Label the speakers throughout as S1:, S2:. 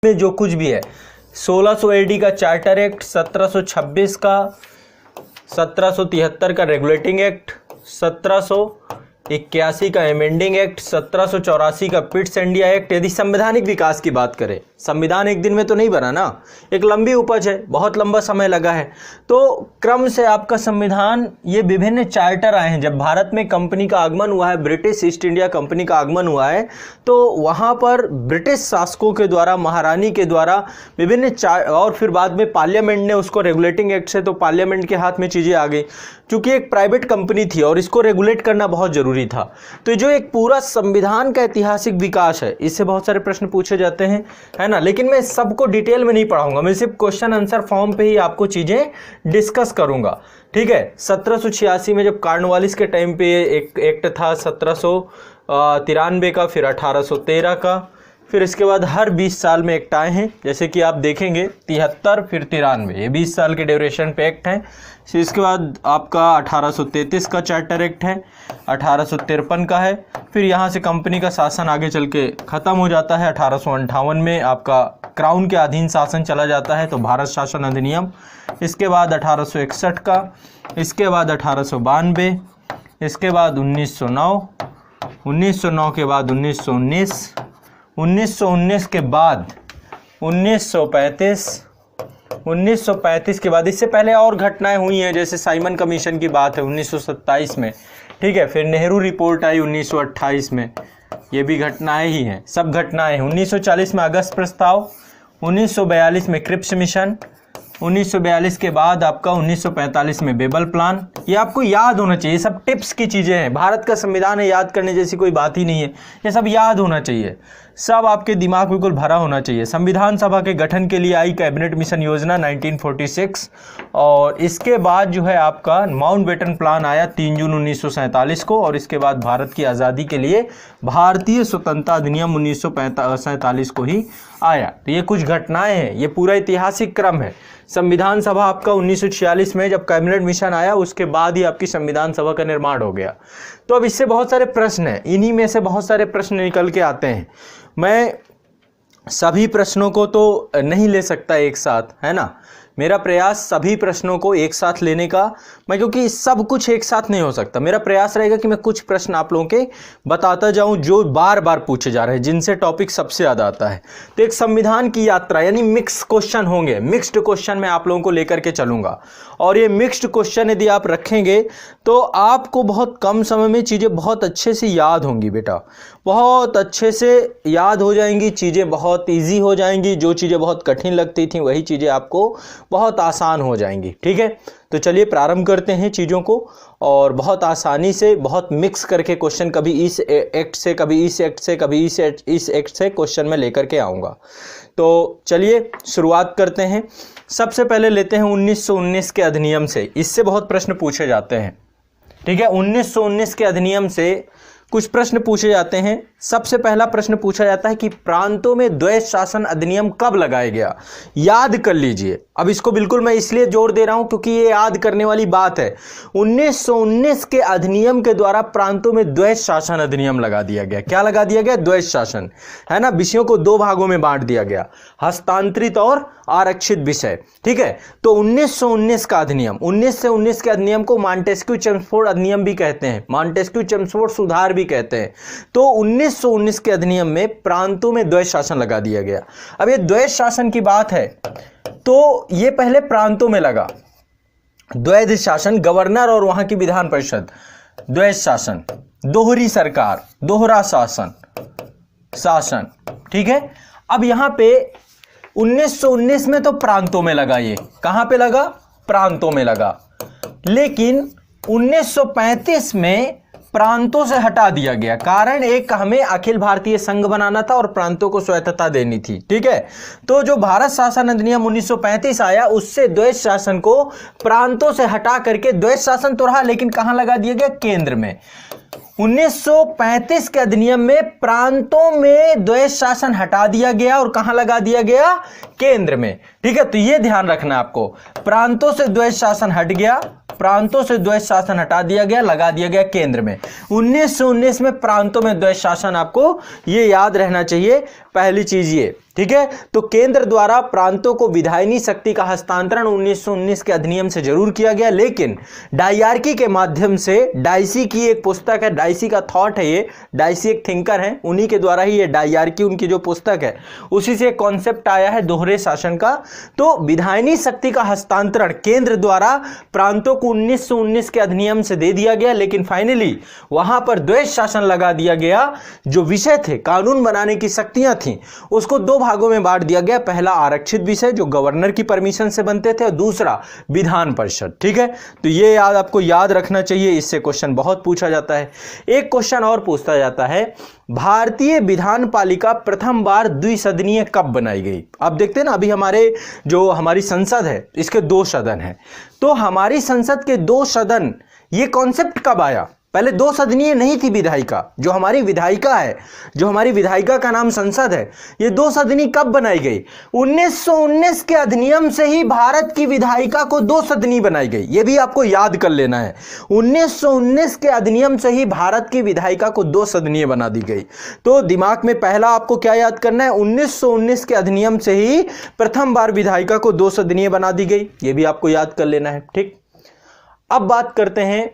S1: में जो कुछ भी है 1600 एडी का चार्टर एक्ट, 1726 का, 1773 का रेगुलेटिंग एक्ट, 1781 का एमेंडिंग एक्ट, 1784 का पिट्स इंडिया एक्ट। यदि संवैधानिक विकास की बात करें, संविधान एक दिन में तो नहीं बना ना, एक लंबी उपज है, बहुत लंबा समय लगा है। तो क्रम से आपका संविधान, ये विभिन्न चार्टर आए हैं। जब भारत में कंपनी का आगमन हुआ है, ब्रिटिश ईस्ट इंडिया कंपनी का आगमन हुआ है, तो वहाँ पर ब्रिटिश शासकों के द्वारा, महारानी के द्वारा विभिन्न और फिर बाद में पार्लियामेंट ने उसको रेगुलेटिंग एक्ट से, तो पार्लियामेंट के हाथ में चीज़ें आ गई। क्योंकि एक प्राइवेट कंपनी थी और इसको रेगुलेट करना बहुत ज़रूरी था। तो जो एक पूरा संविधान का ऐतिहासिक विकास है, इससे बहुत सारे प्रश्न पूछे जाते हैं, है ना। लेकिन मैं सबको डिटेल में नहीं पढ़ाऊंगा, मैं सिर्फ क्वेश्चन आंसर फॉर्म पे ही आपको चीज़ें डिस्कस करूंगा, ठीक है। 1786 में जब कार्नवालिस के टाइम पे एक एक्ट था 1793 का, फिर 1813 का, फिर इसके बाद हर 20 साल में एक्ट आए हैं। जैसे कि आप देखेंगे 73 फिर 93, ये 20 साल के ड्यूरेशन पे एक्ट हैं। फिर इसके बाद आपका 1833 का चार्टर एक्ट है, 1853 का है। फिर यहाँ से कंपनी का शासन आगे चल के ख़त्म हो जाता है। 1858 में आपका क्राउन के अधीन शासन चला जाता है, तो भारत शासन अधिनियम। इसके बाद 1861 का, इसके बाद 1892, इसके बाद 1909, 1909 के बाद 1919, 1919 के बाद 1935, 1935 के बाद, इससे पहले और घटनाएं हुई हैं, जैसे साइमन कमीशन की बात है 1927 में, ठीक है। फिर नेहरू रिपोर्ट आई 1928 में, ये भी घटनाएं ही हैं, सब घटनाएं हैं। 1940 में अगस्त प्रस्ताव, 1942 में क्रिप्स मिशन, 1942 के बाद आपका 1945 में बेबल प्लान। ये आपको याद होना चाहिए, सब टिप्स की चीज़ें हैं। भारत का संविधान है, याद करने जैसी कोई बात ही नहीं है, ये सब याद होना चाहिए, सब आपके दिमाग बिल्कुल भरा होना चाहिए। संविधान सभा के गठन के लिए आई कैबिनेट मिशन योजना 1946, और इसके बाद जो है आपका माउंटबेटन प्लान आया 3 जून 1947 को, और इसके बाद भारत की आज़ादी के लिए भारतीय स्वतंत्रता अधिनियम 1947 को ही आया। तो ये कुछ घटनाएं हैं, ये पूरा ऐतिहासिक क्रम है। संविधान सभा आपका 1946 में जब कैबिनेट मिशन आया, उसके बाद ही आपकी संविधान सभा का निर्माण हो गया। तो अब इससे बहुत सारे प्रश्न हैं, इन्हीं में से बहुत सारे प्रश्न निकल के आते हैं। मैं सभी प्रश्नों को तो नहीं ले सकता एक साथ, है ना। मेरा प्रयास सभी प्रश्नों को एक साथ लेने का, मैं क्योंकि सब कुछ एक साथ नहीं हो सकता, मेरा प्रयास रहेगा कि मैं कुछ प्रश्न आप लोगों के बताता जाऊं जो बार बार पूछे जा रहे हैं, जिनसे टॉपिक सबसे ज़्यादा आता है। तो एक संविधान की यात्रा यानी मिक्स क्वेश्चन होंगे, मिक्स्ड क्वेश्चन मैं आप लोगों को लेकर के चलूँगा। और ये मिक्स्ड क्वेश्चन यदि आप रखेंगे तो आपको बहुत कम समय में चीज़ें बहुत अच्छे से याद होंगी बेटा, बहुत अच्छे से याद हो जाएंगी, चीज़ें बहुत ईजी हो जाएंगी। जो चीज़ें बहुत कठिन लगती थी वही चीज़ें आपको बहुत आसान हो जाएंगी, ठीक है। तो चलिए प्रारंभ करते हैं चीज़ों को, और बहुत आसानी से, बहुत मिक्स करके क्वेश्चन, कभी इस एक्ट से, कभी इस एक्ट से, कभी इस एक्ट से क्वेश्चन में लेकर के आऊँगा। तो चलिए शुरुआत करते हैं। सबसे पहले लेते हैं 1919 के अधिनियम से, इससे बहुत प्रश्न पूछे जाते हैं, ठीक है। 1919 के अधिनियम से कुछ प्रश्न पूछे जाते हैं। सबसे पहला प्रश्न पूछा जाता है कि प्रांतों में द्वैध शासन अधिनियम कब लगाया गया। याद कर लीजिए, अब इसको बिल्कुल मैं इसलिए जोर दे रहा हूं क्योंकि ये याद करने वाली बात है। 1919 के अधिनियम के द्वारा प्रांतों में द्वैध शासन अधिनियम लगा दिया गया। क्या लगा दिया गया? द्वैध शासन, है ना। विषयों को दो भागों में बांट दिया गया, हस्तांतरित और आरक्षित विषय, ठीक है। तो 1919 का अधिनियम, 1919 के अधिनियम को मॉन्टेस्क्यू-चेम्सफोर्ड अधिनियम भी कहते हैं, मॉन्टेस्क्यू-चेम्सफोर्ड सुधार भी कहते हैं। तो 1919 के अधिनियम में प्रांतों में द्वैध शासन लगा दिया गया। अब ये द्वैध शासन की बात है तो ये पहले प्रांतों में लगा द्वैध शासन, गवर्नर और वहां की विधान परिषद, द्वैध शासन, दोहरी सरकार, दोहरा शासन, ठीक है। अब यहां पे 1919 में तो प्रांतों में लगा, ये कहां पे लगा? प्रांतों में लगा। लेकिन 1935 में प्रांतों से हटा दिया गया, कारण एक, हमें अखिल भारतीय संघ बनाना था और प्रांतों को स्वायत्तता देनी थी, ठीक है। तो जो भारत शासन अधिनियम 1935 आया, उससे द्वैध शासन को प्रांतों से हटा करके, द्वैध शासन तो रहा लेकिन कहां लगा दिया गया? केंद्र में। 1935 के अधिनियम में प्रांतों में द्वैध शासन हटा दिया गया और कहां लगा दिया गया? केंद्र में, ठीक है। तो यह ध्यान रखना आपको, प्रांतों से द्वैध शासन हट गया, प्रांतों से द्वैध शासन हटा दिया गया, लगा दिया गया केंद्र में। 1919 में प्रांतों में द्वैध शासन, आपको ये याद रहना चाहिए, पहली चीज ये, ठीक है। तो केंद्र द्वारा प्रांतों को विधायनी शक्ति का हस्तांतरण 1919 के अधिनियम से जरूर किया गया, लेकिन डायरकी के माध्यम से, डाइसी की एक पुस्तक है, डाइसी का थॉट है ये, डाइसी एक थिंकर है, उन्हीं के द्वारा ही ये डायरकी उनकी जो पुस्तक है उसी से कॉन्सेप्ट आया है दोहरे शासन का। तो विधायनी शक्ति का हस्तांतरण केंद्र द्वारा प्रांतों को 1919 के अधिनियम से दे दिया गया, लेकिन फाइनली वहां पर द्वैध शासन लगा दिया गया। जो विषय थे, कानून बनाने की शक्तियां थी, उसको दो भागों में बांट दिया गया। पहला आरक्षित विषय जो गवर्नर की परमिशन से बनते थे, और दूसरा विधान परिषद। ठीक है, तो ये आपको याद रखना चाहिए, इससे क्वेश्चन बहुत पूछा जाता है। एक क्वेश्चन और पूछा जाता है, भारतीय विधान पालिका प्रथम बार द्विसदनीय कब बनाई गई? अब देखते हैं ना, अभी हमारी संसद है, इसके 2 सदन हैं, तो हमारी संसद के 2 सदन, ये कॉन्सेप्ट कब आया? पहले 2 सदनीय नहीं थी विधायिका, जो हमारी विधायिका है, जो हमारी विधायिका का नाम संसद है, ये 2 सदनीय कब बनाई गई? 1919 के अधिनियम से ही भारत की विधायिका को 2 सदनीय बनाई गई, ये भी आपको याद कर लेना है। 1919 के अधिनियम से ही भारत की विधायिका को 2 सदनीय बना दी गई। तो दिमाग में पहला आपको क्या याद करना है? 1919 के अधिनियम से ही प्रथम बार विधायिका को 2 सदनीय बना दी गई, ये भी आपको याद कर लेना है। ठीक, अब बात करते हैं,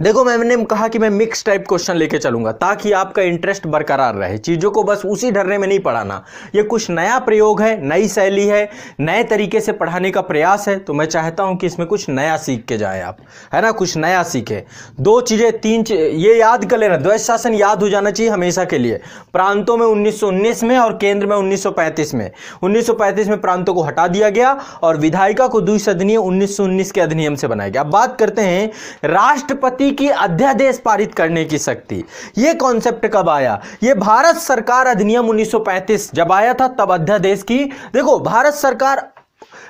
S1: देखो मैंने कहा कि मैं मिक्स टाइप क्वेश्चन लेके चलूंगा ताकि आपका इंटरेस्ट बरकरार रहे, चीजों को बस उसी ढर्रे में नहीं पढ़ाना। ये कुछ नया प्रयोग है, नई शैली है, नए तरीके से पढ़ाने का प्रयास है, तो मैं चाहता हूं कि इसमें कुछ नया सीख के जाए आप, है ना, कुछ नया सीखे। 2 चीजें 3 ये याद कर लेना, द्वैध शासन याद हो जाना चाहिए हमेशा के लिए। प्रांतों में 1919 में और केंद्र में 1935 में। 1935 में प्रांतों को हटा दिया गया और विधायिका को द्विसदनीय 1919 के अधिनियम से बनाया गया। अब बात करते हैं राष्ट्रपति की अध्यादेश पारित करने की शक्ति, यह कॉन्सेप्ट कब आया? यह भारत सरकार अधिनियम 1935 जब आया था, तब अध्यादेश की, देखो भारत सरकार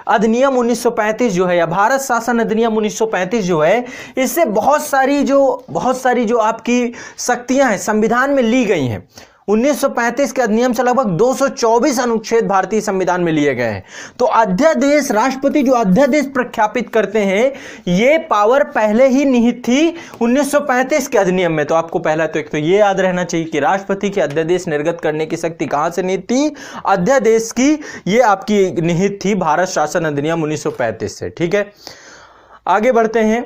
S1: अधिनियम 1935 जो है, या भारत शासन अधिनियम 1935 जो है, इससे बहुत सारी जो आपकी शक्तियां हैं संविधान में ली गई हैं। 1935 के अधिनियम से लगभग 224 अनुच्छेद भारतीय संविधान में लिए गए हैं। तो अध्यादेश, राष्ट्रपति जो अध्यादेश प्रख्यापित करते हैं, ये पावर पहले ही निहित थी 1935 के अधिनियम में। तो आपको पहला तो एक तो ये याद रहना चाहिए कि राष्ट्रपति की अध्यादेश निर्गत करने की शक्ति कहां से निहित थी? अध्यादेश की, ये आपकी निहित थी भारत शासन अधिनियम 1935 से। ठीक है, आगे बढ़ते हैं।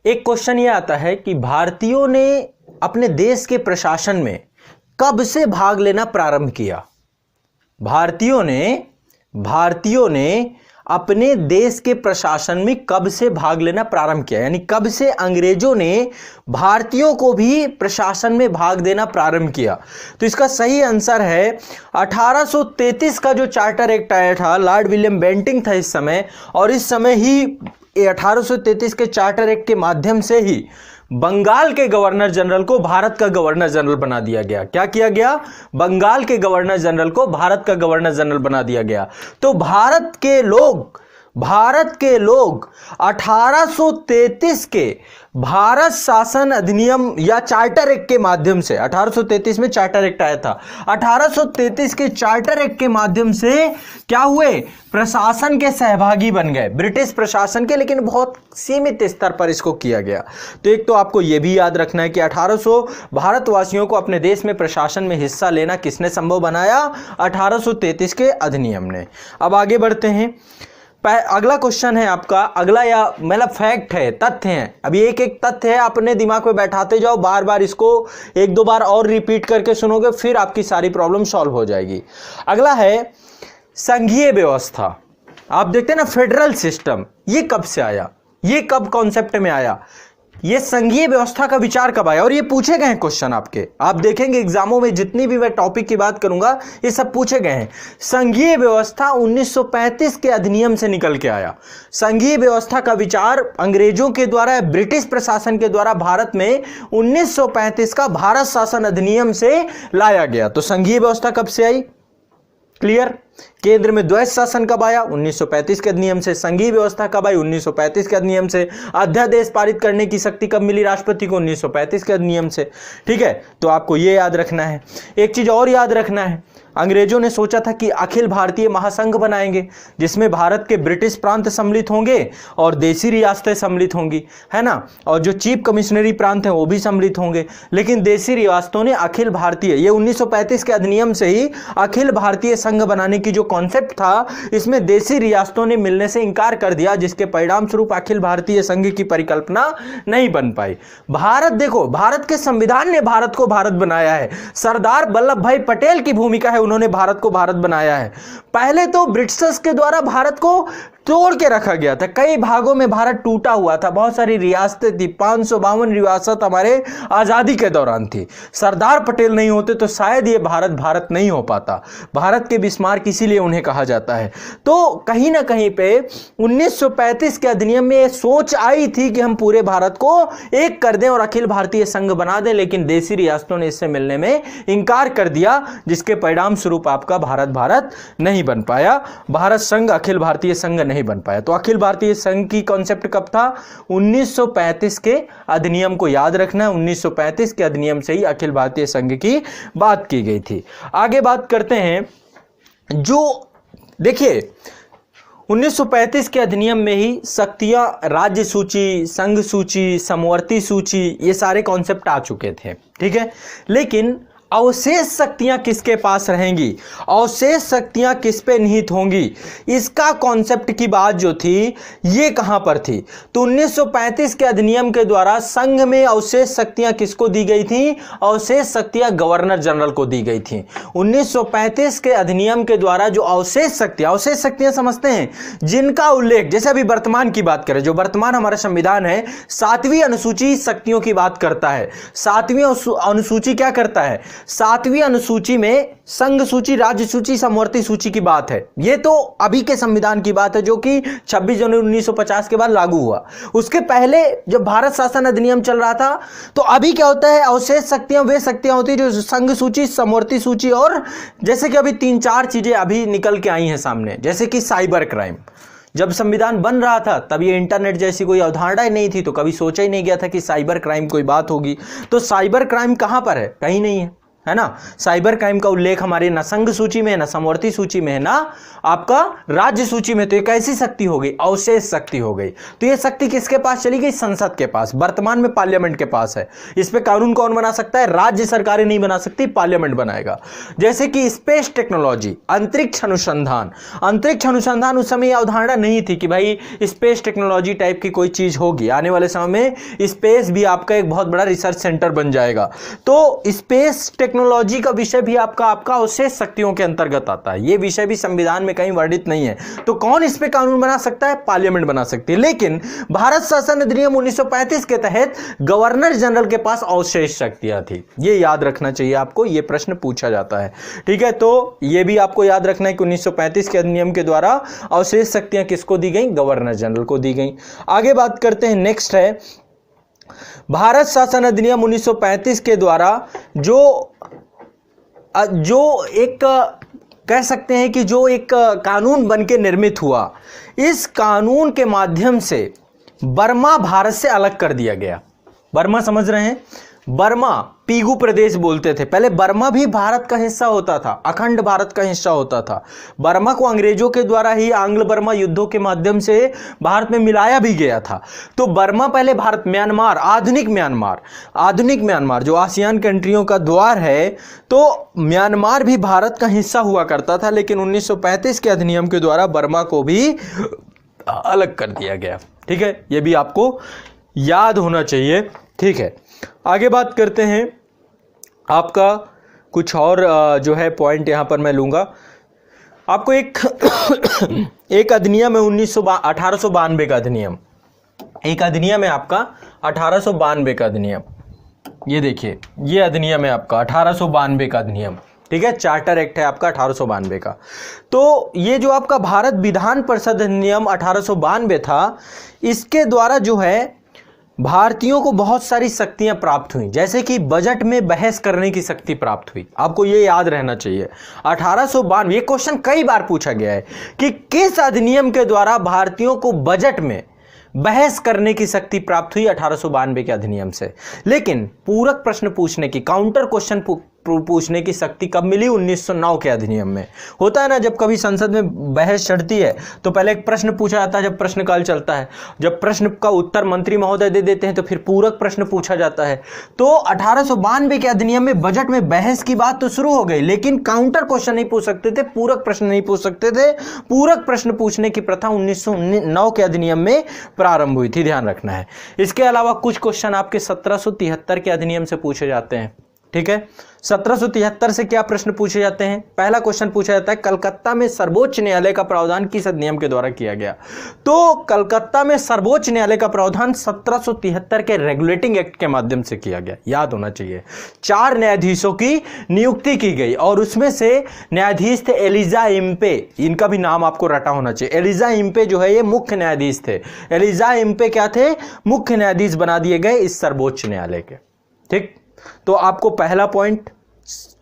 S1: एक क्वेश्चन ये आता है कि भारतीयों ने अपने देश के प्रशासन में कब से भाग लेना प्रारंभ किया? भारतीयों ने अपने देश के प्रशासन में कब से भाग लेना प्रारंभ किया, यानी कब से अंग्रेजों ने भारतीयों को भी प्रशासन में भाग देना प्रारंभ किया? तो इसका सही आंसर है 1833 का जो चार्टर एक्ट आया था, लॉर्ड विलियम बेंटिंक था इस समय, और इस समय ही 1833 के चार्टर एक्ट के माध्यम से ही बंगाल के गवर्नर जनरल को भारत का गवर्नर जनरल बना दिया गया। क्या किया गया? बंगाल के गवर्नर जनरल को भारत का गवर्नर जनरल बना दिया गया। तो भारत के लोग 1833 के भारत शासन अधिनियम या चार्टर एक्ट के माध्यम से, 1833 में चार्टर एक्ट आया था, 1833 के चार्टर एक्ट के माध्यम से क्या हुए? प्रशासन के सहभागी बन गए, ब्रिटिश प्रशासन के, लेकिन बहुत सीमित स्तर पर इसको किया गया। तो एक तो आपको यह भी याद रखना है कि 1800 भारतवासियों को अपने देश में प्रशासन में हिस्सा लेना किसने संभव बनाया? 1833 के अधिनियम ने। अब आगे बढ़ते हैं। अगला क्वेश्चन है आपका, अगला या मतलब फैक्ट है, तथ्य है। अभी एक एक तथ्य है, अपने दिमाग में बैठाते जाओ, बार बार इसको 1-2 बार और रिपीट करके सुनोगे, फिर आपकी सारी प्रॉब्लम सॉल्व हो जाएगी। अगला है संघीय व्यवस्था। आप देखते हैं ना, फेडरल सिस्टम, ये कब से आया? ये कब कॉन्सेप्ट में आया? ये संघीय व्यवस्था का विचार कब आया? और ये पूछे गए हैं क्वेश्चन आपके, आप देखेंगे एग्जामों में जितनी भी मैं टॉपिक की बात करूंगा ये सब पूछे गए हैं। संघीय व्यवस्था 1935 के अधिनियम से निकल के आया। संघीय व्यवस्था का विचार अंग्रेजों के द्वारा, ब्रिटिश प्रशासन के द्वारा भारत में 1935 का भारत शासन अधिनियम से लाया गया। तो संघीय व्यवस्था कब से आई? क्लियर? केंद्र में द्वैध शासन कब आया? 1935 के अधिनियम से। संघीय व्यवस्था कब आई? 1935 के अधिनियम से। अध्यादेश पारित करने की शक्ति कब मिली राष्ट्रपति को? 1935 के अधिनियम से। ठीक है, तो आपको ये याद रखना है। एक चीज और याद रखना है, अंग्रेजों ने सोचा था कि अखिल भारतीय महासंघ बनाएंगे जिसमें भारत के ब्रिटिश प्रांत सम्मिलित होंगे और देसी रियासतें सम्मिलित होंगी, है ना, और जो चीफ कमिश्नरी प्रांत हैं वो भी सम्मिलित होंगे। लेकिन देसी रियासतों ने अखिल भारतीय, ये 1935 के अधिनियम से ही अखिल भारतीय संघ बनाने की जो कॉन्सेप्ट था, इसमें देसी रियासतों ने मिलने से इंकार कर दिया, जिसके परिणाम स्वरूप अखिल भारतीय संघ की परिकल्पना नहीं बन पाई। भारत, देखो, भारत के संविधान ने भारत को भारत बनाया है। सरदार वल्लभ भाई पटेल की भूमिका है, उन्होंने भारत को भारत बनाया है। पहले तो ब्रिटिशर्स के द्वारा भारत को तोड़ के रखा गया था, कई भागों में भारत टूटा हुआ था, बहुत सारी रियासतें थी, 552 रियासत हमारे आजादी के दौरान थी। सरदार पटेल नहीं होते तो शायद ये भारत भारत नहीं हो पाता। भारत के बिस्मार्क इसीलिए उन्हें कहा जाता है। तो कहीं ना कहीं पे 1935 के अधिनियम में सोच आई थी कि हम पूरे भारत को एक कर दें और अखिल भारतीय संघ बना दें, लेकिन देसी रियासतों ने इससे मिलने में इंकार कर दिया, जिसके परिणाम स्वरूप आपका भारत भारत नहीं बन पाया, भारत संघ अखिल भारतीय संघ नहीं बन पाया। तो अखिल भारतीय संघ की कॉन्सेप्ट कब था? 1935 के अधिनियम को याद रखना है। 1935 के अधिनियम से ही अखिल भारतीय संघ की बात की गई थी। आगे बात करते हैं, जो देखिए 1935 के अधिनियम में ही शक्तियां, राज्य सूची, संघ सूची, समवर्ती सूची, ये सारे कॉन्सेप्ट आ चुके थे। ठीक है, लेकिन अवशेष शक्तियां किसके पास रहेंगी, अवशेष शक्तियां किस पे निहित होंगी, इसका कॉन्सेप्ट की बात जो थी ये कहां पर थी? तो 1935 के अधिनियम के द्वारा संघ में अवशेष शक्तियां किसको दी गई थी? अवशेष शक्तियां गवर्नर जनरल को दी गई थी। 1935 के अधिनियम के द्वारा जो अवशेष शक्तियां समझते हैं जिनका उल्लेख, जैसे अभी वर्तमान की बात करें, जो वर्तमान हमारा संविधान है 7वीं अनुसूची शक्तियों की बात करता है। 7वीं अनुसूची क्या करता है? 7वीं अनुसूची में संघ सूची, राज्य सूची, समवर्ती सूची की बात है। यह तो अभी के संविधान की बात है जो कि 26 जनवरी 1950 के बाद लागू हुआ। उसके पहले जब भारत शासन अधिनियम चल रहा था तो अभी क्या होता है, अवशेष शक्तियां वे शक्तियां होती है जो संघ सूची, समवर्ती सूची, और जैसे कि अभी 3-4 चीजें अभी निकल के आई हैं सामने, जैसे कि साइबर क्राइम। जब संविधान बन रहा था तब ये इंटरनेट जैसी कोई अवधारणा ही नहीं थी, तो कभी सोचा ही नहीं गया था कि साइबर क्राइम कोई बात होगी। तो साइबर क्राइम कहां पर है? कहीं नहीं है ना। साइबर क्राइम का उल्लेख हमारे न संघ सूची में है, न समवर्ती सूची में है, ना आपका राज्य सूची में। तो ये कैसी शक्ति हो गई? अवशेष शक्ति हो गई। तो ये शक्ति किसके पास चली गई? संसद के पास, वर्तमान में पार्लियामेंट के पास है। इस पे कानून कौन बना सकता है? राज्य सरकारें नहीं बना सकती, पार्लियामेंट बनाएगा। जैसे कि स्पेस टेक्नोलॉजी, अंतरिक्ष अनुसंधान। अंतरिक्ष अनुसंधान उस समय अवधारणा नहीं थी कि भाई स्पेस टेक्नोलॉजी टाइप की कोई चीज होगी। आने वाले समय में स्पेस भी आपका एक बहुत बड़ा रिसर्च सेंटर बन जाएगा। तो स्पेस टेक्नोलॉजी का विषय भी आपका अवशेष शक्तियों के अंतर्गत आता है। यह विषय भी संविधान में कहीं वर्णित नहीं है। तो कौन इस पे कानून बना सकता है? पार्लियामेंट बना सकती है। लेकिन भारत शासन अधिनियम 1935 के तहत गवर्नर जनरल के पास अवशेष शक्तियां थी। यह याद रखना चाहिए आपको, यह प्रश्न पूछा जाता है। ठीक है, तो यह भी आपको याद रखना है कि 1935 के अधिनियम के द्वारा अवशेष शक्तियां किसको दी गई? गवर्नर जनरल को दी गई। आगे बात करते हैं, नेक्स्ट है भारत शासन अधिनियम 1935 के द्वारा जो एक कह सकते हैं कि जो एक कानून बनके निर्मित हुआ, इस कानून के माध्यम से बर्मा भारत से अलग कर दिया गया। बर्मा समझ रहे हैं? बर्मा पीगू प्रदेश बोलते थे। पहले बर्मा भी भारत का हिस्सा होता था, अखंड भारत का हिस्सा होता था। बर्मा को अंग्रेजों के द्वारा ही आंग्ल बर्मा युद्धों के माध्यम से भारत में मिलाया भी गया था। तो बर्मा पहले भारत, म्यांमार, आधुनिक म्यांमार जो आसियान कंट्रियों का द्वार है, तो म्यांमार भी भारत का हिस्सा हुआ करता था। लेकिन 1935 के अधिनियम के द्वारा बर्मा को भी अलग कर दिया गया। ठीक है, यह भी आपको याद होना चाहिए। ठीक है, आगे बात करते हैं, आपका कुछ और जो है पॉइंट यहां पर मैं लूंगा। आपको एक अधिनियम है 1892 का अधिनियम। एक अधिनियम है आपका 1892 का अधिनियम। ये देखिए, ये अधिनियम है आपका 1892 का अधिनियम। ठीक है, चार्टर एक्ट है आपका 1892 का। तो ये जो आपका भारत विधान परिषद अधिनियम 1892 था, इसके द्वारा जो है भारतीयों को बहुत सारी शक्तियां प्राप्त हुई, जैसे कि बजट में बहस करने की शक्ति प्राप्त हुई। आपको ये याद रहना चाहिए। 1892, ये क्वेश्चन कई बार पूछा गया है कि किस अधिनियम के द्वारा भारतीयों को बजट में बहस करने की शक्ति प्राप्त हुई 1892 के अधिनियम से। लेकिन पूरक प्रश्न पूछने की, काउंटर क्वेश्चन पूछने की शक्ति कब मिली? 1909 के अधिनियम में। होता है ना, जब कभी संसद में बहस चढ़ती है तो पहले एक प्रश्न पूछा जाता है, जब प्रश्नकाल चलता है, जब प्रश्न का उत्तर मंत्री महोदय दे देते हैं तो फिर पूरक प्रश्न पूछा जाता है। तो 1892 के अधिनियम में बजट में बहस की बात तो शुरू हो गई, लेकिन काउंटर क्वेश्चन नहीं पूछ सकते थे, पूरक प्रश्न नहीं पूछ सकते थे। पूरक प्रश्न पूछने की प्रथा 1909 के अधिनियम में प्रारंभ हुई थी, ध्यान रखना है। इसके अलावा कुछ क्वेश्चन आपके 1773 के अधिनियम से पूछे जाते हैं। ठीक है, 1773 से क्या प्रश्न पूछे जाते हैं? पहला क्वेश्चन पूछा जाता है, कलकत्ता में सर्वोच्च न्यायालय का प्रावधान किस अधिनियम के द्वारा किया गया? तो कलकत्ता में सर्वोच्च न्यायालय का प्रावधान 1773 के रेगुलेटिंग एक्ट के माध्यम से किया गया, याद होना चाहिए। 4 न्यायाधीशों की नियुक्ति की गई और उसमें से न्यायाधीश थे एलिजा इम्पे, इनका भी नाम आपको रटा होना चाहिए। एलिजा इम्पे जो है ये मुख्य न्यायाधीश थे। एलिजा इम्पे क्या थे? मुख्य न्यायाधीश बना दिए गए इस सर्वोच्च न्यायालय के। ठीक, तो आपको पहला पॉइंट,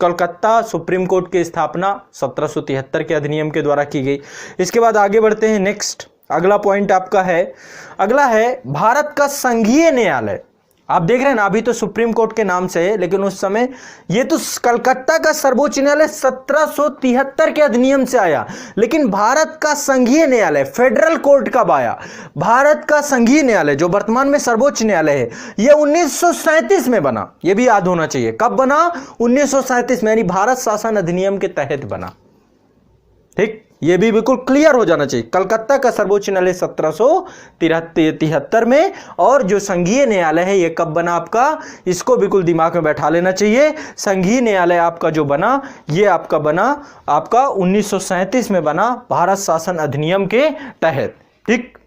S1: कलकत्ता सुप्रीम कोर्ट की स्थापना 1773 के अधिनियम के द्वारा की गई। इसके बाद आगे बढ़ते हैं। नेक्स्ट अगला पॉइंट आपका है, अगला है भारत का संघीय न्यायालय। आप देख रहे हैं ना, अभी तो सुप्रीम कोर्ट के नाम से है, लेकिन उस समय ये तो कलकत्ता का सर्वोच्च न्यायालय 1773 के अधिनियम से आया, लेकिन भारत का संघीय न्यायालय फेडरल कोर्ट कब आया? भारत का संघीय न्यायालय जो वर्तमान में सर्वोच्च न्यायालय है, यह 1937 में बना। यह भी याद होना चाहिए, कब बना? 1937 में, यानी भारत शासन अधिनियम के तहत बना। ठीक, यह भी बिल्कुल क्लियर हो जाना चाहिए। कलकत्ता का सर्वोच्च न्यायालय 1773 में, और जो संघीय न्यायालय है यह कब बना आपका? इसको बिल्कुल दिमाग में बैठा लेना चाहिए। संघीय न्यायालय आपका जो बना, यह आपका बना आपका 1937 में बना, भारत शासन अधिनियम के तहत। ठीक,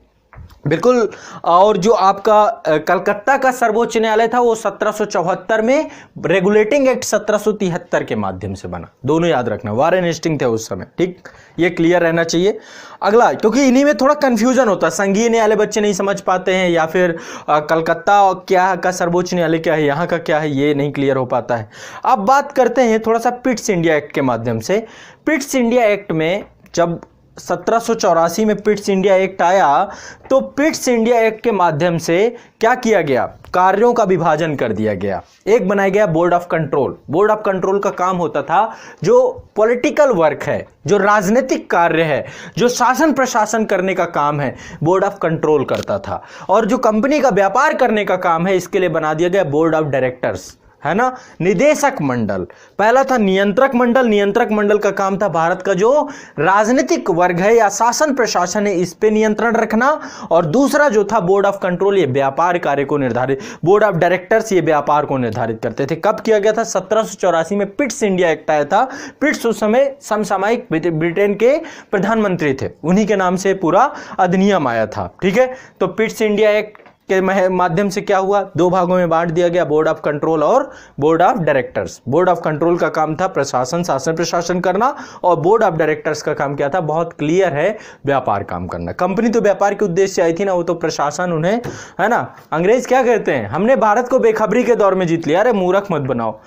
S1: बिल्कुल। और जो आपका कलकत्ता का सर्वोच्च न्यायालय था वो 1774 में, रेगुलेटिंग एक्ट 1773 के माध्यम से बना। दोनों याद रखना, वारेन हेस्टिंग थे उस समय। ठीक, ये क्लियर रहना चाहिए। अगला, क्योंकि इन्हीं में थोड़ा कंफ्यूजन होता है, संघीय न्यायालय बच्चे नहीं समझ पाते हैं, या फिर कलकत्ता क्या का सर्वोच्च न्यायालय क्या है, यहाँ का क्या है, ये नहीं क्लियर हो पाता है। अब बात करते हैं थोड़ा सा पिट्स इंडिया एक्ट के माध्यम से। पिट्स इंडिया एक्ट में जब 1784 में पिट्स इंडिया एक्ट आया, तो पिट्स इंडिया एक्ट के माध्यम से क्या किया गया? कार्यों का विभाजन कर दिया गया। एक बनाया गया board of control. Board of control का काम होता था, जो पॉलिटिकल वर्क है, जो राजनीतिक कार्य है, जो शासन प्रशासन करने का काम है, बोर्ड ऑफ कंट्रोल करता था। और जो कंपनी का व्यापार करने का काम है, इसके लिए बना दिया गया बोर्ड ऑफ डायरेक्टर्स, है ना, निदेशक मंडल। पहला था नियंत्रक मंडल। नियंत्रक मंडल का काम था भारत का जो राजनीतिक वर्ग है या शासन प्रशासन है, इस पे नियंत्रण रखना। और दूसरा जो था बोर्ड ऑफ कंट्रोल, ये व्यापार कार्य को निर्धारित, बोर्ड ऑफ डायरेक्टर्स ये व्यापार को निर्धारित करते थे। कब किया गया था? 1784 में पिट्स इंडिया एक्ट आया था। पिट्स उस समय समसामयिक ब्रिटेन के प्रधानमंत्री थे, उन्हीं के नाम से पूरा अधिनियम आया था। ठीक है, तो पिट्स इंडिया एक्ट के माध्यम से क्या हुआ? 2 भागों में बांट दिया गया, बोर्ड ऑफ कंट्रोल और board of directors. Board of control का काम था प्रशासन, शासन प्रशासन करना, और बोर्ड ऑफ डायरेक्टर्स का काम क्या था? बहुत क्लियर है, व्यापार काम करना। कंपनी तो व्यापार के उद्देश्य से आई थी ना, वो तो प्रशासन उन्हें, है ना। अंग्रेज क्या कहते हैं? हमने भारत को बेखबरी के दौर में जीत लिया। अरे मूर्ख मत बनाओ,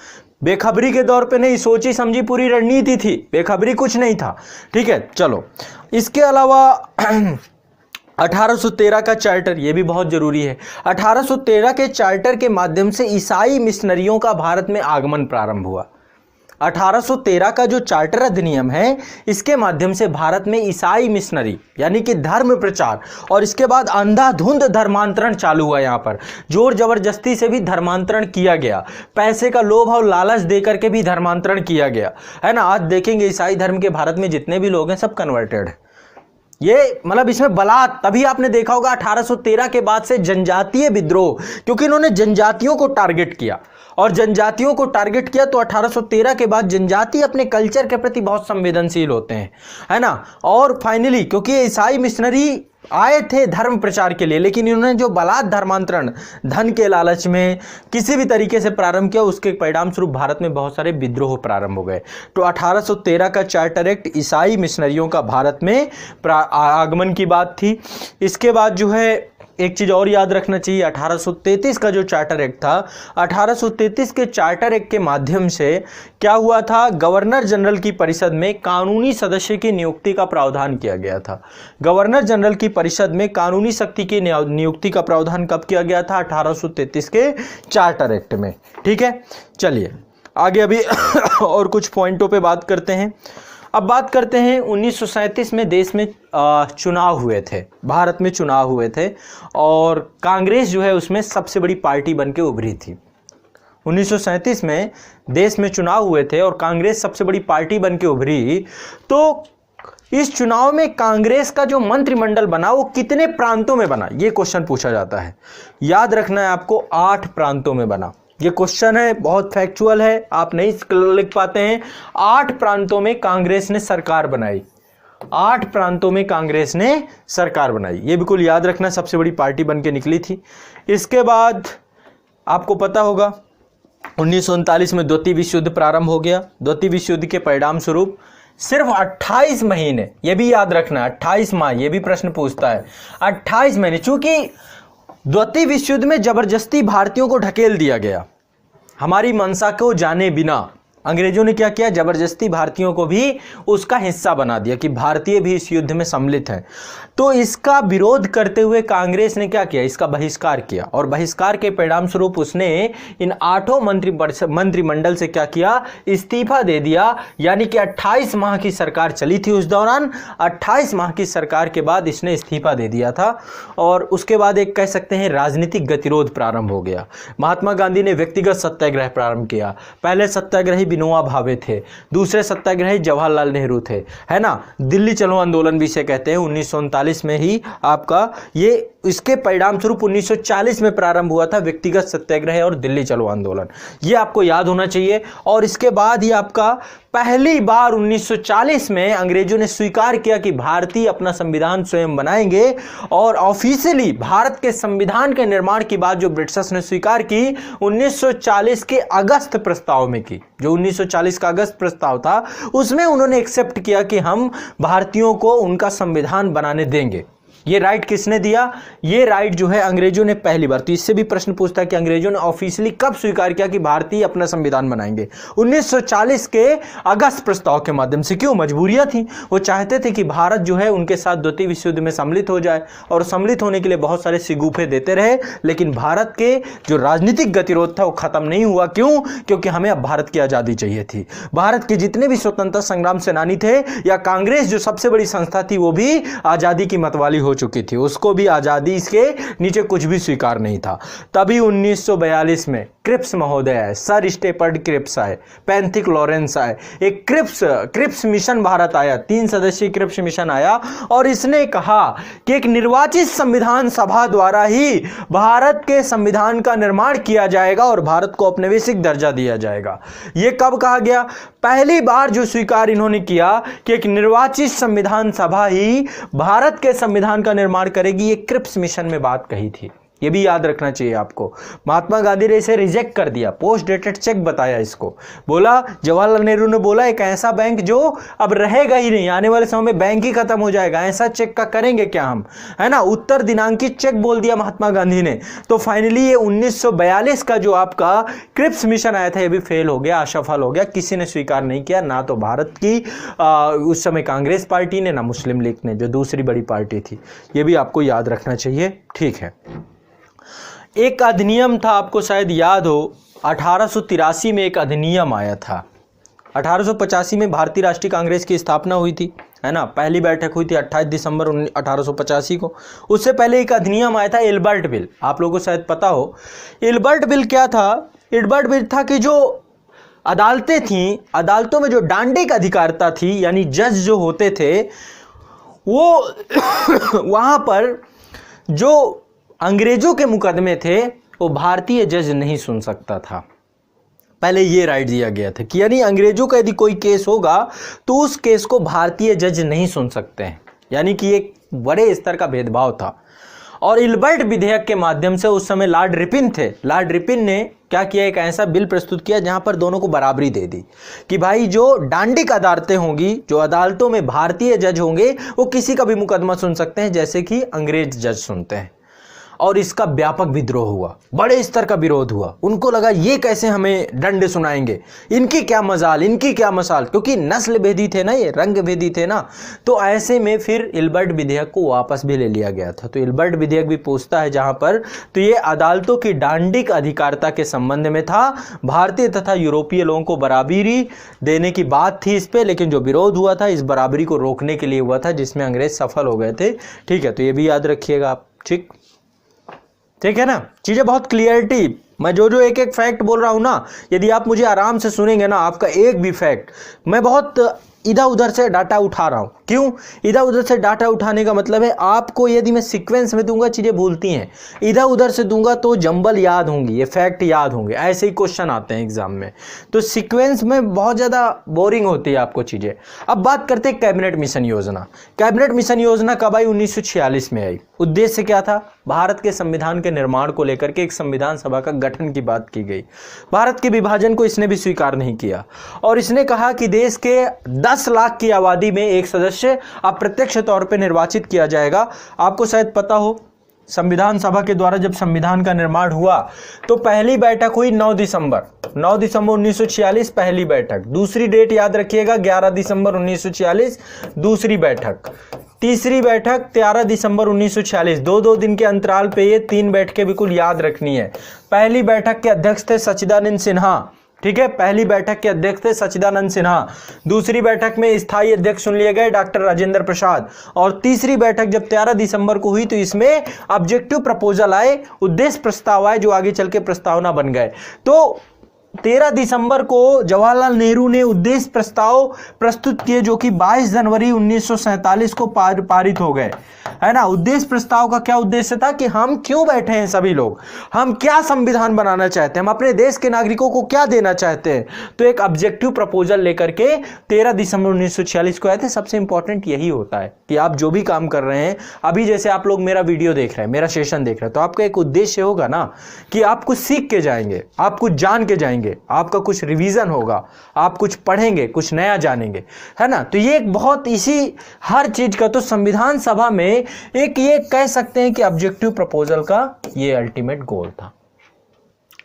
S1: बेखबरी के दौर पे नहीं, सोची समझी पूरी रणनीति थी, बेखबरी कुछ नहीं था। ठीक है, चलो। इसके अलावा 1813 का चार्टर, ये भी बहुत जरूरी है। 1813 के चार्टर के माध्यम से ईसाई मिशनरियों का भारत में आगमन प्रारंभ हुआ। 1813 का जो चार्टर अधिनियम है, इसके माध्यम से भारत में ईसाई मिशनरी यानी कि धर्म प्रचार, और इसके बाद अंधाधुंध धर्मांतरण चालू हुआ। यहाँ पर जोर जबरदस्ती से भी धर्मांतरण किया गया, पैसे का लोभ और लालच देकर के भी धर्मांतरण किया गया, है ना। आज देखेंगे ईसाई धर्म के भारत में जितने भी लोग हैं सब कन्वर्टेड है। ये मतलब इसमें बलात्, तभी आपने देखा होगा 1813 के बाद से जनजातीय विद्रोह, क्योंकि इन्होंने जनजातियों को टारगेट किया, और जनजातियों को टारगेट किया तो 1813 के बाद जनजाति अपने कल्चर के प्रति बहुत संवेदनशील होते हैं, है ना। और फाइनली क्योंकि ईसाई मिशनरी आए थे धर्म प्रचार के लिए, लेकिन इन्होंने जो बलात् धर्मांतरण धन के लालच में किसी भी तरीके से प्रारंभ किया, उसके परिणाम स्वरूप भारत में बहुत सारे विद्रोह प्रारंभ हो गए। तो 1813 का चार्टर एक्ट ईसाई मिशनरियों का भारत में आगमन की बात थी। इसके बाद जो है एक चीज और याद रखना चाहिए, 1833 का जो चार्टर एक्ट था, 1833 के चार्टर एक्ट के माध्यम से क्या हुआ था, गवर्नर जनरल की परिषद में कानूनी सदस्य की नियुक्ति का प्रावधान किया गया था। गवर्नर जनरल की परिषद में कानूनी शक्ति की नियुक्ति का प्रावधान कब किया गया था, 1833 के चार्टर एक्ट में। ठीक है, चलिए आगे अभी और कुछ पॉइंटों पे बात करते हैं। अब बात करते हैं 1937 में देश में चुनाव हुए थे, भारत में चुनाव हुए थे और कांग्रेस जो है उसमें सबसे बड़ी पार्टी बन के उभरी थी। 1937 में देश में चुनाव हुए थे और कांग्रेस सबसे बड़ी पार्टी बन के उभरी। तो इस चुनाव में कांग्रेस का जो मंत्रिमंडल बना वो कितने प्रांतों में बना, ये क्वेश्चन पूछा जाता है। याद रखना है आपको, 8 प्रांतों में बना। ये क्वेश्चन है, बहुत फैक्चुअल है, आप नहीं लिख पाते हैं। 8 प्रांतों में कांग्रेस ने सरकार बनाई, 8 प्रांतों में कांग्रेस ने सरकार बनाई, ये बिल्कुल याद रखना, सबसे बड़ी पार्टी बन के निकली थी। इसके बाद आपको पता होगा 1939 में द्वितीय विश्व युद्ध प्रारंभ हो गया। द्वितीय विश्व युद्ध के परिणाम स्वरूप सिर्फ 28 महीने, ये भी याद रखना, 28 माह, ये भी प्रश्न पूछता है, 28 महीने, चूंकि द्वितीय विश्व युद्ध में जबरदस्ती भारतीयों को ढकेल दिया गया, हमारी मंशा को जाने बिना अंग्रेजों ने क्या किया, जबरदस्ती भारतीयों को भी उसका हिस्सा बना दिया कि भारतीय भी इस युद्ध में सम्मिलित हैं। तो इसका विरोध करते हुए कांग्रेस ने क्या किया, इसका बहिष्कार किया और बहिष्कार के परिणाम स्वरूप उसने इन 8 मंत्रिमंडल से क्या किया, इस्तीफा दे दिया। यानी कि 28 माह की सरकार चली थी उस दौरान, 28 माह की सरकार के बाद इसने इस्तीफा दे दिया था और उसके बाद एक कह सकते हैं राजनीतिक गतिरोध प्रारंभ हो गया। महात्मा गांधी ने व्यक्तिगत सत्याग्रह प्रारंभ किया। पहले सत्याग्रही विनोबा भावे थे, दूसरे सत्याग्रही जवाहरलाल नेहरू थे, है ना। दिल्ली चलो आंदोलन भी इसे कहते हैं। 1939 में ही आपका ये, इसके परिणाम स्वरूप 1940 में प्रारंभ हुआ था व्यक्तिगत सत्याग्रह और दिल्ली चलो आंदोलन, ये आपको याद होना चाहिए। और इसके बाद ही आपका पहली बार 1940 में अंग्रेजों ने स्वीकार किया कि भारतीय अपना संविधान स्वयं बनाएंगे और ऑफिशियली भारत के संविधान के निर्माण की बात जो ब्रिटिशर्स ने स्वीकार की 1940 के अगस्त प्रस्ताव में की। जो 1940 का अगस्त प्रस्ताव था उसमें उन्होंने एक्सेप्ट किया कि हम भारतीयों को उनका संविधान बनाने देंगे। ये राइट किसने दिया, ये राइट जो है अंग्रेजों ने पहली बार। तो इससे भी प्रश्न पूछता है कि अंग्रेजों ने ऑफिशियली कब स्वीकार किया कि भारतीय अपना संविधान बनाएंगे। 1940 के अगस्त प्रस्ताव के माध्यम से। क्यों, मजबूरियां थी, वो चाहते थे कि भारत जो है उनके साथ द्वितीय विश्व युद्ध में सम्मिलित हो जाए और सम्मिलित होने के लिए बहुत सारे सिगूफे देते रहे, लेकिन भारत के जो राजनीतिक गतिरोध था वो खत्म नहीं हुआ। क्यों, क्योंकि हमें अब भारत की आज़ादी चाहिए थी। भारत के जितने भी स्वतंत्रता संग्राम सेनानी थे या कांग्रेस जो सबसे बड़ी संस्था थी वो भी आज़ादी की मतवाली हो चुकी थी, उसको भी आजादी के नीचे कुछ भी स्वीकार नहीं था। तभी 1942 में क्रिप्स महोदय आए, सर स्टेपर्ड क्रिप्स आए, पैंथिक लॉरेंस आए, एक क्रिप्स मिशन भारत आया, 3 सदस्यीय क्रिप्स मिशन आया और इसने कहा कि एक निर्वाचित संविधान सभा द्वारा ही भारत के संविधान का निर्माण किया जाएगा और भारत को औपनिवेशिक दर्जा दिया जाएगा। यह कब कहा गया, पहली बार जो स्वीकार इन्होंने किया कि एक निर्वाचित संविधान सभा ही भारत के संविधान का निर्माण करेगी, ये क्रिप्स मिशन में बात कही थी। ये भी याद रखना चाहिए आपको। महात्मा गांधी ने इसे रिजेक्ट कर दिया, पोस्ट डेटेड चेक बताया इसको, बोला, जवाहरलाल नेहरू ने बोला एक ऐसा बैंक जो अब रहेगा ही नहीं, आने वाले समय में बैंक ही खत्म हो जाएगा, ऐसा चेक का करेंगे क्या हम, है ना। उत्तर दिनांकित चेक बोल दिया महात्मा गांधी ने। तो फाइनली ये 1942 का जो आपका क्रिप्स मिशन आया था ये भी फेल हो गया, असफल हो गया, किसी ने स्वीकार नहीं किया, ना तो भारत की उस समय कांग्रेस पार्टी ने, ना मुस्लिम लीग ने जो दूसरी बड़ी पार्टी थी। ये भी आपको याद रखना चाहिए, ठीक है। एक अधिनियम था, आपको शायद याद हो, 1883 में एक अधिनियम आया था। 1885 में भारतीय राष्ट्रीय कांग्रेस की स्थापना हुई थी, है ना। पहली बैठक हुई थी 28 दिसंबर 1885 को। उससे पहले एक अधिनियम आया था इल्बर्ट बिल, आप लोगों को शायद पता हो। इल्बर्ट बिल क्या था, इल्बर्ट बिल था कि जो अदालतें थीं, अदालतों में जो डांडिक अधिकारिता थी, यानी जज जो होते थे वो वहाँ पर जो अंग्रेजों के मुकदमे थे वो भारतीय जज नहीं सुन सकता था। पहले ये राइट दिया गया था कि यानी अंग्रेजों का यदि कोई केस होगा तो उस केस को भारतीय जज नहीं सुन सकते हैं, यानी कि एक बड़े स्तर का भेदभाव था। और इल्बर्ट विधेयक के माध्यम से उस समय लॉर्ड रिपिन थे, लॉर्ड रिपिन ने क्या किया, एक ऐसा बिल प्रस्तुत किया जहां पर दोनों को बराबरी दे दी कि भाई जो डांडिक अदालतें होंगी, जो अदालतों में भारतीय जज होंगे वो किसी का भी मुकदमा सुन सकते हैं जैसे कि अंग्रेज जज सुनते हैं। और इसका व्यापक विद्रोह हुआ, बड़े स्तर का विरोध हुआ। उनको लगा ये कैसे हमें डंडे सुनाएंगे, इनकी क्या मजाल, इनकी क्या मसाल, क्योंकि नस्ल भेदी थे ना, ये रंग भेदी थे ना। तो ऐसे में फिर इल्बर्ट विधेयक को वापस भी ले लिया गया था। तो इल्बर्ट विधेयक भी पूछता है जहां पर, तो ये अदालतों की डांडिक अधिकारिता के संबंध में था। भारतीय तथा यूरोपीय लोगों को बराबरी देने की बात थी इस पे, लेकिन जो विरोध हुआ था इस बराबरी को रोकने के लिए हुआ था, जिसमें अंग्रेज सफल हो गए थे। ठीक है, तो ये भी याद रखिएगा आप। ठीक है ना, चीजें बहुत क्लियरिटी, मैं जो जो एक एक फैक्ट बोल रहा हूं ना, यदि आप मुझे आराम से सुनेंगे ना, आपका एक भी फैक्ट, मैं बहुत इधर उधर से डाटा उठा रहा हूं। क्यों इधर उधर से डाटा उठाने का मतलब है, आपको यदि मैं सीक्वेंस में दूंगा चीजें भूलती हैं, इधर उधर से दूंगा तो जंबल याद होंगी, ये फैक्ट याद होंगे, ऐसे ही क्वेश्चन आते हैं एग्जाम में। तो सीक्वेंस में बहुत ज्यादा बोरिंग होती है आपको चीजें। अब बात करते हैं कैबिनेट मिशन योजना। कैबिनेट मिशन योजना कब आई? 1946 में आई। उद्देश्य क्या था? भारत के संविधान के निर्माण को लेकर के एक संविधान सभा का गठन की बात की गई। भारत के विभाजन को इसने भी स्वीकार नहीं किया और इसने कहा कि देश के 10 लाख की आबादी में एक सदस्य अप्रत्यक्ष तौर पर निर्वाचित किया जाएगा। आपको शायद पता हो, संविधान सभा के द्वारा जब संविधान का निर्माण हुआ तो पहली बैठक हुई 9 दिसंबर 1946 पहली बैठक। दूसरी डेट याद रखिएगा 11 दिसंबर 1946 दूसरी बैठक। तीसरी बैठक 13 दिसंबर 1946। दो दिन के अंतराल पे ये 3 बैठकें बिल्कुल याद रखनी है। पहली बैठक के अध्यक्ष थे सच्चिदानंद सिन्हा। ठीक है, पहली बैठक के अध्यक्ष थे सच्चिदानंद सिन्हा। दूसरी बैठक में स्थायी अध्यक्ष चुन लिए गए डॉक्टर राजेंद्र प्रसाद। और तीसरी बैठक जब 13 दिसंबर को हुई तो इसमें ऑब्जेक्टिव प्रपोजल आए, उद्देश्य प्रस्ताव आए, जो आगे चल के प्रस्तावना बन गए। तो 13 दिसंबर को जवाहरलाल नेहरू ने उद्देश्य प्रस्ताव प्रस्तुत किए, जो कि 22 जनवरी 1947 को पारित हो गए, है ना। उद्देश्य प्रस्ताव का क्या उद्देश्य था कि हम क्यों बैठे हैं सभी लोग, हम क्या संविधान बनाना चाहते हैं, हम अपने देश के नागरिकों को क्या देना चाहते हैं। तो एक ऑब्जेक्टिव प्रपोजल लेकर के 13 दिसंबर 1946 को आए थे। सबसे इंपॉर्टेंट यही होता है कि आप जो भी काम कर रहे हैं, अभी जैसे आप लोग मेरा वीडियो देख रहे हैं, मेरा सेशन देख रहे हैं, तो आपका एक उद्देश्य होगा ना कि आप कुछ सीख के जाएंगे, आप कुछ जान के जाएंगे, आपका कुछ रिवीजन होगा, आप कुछ पढ़ेंगे, कुछ नया जानेंगे, है ना। तो ये एक बहुत इसी हर चीज का, तो संविधान सभा में एक ये कह सकते हैं कि ऑब्जेक्टिव प्रपोजल का ये अल्टीमेट गोल था।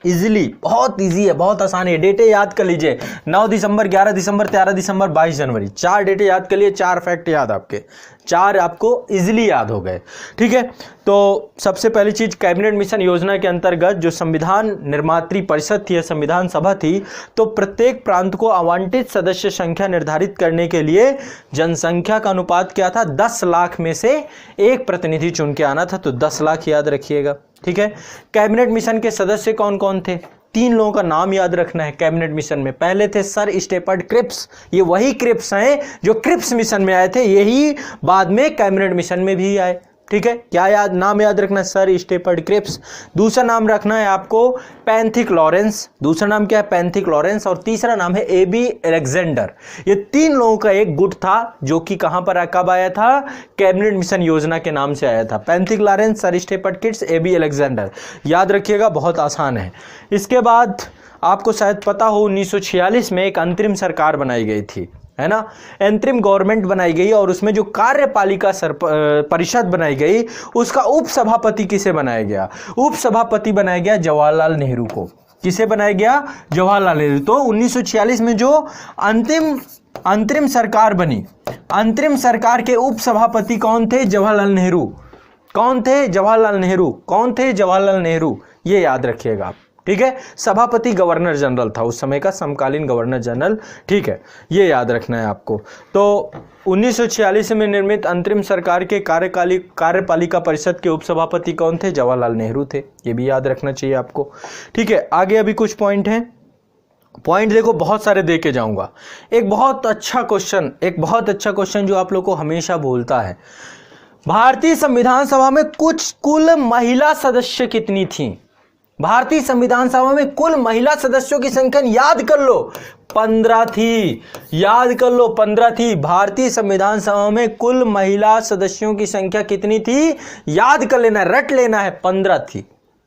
S1: इजीली, बहुत इजी है, बहुत आसान है। डेटे याद कर लीजिए, 9 दिसंबर 11 दिसंबर 13 दिसंबर 22 जनवरी, 4 डेटे याद कर लिए, 4 फैक्ट याद, आपके 4 आपको इजीली याद हो गए। ठीक है, तो सबसे पहली चीज, कैबिनेट मिशन योजना के अंतर्गत जो संविधान निर्मात्री परिषद थी, संविधान सभा थी, तो प्रत्येक प्रांत को आवंटित सदस्य संख्या निर्धारित करने के लिए जनसंख्या का अनुपात क्या था? 10 लाख में से एक प्रतिनिधि चुन के आना था। तो 10 लाख याद रखिएगा। ठीक है, कैबिनेट मिशन के सदस्य कौन कौन थे? 3 लोगों का नाम याद रखना है कैबिनेट मिशन में। पहले थे सर स्टेफर्ड क्रिप्स, ये वही क्रिप्स हैं जो क्रिप्स मिशन में आए थे, यही बाद में कैबिनेट मिशन में भी आए। ठीक है, क्या याद, नाम याद रखना है? Sir Stafford Cripps. दूसरा नाम रखना है आपको पैंथिक लॉरेंस। दूसरा नाम क्या है? Pethick Lawrence. और तीसरा नाम है एबी अलेक्जेंडर। ये 3 लोगों का एक गुट था जो कि कहां पर कब आया था? कैबिनेट मिशन योजना के नाम से आया था। Pethick Lawrence, Sir Stafford Cripps, AB Alexander, याद रखिएगा, बहुत आसान है। इसके बाद आपको शायद पता हो 1946 में एक अंतरिम सरकार बनाई गई थी, है ना, अंतरिम गवर्नमेंट बनाई गई, और उसमें जो कार्यपालिका परिषद बनाई गई, उसका उपसभापति किसे बनाया गया? उपसभापति बनाया गया जवाहरलाल नेहरू को। किसे बनाया गया? जवाहरलाल नेहरू। तो 1946 में जो अंतरिम सरकार बनी, अंतरिम सरकार के उपसभापति कौन थे? जवाहरलाल नेहरू। कौन थे? जवाहरलाल नेहरू। कौन थे? जवाहरलाल नेहरू, ये याद रखिएगा आप। ठीक है, सभापति गवर्नर जनरल था उस समय का, समकालीन गवर्नर जनरल। ठीक है, ये याद रखना है आपको। तो 1946 में निर्मित अंतरिम सरकार के कार्यपालिका परिषद के उपसभापति कौन थे? जवाहरलाल नेहरू थे, ये भी याद रखना चाहिए आपको। ठीक है, आगे अभी कुछ पॉइंट हैं, पॉइंट देखो बहुत सारे दे के जाऊंगा। एक बहुत अच्छा क्वेश्चन जो आप लोग को हमेशा भूलता है, भारतीय संविधान सभा में कुल महिला सदस्य कितनी थी? भारतीय संविधान सभा में कुल महिला सदस्यों की संख्या याद कर लो, 15 थी। याद कर लो, 15 थी। भारतीय संविधान सभा में कुल महिला सदस्यों की संख्या कितनी थी? याद कर लेना, रट लेना है, 15 थी।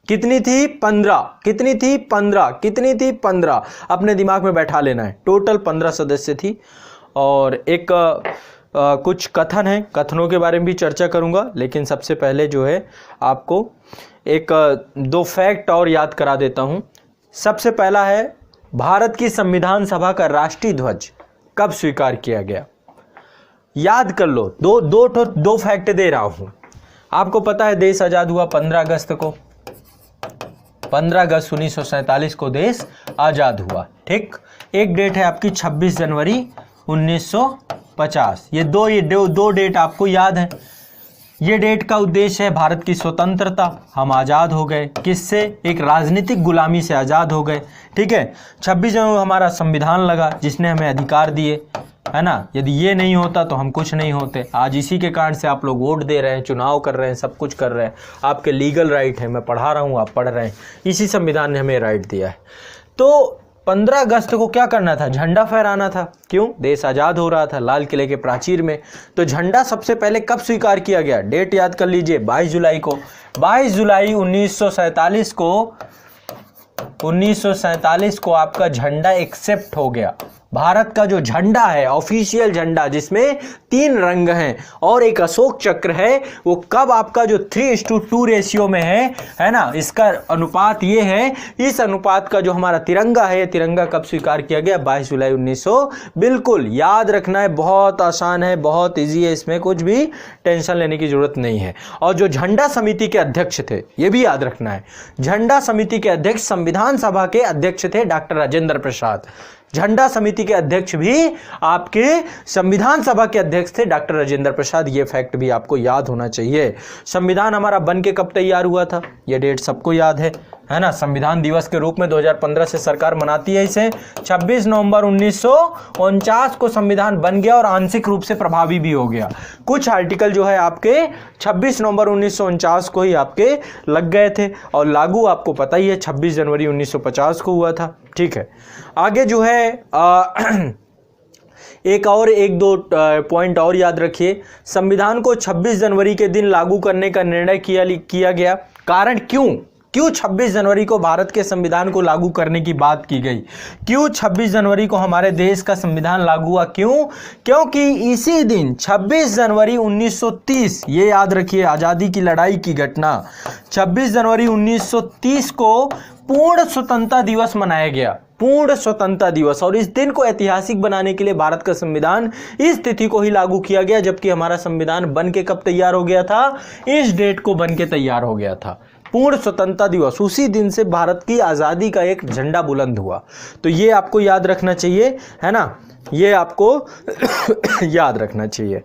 S1: कितनी थी? 15। कितनी थी? 15। कितनी थी? 15। अपने दिमाग में बैठा लेना है, टोटल 15 सदस्य थी। और एक कुछ कथन हैं, कथनों के बारे में भी चर्चा करूंगा, लेकिन सबसे पहले जो है आपको एक दो फैक्ट और याद करा देता हूं। सबसे पहला है, भारत की संविधान सभा का राष्ट्रीय ध्वज कब स्वीकार किया गया? याद कर लो, दो फैक्ट दे रहा हूं। आपको पता है देश आज़ाद हुआ 15 अगस्त को, 15 अगस्त 1947 को देश आज़ाद हुआ। ठीक, एक डेट है आपकी 26 जनवरी 1950। ये दो डेट आपको याद है। ये डेट का उद्देश्य है भारत की स्वतंत्रता, हम आज़ाद हो गए। किससे? एक राजनीतिक गुलामी से आज़ाद हो गए। ठीक है, 26 जनवरी हमारा संविधान लगा जिसने हमें अधिकार दिए, है ना। यदि ये नहीं होता तो हम कुछ नहीं होते। आज इसी के कारण से आप लोग वोट दे रहे हैं, चुनाव कर रहे हैं, सब कुछ कर रहे हैं। आपके लीगल राइट है, मैं पढ़ा रहा हूँ, आप पढ़ रहे हैं। इसी संविधान ने हमें राइट दिया है। तो 15 अगस्त को क्या करना था? झंडा फहराना था। क्यों? देश आज़ाद हो रहा था, लाल किले के प्राचीर में। तो झंडा सबसे पहले कब स्वीकार किया गया? डेट याद कर लीजिए, 22 जुलाई को। 22 जुलाई 1947 को आपका झंडा एक्सेप्ट हो गया। भारत का जो झंडा है, ऑफिशियल झंडा, जिसमें 3 रंग हैं और एक अशोक चक्र है, वो कब आपका जो 3:2 रेशियो में है ना। इसका अनुपात ये है। इस अनुपात का जो हमारा तिरंगा है, तिरंगा कब स्वीकार किया गया? 22 जुलाई 1900। बिल्कुल याद रखना है, बहुत आसान है, बहुत ईजी है, इसमें कुछ भी टेंशन लेने की जरूरत नहीं है। और जो झंडा समिति के अध्यक्ष थे, ये भी याद रखना है, झंडा समिति के अध्यक्ष संविधान सभा के अध्यक्ष थे डॉक्टर राजेंद्र प्रसाद। झंडा समिति के अध्यक्ष भी आपके संविधान सभा के अध्यक्ष थे डॉक्टर राजेंद्र प्रसाद। ये फैक्ट भी आपको याद होना चाहिए। संविधान हमारा बन के कब तैयार हुआ था? ये डेट सबको याद है ना। संविधान दिवस के रूप में 2015 से सरकार मनाती है इसे। 26 नवंबर 1949 को संविधान बन गया और आंशिक रूप से प्रभावी भी हो गया। कुछ आर्टिकल जो है आपके 26 नवंबर 1949 को ही आपके लग गए थे और लागू आपको पता ही है 26 जनवरी 1950 को हुआ था। ठीक है, आगे जो है एक दो पॉइंट और याद रखिए। संविधान को 26 जनवरी के दिन लागू करने का निर्णय किया गया। कारण क्यों 26 जनवरी को भारत के संविधान को लागू करने की बात की गई? क्यों 26 जनवरी को हमारे देश का संविधान लागू हुआ? क्यों? क्योंकि इसी दिन 26 जनवरी 1930, ये याद रखिए, आज़ादी की लड़ाई की घटना, 26 जनवरी 1930 को पूर्ण स्वतंत्रता दिवस मनाया गया। पूर्ण स्वतंत्रता दिवस। और इस दिन को ऐतिहासिक बनाने के लिए भारत का संविधान इस तिथि को ही लागू किया गया, जबकि हमारा संविधान बन के कब तैयार हो गया था? इस डेट को बन के तैयार हो गया था। पूर्ण स्वतंत्रता दिवस, उसी दिन से भारत की आज़ादी का एक झंडा बुलंद हुआ। तो ये आपको याद रखना चाहिए, है ना। ये आपको याद रखना चाहिए।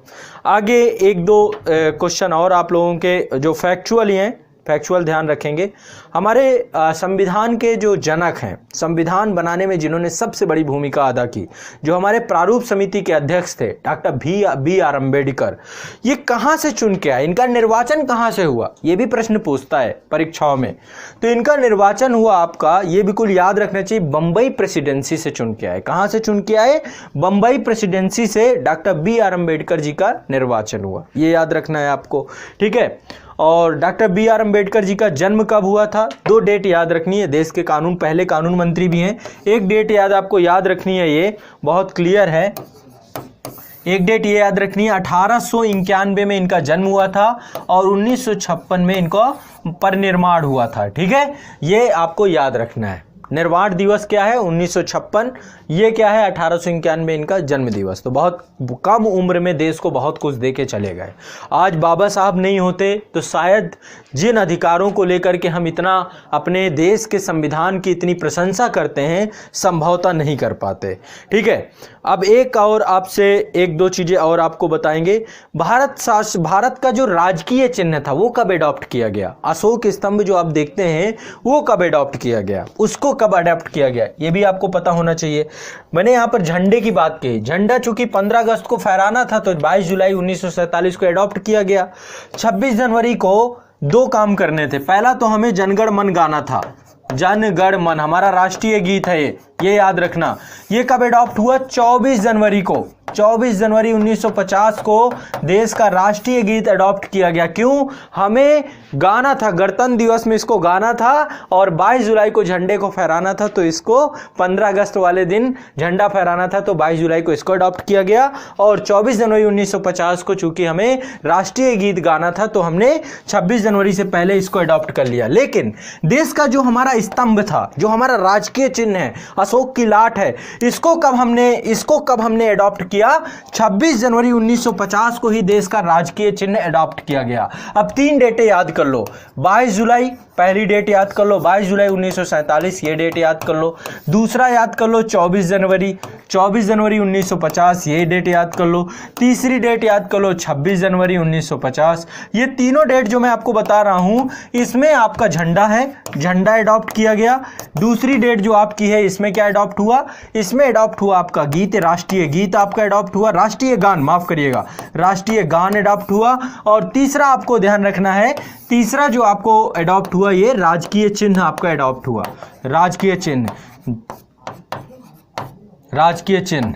S1: आगे एक दो क्वेश्चन और आप लोगों के जो फैक्चुअल हैं, फैक्चुअल ध्यान रखेंगे। हमारे संविधान के जो जनक हैं, संविधान बनाने में जिन्होंने सबसे बड़ी भूमिका अदा की, जो हमारे प्रारूप समिति के अध्यक्ष थे डॉक्टर बी आर अम्बेडकर, ये कहाँ से चुन के आए? इनका निर्वाचन कहाँ से हुआ? ये भी प्रश्न पूछता है परीक्षाओं में। तो इनका निर्वाचन हुआ आपका, ये बिल्कुल याद रखना चाहिए, बम्बई प्रेसिडेंसी से चुन के आए। कहाँ से चुन के आए? बम्बई प्रेसिडेंसी से doctor B are Ambedkar ji का निर्वाचन हुआ। ये याद रखना है आपको। ठीक है, और doctor B are Ambedkar ji का जन्म कब हुआ था? 2 डेट याद रखनी है। देश के पहले कानून मंत्री भी हैं। एक डेट आपको याद रखनी है, ये बहुत क्लियर है। एक डेट ये याद रखनी है, 1891 में इनका जन्म हुआ था और 1956 में इनका परिनिर्वाण हुआ था। ठीक है, ये आपको याद रखना है। निर्वाण दिवस क्या है? 1956। ये क्या है? 1891 में इनका जन्म दिवस। तो बहुत कम उम्र में देश को बहुत कुछ दे के चले गए। आज बाबा साहब नहीं होते तो शायद जिन अधिकारों को लेकर के हम इतना अपने देश के संविधान की इतनी प्रशंसा करते हैं, संभवतः नहीं कर पाते। ठीक है, अब एक और आपसे एक दो चीज़ें और आपको बताएंगे। भारत का जो राजकीय चिन्ह था वो कब अडॉप्ट किया गया? अशोक स्तंभ जो आप देखते हैं वो कब अडॉप्ट किया गया? उसको कब अडॉप्ट किया गया? ये भी आपको पता होना चाहिए। मैंने यहाँ पर झंडे की बात की। झंडा चूंकि 15 अगस्त को फहराना था तो 22 जुलाई 1947 को अडॉप्ट किया गया। 26 जनवरी को 2 काम करने थे। पहला तो हमें जनगण मन गाना था। जनगण मन हमारा राष्ट्रीय गीत है, ये याद रखना। ये कब अडॉप्ट हुआ? 24 जनवरी को। 24 जनवरी 1950 को देश का राष्ट्रीय गीत अडॉप्ट किया गया। क्यों? हमें गाना था, गणतंत्र दिवस में इसको गाना था और 22 जुलाई को झंडे को फहराना था, तो इसको 15 अगस्त वाले दिन झंडा फहराना था, तो 22 जुलाई को इसको अडॉप्ट किया गया। और 24 जनवरी 1950 को चूंकि हमें राष्ट्रीय गीत गाना था, तो हमने 26 जनवरी से पहले इसको अडॉप्ट कर लिया। लेकिन देश का जो हमारा स्तंभ था, जो हमारा राजकीय चिन्ह है, अशोक की लाट है, इसको कब हमने अडॉप्ट किया? 26 जनवरी 1950 को ही देश का राजकीय चिन्ह अडॉप्ट किया गया। अब 3 डेटें याद कर लो। 22 जुलाई पहली डेट याद कर लो, 22 जुलाई 1947 ये डेट याद कर लो। दूसरा याद कर लो 24 जनवरी 1950 ये डेट याद कर लो। तीसरी डेट याद कर लो 26 जनवरी 1950। ये तीनों डेट जो मैं आपको बता रहा हूं, इसमें आपका झंडा है, झंडा अडॉप्ट किया गया। दूसरी डेट जो आपकी है, इसमें क्या अडॉप्ट हुआ? इसमें अडॉप्ट हुआ आपका गीत, राष्ट्रीय गीत आपका अडॉप्ट हुआ, राष्ट्रीय गान, माफ करिएगा, राष्ट्रीय गान अडॉप्ट हुआ। और तीसरा आपको ध्यान रखना है, तीसरा जो आपको अडॉप्ट हुआ, ये राजकीय चिन्ह आपका अडॉप्ट हुआ। राजकीय चिन्ह, राजकीय चिन्ह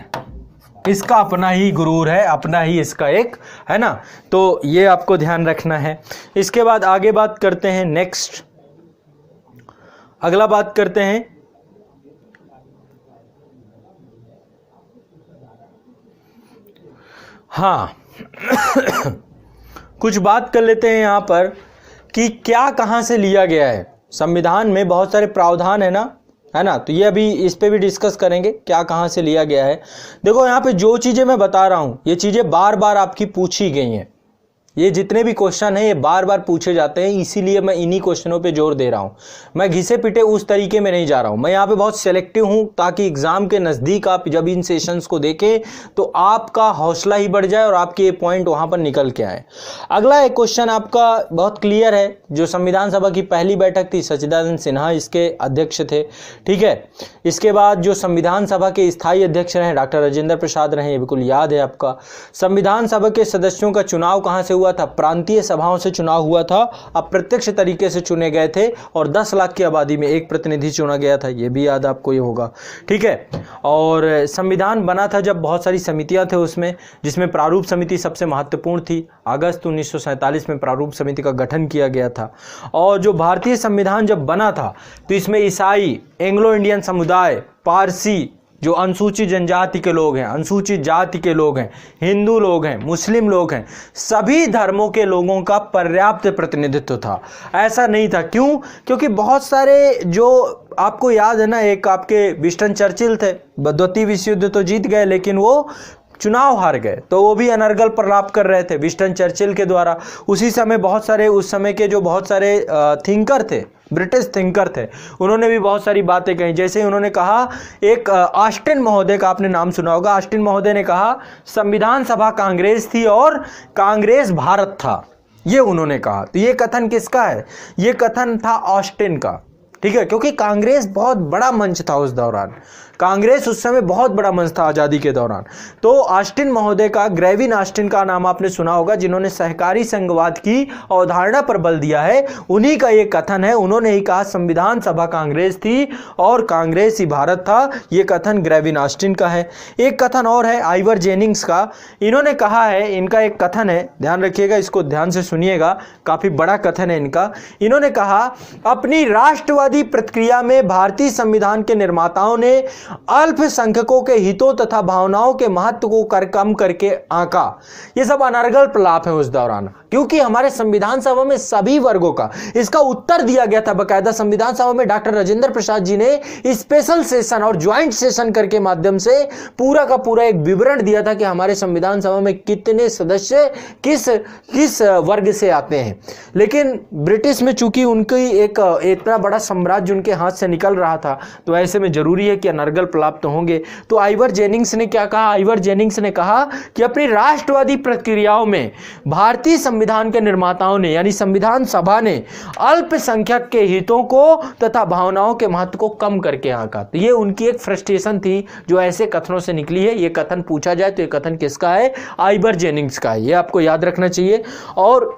S1: इसका अपना ही गुरूर है, अपना ही इसका एक है ना, तो ये आपको ध्यान रखना है। इसके बाद आगे बात करते हैं, नेक्स्ट अगला बात करते हैं हाँ कुछ बात कर लेते हैं यहां पर कि क्या कहां से लिया गया है। संविधान में बहुत सारे प्रावधान है ना, तो ये अभी इस पे भी डिस्कस करेंगे क्या कहां से लिया गया है। देखो यहाँ पे जो चीज़ें मैं बता रहा हूँ, ये चीज़ें बार बार आपकी पूछी गई हैं। ये जितने भी क्वेश्चन हैं ये बार बार पूछे जाते हैं, इसीलिए मैं इन्हीं क्वेश्चनों पे जोर दे रहा हूँ। मैं घिसे पिटे उस तरीके में नहीं जा रहा हूँ, मैं यहाँ पे बहुत सेलेक्टिव हूँ, ताकि एग्जाम के नज़दीक आप जब इन सेशंस को देखें तो आपका हौसला ही बढ़ जाए और आपके ये पॉइंट वहाँ पर निकल के आए। अगला एक क्वेश्चन आपका बहुत क्लियर है, जो संविधान सभा की पहली बैठक थी, सच्चिदानंद सिन्हा इसके अध्यक्ष थे, ठीक है। इसके बाद जो संविधान सभा के स्थायी अध्यक्ष रहे डॉक्टर राजेंद्र प्रसाद रहे, ये बिल्कुल याद है आपका। संविधान सभा के सदस्यों का चुनाव कहाँ से हुआ था? प्रांतीय सभाओं से चुनाव हुआ था, अप्रत्यक्ष तरीके से चुने गए थे और 10 लाख की आबादी में एक प्रतिनिधि चुना गया था, ये भी याद आपको ये होगा, ठीक है। और संविधान बना था जब बहुत सारी समितियां थे उसमें, जिसमें प्रारूप समिति सबसे महत्वपूर्ण थी। अगस्त 1947 में प्रारूप समिति का गठन किया गया था। और जो भारतीय संविधान जब बना था तो इसमें ईसाई, एंग्लो इंडियन समुदाय, पारसी, जो अनुसूचित जनजाति के लोग हैं, अनुसूचित जाति के लोग हैं, हिंदू लोग हैं, मुस्लिम लोग हैं, सभी धर्मों के लोगों का पर्याप्त प्रतिनिधित्व था। ऐसा नहीं था, क्यों? क्योंकि बहुत सारे, जो आपको याद है ना, एक आपके विंस्टन चर्चिल थे, द्वितीय विश्व युद्ध तो जीत गए लेकिन वो चुनाव हार गए, तो वो भी अनर्गल प्रलाप कर रहे थे विंस्टन चर्चिल के द्वारा। उसी समय बहुत सारे, उस समय के जो बहुत सारे थिंकर थे, ब्रिटिश थिंकर थे, उन्होंने भी बहुत सारी बातें कही। जैसे उन्होंने कहा, एक ऑस्टिन महोदय का आपने नाम सुना होगा, ऑस्टिन महोदय ने कहा संविधान सभा कांग्रेस थी और कांग्रेस भारत था, ये उन्होंने कहा। तो ये कथन किसका है? ये कथन था ऑस्टिन का, ठीक है, क्योंकि कांग्रेस बहुत बड़ा मंच था उस दौरान, कांग्रेस उस समय बहुत बड़ा मंच था आज़ादी के दौरान। तो ऑस्टिन महोदय का, ग्रेविन ऑस्टिन का नाम आपने सुना होगा, जिन्होंने सहकारी संघवाद की अवधारणा पर बल दिया है, उन्हीं का ये कथन है। उन्होंने ही कहा संविधान सभा कांग्रेस थी और कांग्रेस ही भारत था, ये कथन ग्रेविन ऑस्टिन का है। एक कथन और है आइवर जेनिंग्स का, इन्होंने कहा है, इनका एक कथन है, ध्यान रखिएगा, इसको ध्यान से सुनिएगा, काफ़ी बड़ा कथन है इनका। इन्होंने कहा, अपनी राष्ट्रवादी प्रतिक्रिया में भारतीय संविधान के निर्माताओं ने अल्पसंख्यकों के हितों तथा भावनाओं के महत्व को कम करके आंका। ये सब अनर्गल प्रलाप है उस दौरान, क्योंकि हमारे संविधान सभा में सभी वर्गों का इसका उत्तर दिया गया था बकायदा। संविधान सभा में डॉक्टर राजेंद्र प्रसाद जी ने स्पेशल सेशन और ज्वाइंट सेशन करके माध्यम से पूरा का पूरा एक विवरण दिया था कि हमारे संविधान सभा में कितने सदस्य किस वर्ग से आते हैं। लेकिन ब्रिटिश में चूंकि उनकी एक इतना बड़ा साम्राज्य उनके हाथ से निकल रहा था, तो ऐसे में जरूरी है कि अनर्गल प्रलाप तो होंगे। तो आइवर जेनिंग्स ने क्या कहा? आइवर जेनिंग्स ने कहा कि अपनी राष्ट्रवादी प्रक्रियाओं में भारतीय संविधान के निर्माताओं ने, यानी संविधान सभा ने, अल्पसंख्यक के हितों को तथा भावनाओं के महत्व को कम करके आंका। तो ये उनकी एक फ्रस्ट्रेशन थी जो ऐसे कथनों से निकली है। ये कथन पूछा जाए तो ये कथन किसका है? आइवर जेनिंग्स का है, ये आपको याद रखना चाहिए। और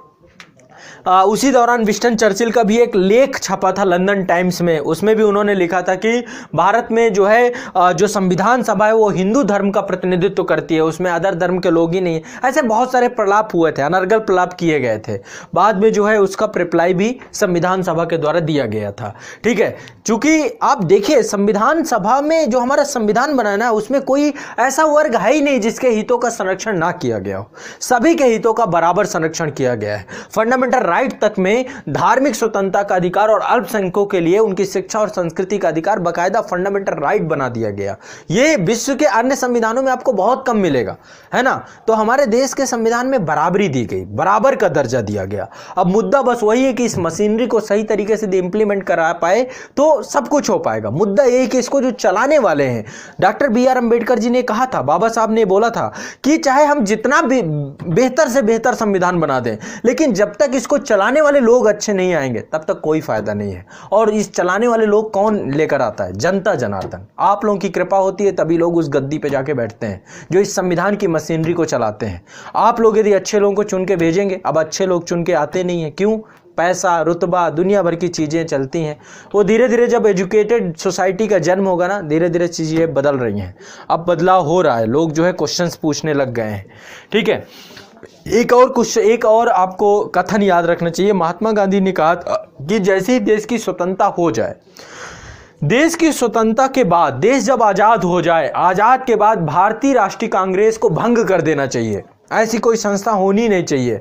S1: उसी दौरान विंस्टन चर्चिल का भी एक लेख छपा था लंदन टाइम्स में, उसमें भी उन्होंने लिखा था कि भारत में जो है जो संविधान सभा है वो हिंदू धर्म का प्रतिनिधित्व करती है, उसमें अदर धर्म के लोग ही नहीं है। ऐसे बहुत सारे प्रलाप हुए थे, अनर्गल प्रलाप किए गए थे। बाद में जो है उसका रिप्लाई भी संविधान सभा के द्वारा दिया गया था। ठीक है, चूंकि आप देखिए संविधान सभा में जो हमारा संविधान बना ना, उसमें कोई ऐसा वर्ग है ही नहीं जिसके हितों का संरक्षण ना किया गया हो। सभी के हितों का बराबर संरक्षण किया गया है। फंडामेंटल राइट तक में धार्मिक स्वतंत्रता का अधिकार और अल्पसंख्यकों के लिए उनकी शिक्षा और संस्कृति का अधिकार बाकायदा फंडामेंटल राइट बना दिया गया। ये विश्व के अन्य संविधानों में आपको बहुत कम मिलेगा, है ना। तो हमारे देश के संविधान में बराबरी दी गई, बराबर का दर्जा दिया गया। अब मुद्दा बस वही है कि इस मशीनरी को सही तरीके से इंप्लीमेंट करा पाए तो सब कुछ हो पाएगा। मुद्दा यही कि इसको जो चलाने वाले हैं, डॉक्टर BR अम्बेडकर जी ने कहा था, बाबा साहब ने बोला था कि चाहे हम जितना बेहतर से बेहतर संविधान बना दें, लेकिन जब तक इसको चलाने वाले लोग अच्छे नहीं आएंगे तब तक कोई फायदा नहीं है। और इस चलाने वाले लोग कौन लेकर आता है? जनता जनार्दन। आप लोगों की कृपा होती है तभी लोग उस गद्दी पे जाके बैठते हैं जो इस संविधान की मशीनरी को चलाते हैं। आप लोग यदि अच्छे लोगों को चुन के भेजेंगे, अब अच्छे लोग चुन के आते नहीं है। क्यों? पैसा, रुतबा, दुनिया भर की चीज़ें चलती हैं। वो धीरे धीरे जब एजुकेटेड सोसाइटी का जन्म होगा ना, धीरे धीरे चीज़ें बदल रही हैं। अब बदलाव हो रहा है, लोग जो है क्वेश्चंस पूछने लग गए हैं। ठीक है, एक और आपको कथन याद रखना चाहिए। महात्मा गांधी ने कहा कि जैसे ही देश की स्वतंत्रता हो जाए, देश की स्वतंत्रता के बाद, देश जब आज़ाद हो जाए, आज़ाद के बाद भारतीय राष्ट्रीय कांग्रेस को भंग कर देना चाहिए। ऐसी कोई संस्था होनी नहीं चाहिए।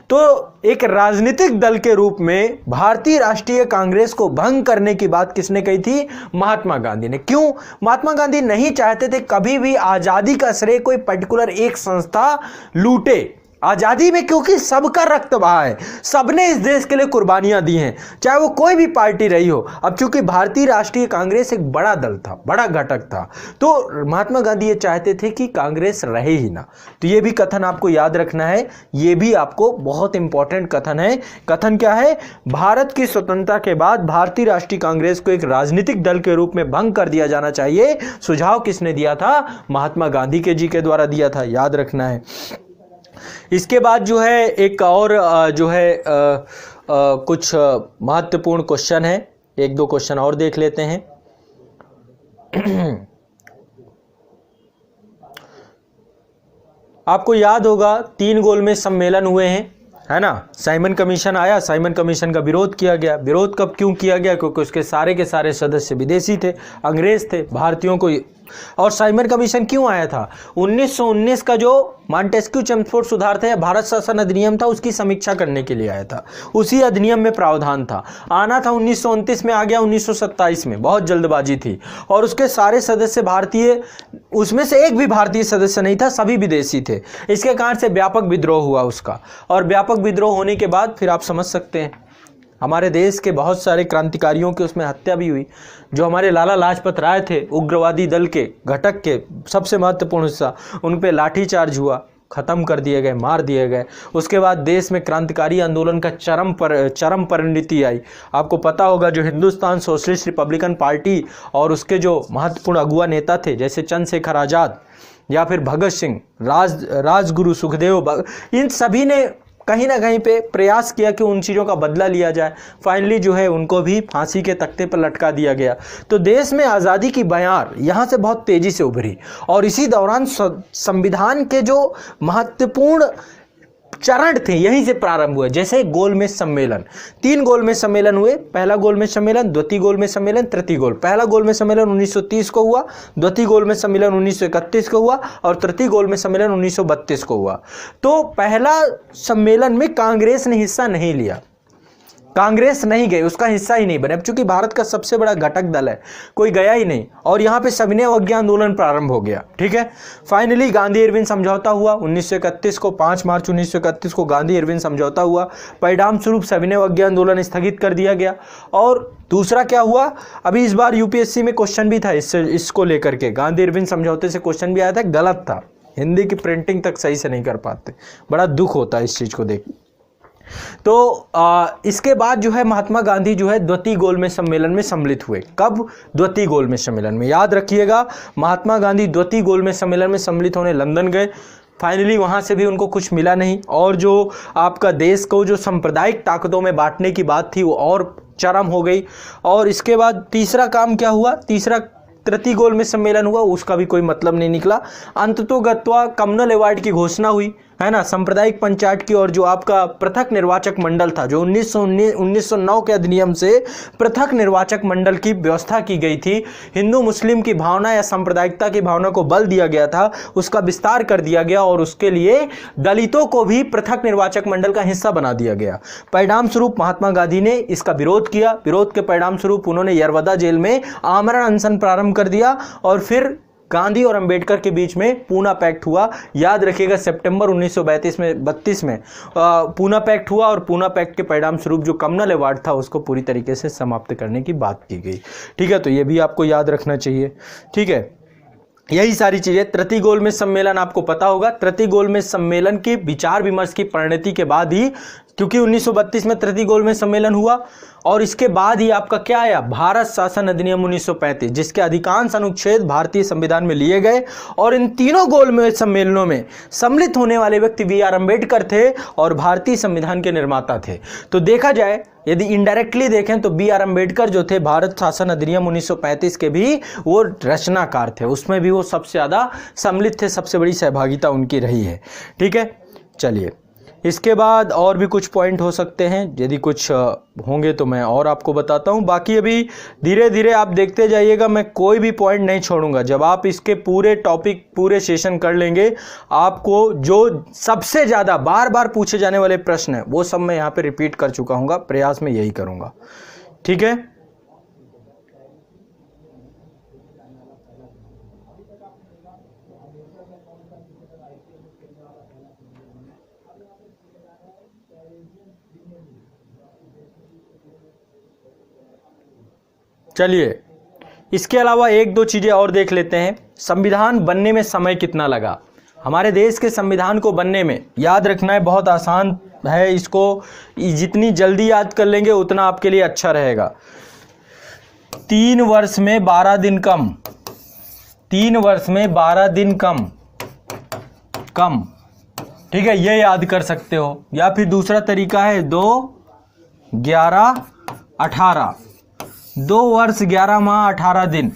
S1: तो एक राजनीतिक दल के रूप में भारतीय राष्ट्रीय कांग्रेस को भंग करने की बात किसने कही थी? महात्मा गांधी ने। क्यों? महात्मा गांधी नहीं चाहते थे कभी भी आज़ादी का श्रेय कोई पर्टिकुलर एक संस्था लूटे आज़ादी में, क्योंकि सबका रक्त बहा है, सबने इस देश के लिए कुर्बानियां दी हैं, चाहे वो कोई भी पार्टी रही हो। अब चूंकि भारतीय राष्ट्रीय कांग्रेस एक बड़ा दल था, बड़ा घटक था, तो महात्मा गांधी ये चाहते थे कि कांग्रेस रहे ही ना। तो ये भी कथन आपको याद रखना है, ये भी आपको बहुत इंपॉर्टेंट कथन है। कथन क्या है? भारत की स्वतंत्रता के बाद भारतीय राष्ट्रीय कांग्रेस को एक राजनीतिक दल के रूप में भंग कर दिया जाना चाहिए। सुझाव किसने दिया था? महात्मा गांधी के जी के द्वारा दिया था, याद रखना है। इसके बाद जो है एक और जो है कुछ महत्वपूर्ण क्वेश्चन है, एक दो क्वेश्चन और देख लेते हैं। आपको याद होगा 3 गोलमेज सम्मेलन हुए हैं, है ना। साइमन कमीशन आया, साइमन कमीशन का विरोध किया गया। विरोध कब क्यों किया गया? क्योंकि उसके सारे के सारे सदस्य विदेशी थे, अंग्रेज थे, भारतीयों को। और साइमन कमीशन क्यों आया था? 1919 का जो मॉन्टेस्क्यू चेम्सफोर्ड सुधार थे, भारत शासन अधिनियम था, उसकी समीक्षा करने के लिए आया था। उसी अधिनियम में प्रावधान था, आना था 1929 में, आ गया 1927 में, बहुत जल्दबाजी थी। और उसके सारे सदस्य भारतीय, उसमें से एक भी भारतीय सदस्य नहीं था, सभी विदेशी थे। इसके कारण से व्यापक विद्रोह हुआ उसका, और व्यापक विद्रोह होने के बाद फिर आप समझ सकते हैं हमारे देश के बहुत सारे क्रांतिकारियों की उसमें हत्या भी हुई। जो हमारे लाला लाजपत राय थे, उग्रवादी दल के घटक के सबसे महत्वपूर्ण हिस्सा, उन पे लाठीचार्ज हुआ, ख़त्म कर दिए गए, मार दिए गए। उसके बाद देश में क्रांतिकारी आंदोलन का चरम परिणति आई। आपको पता होगा जो हिंदुस्तान सोशलिस्ट रिपब्लिकन पार्टी और उसके जो महत्वपूर्ण अगुआ नेता थे, जैसे चंद्रशेखर आज़ाद या फिर भगत सिंह, राजगुरु सुखदेव, इन सभी ने कहीं ना कहीं पे प्रयास किया कि उन चीज़ों का बदला लिया जाए। फाइनली जो है उनको भी फांसी के तख्ते पर लटका दिया गया। तो देश में आज़ादी की बयार यहाँ से बहुत तेज़ी से उभरी, और इसी दौरान संविधान के जो महत्वपूर्ण चरण थे यहीं से प्रारंभ हुए। जैसे गोलमेज सम्मेलन, 3 गोलमेज सम्मेलन हुए। पहला गोलमेज सम्मेलन, द्वितीय गोलमेज सम्मेलन, तृतीय गोल। पहला गोलमेज सम्मेलन 1930 को हुआ, द्वितीय गोलमेज सम्मेलन 1931 को हुआ, और तृतीय गोलमेज सम्मेलन 1932 को हुआ। तो पहला सम्मेलन में कांग्रेस ने हिस्सा नहीं लिया, कांग्रेस नहीं गई, उसका हिस्सा ही नहीं बने। अब चूंकि भारत का सबसे बड़ा घटक दल है, कोई गया ही नहीं, और यहाँ पे सविनय अवज्ञा आंदोलन प्रारंभ हो गया। ठीक है, फाइनली गांधी इरविन समझौता हुआ 1931 को, 5 मार्च 1931 को गांधी इरविन समझौता हुआ। परिणाम स्वरूप सविनय अवज्ञा आंदोलन स्थगित कर दिया गया। और दूसरा क्या हुआ, अभी इस बार यूपीएससी में क्वेश्चन भी था इसको लेकर के, गांधी इरविन समझौते से क्वेश्चन भी आया था, गलत था, हिंदी की प्रिंटिंग तक सही से नहीं कर पाते, बड़ा दुख होता है इस चीज़ को देख। तो इसके बाद जो है महात्मा गांधी जो है द्वितीय गोलमेज सम्मेलन में सम्मिलित हुए। कब? द्वितीय गोलमेज सम्मेलन में। याद रखिएगा, महात्मा गांधी द्वितीय गोलमेज सम्मेलन में सम्मिलित होने लंदन गए। फाइनली वहाँ से भी उनको कुछ मिला नहीं, और जो आपका देश को जो सांप्रदायिक ताकतों में बांटने की बात थी वो और चरम हो गई। और इसके बाद तीसरा काम क्या हुआ, तीसरा तृतीय गोलमेज सम्मेलन हुआ, उसका भी कोई मतलब नहीं निकला। अंततोगत्वा कम्युनल अवार्ड की घोषणा हुई, है ना, सांप्रदायिक पंचायत की, और जो आपका पृथक निर्वाचक मंडल था, जो 1909 के अधिनियम से पृथक निर्वाचक मंडल की व्यवस्था की गई थी, हिंदू मुस्लिम की भावना या सांप्रदायिकता की भावना को बल दिया गया था, उसका विस्तार कर दिया गया और उसके लिए दलितों को भी पृथक निर्वाचक मंडल का हिस्सा बना दिया गया। परिणाम स्वरूप महात्मा गांधी ने इसका विरोध किया। विरोध के परिणाम स्वरूप उन्होंने यरवदा जेल में आमरण अनशन प्रारंभ कर दिया, और फिर गांधी और अंबेडकर के बीच में पूना पैक्ट हुआ। याद रखिएगा, सितंबर 1932 में पूना पैक्ट हुआ, और पूना पैक्ट के परिणाम स्वरूप जो कम्युनल अवार्ड था उसको पूरी तरीके से समाप्त करने की बात की गई। ठीक है, तो ये भी आपको याद रखना चाहिए। ठीक है, यही सारी चीजें। तृतीय गोलमेज सम्मेलन आपको पता होगा, तृतीय गोलमेज सम्मेलन की विचार विमर्श की परिणति के बाद ही, क्योंकि 1932 में तृतीय गोलमेज सम्मेलन हुआ, और इसके बाद ही आपका क्या आया, भारत शासन अधिनियम 1935, जिसके अधिकांश अनुच्छेद भारतीय संविधान में लिए गए। और इन तीनों गोलमेज सम्मेलनों में सम्मिलित होने वाले व्यक्ति बी.आर. अम्बेडकर थे और भारतीय संविधान के निर्माता थे। तो देखा जाए, यदि इनडायरेक्टली देखें तो बी.आर. अम्बेडकर जो थे भारत शासन अधिनियम 1935 के भी वो रचनाकार थे, उसमें भी वो सबसे ज़्यादा सम्मिलित थे, सबसे बड़ी सहभागिता उनकी रही है। ठीक है, चलिए, इसके बाद और भी कुछ पॉइंट हो सकते हैं, यदि कुछ होंगे तो मैं और आपको बताता हूं। बाकी अभी धीरे धीरे आप देखते जाइएगा, मैं कोई भी पॉइंट नहीं छोड़ूंगा। जब आप इसके पूरे टॉपिक, पूरे सेशन कर लेंगे, आपको जो सबसे ज़्यादा बार बार पूछे जाने वाले प्रश्न हैं वो सब मैं यहाँ पे रिपीट कर चुका हूँ, प्रयास में यही करूँगा। ठीक है, चलिए, इसके अलावा एक दो चीज़ें और देख लेते हैं। संविधान बनने में समय कितना लगा? हमारे देश के संविधान को बनने में, याद रखना है, बहुत आसान है, इसको जितनी जल्दी याद कर लेंगे उतना आपके लिए अच्छा रहेगा। 3 वर्ष में 12 दिन कम, 3 वर्ष में 12 दिन कम। ठीक है, ये याद कर सकते हो। या फिर दूसरा तरीका है 2, 11, 18, 2 वर्ष 11 माह 18 दिन,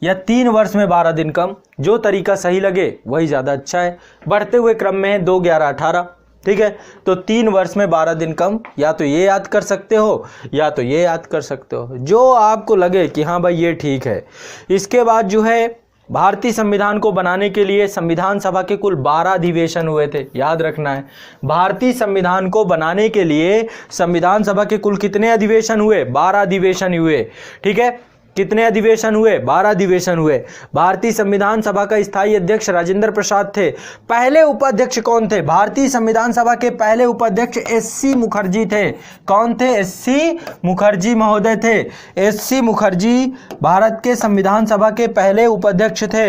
S1: या 3 वर्ष में 12 दिन कम। जो तरीका सही लगे वही ज़्यादा अच्छा है। बढ़ते हुए क्रम में 2, 11, 18। ठीक है, तो 3 वर्ष में 12 दिन कम, या तो ये याद कर सकते हो या तो ये याद कर सकते हो, जो आपको लगे कि हाँ भाई ये ठीक है। इसके बाद जो है, भारतीय संविधान को बनाने के लिए संविधान सभा के कुल 12 अधिवेशन हुए थे। याद रखना है, भारतीय संविधान को बनाने के लिए संविधान सभा के कुल कितने अधिवेशन हुए? 12 अधिवेशन हुए। ठीक है, कितने अधिवेशन हुए? 12 अधिवेशन हुए। भारतीय संविधान सभा का स्थायी अध्यक्ष राजेंद्र प्रसाद थे। पहले उपाध्यक्ष कौन थे? भारतीय संविधान सभा के पहले उपाध्यक्ष एस.सी. मुखर्जी थे। कौन थे? एस.सी. मुखर्जी महोदय थे। एस.सी. मुखर्जी भारत के संविधान सभा के पहले उपाध्यक्ष थे।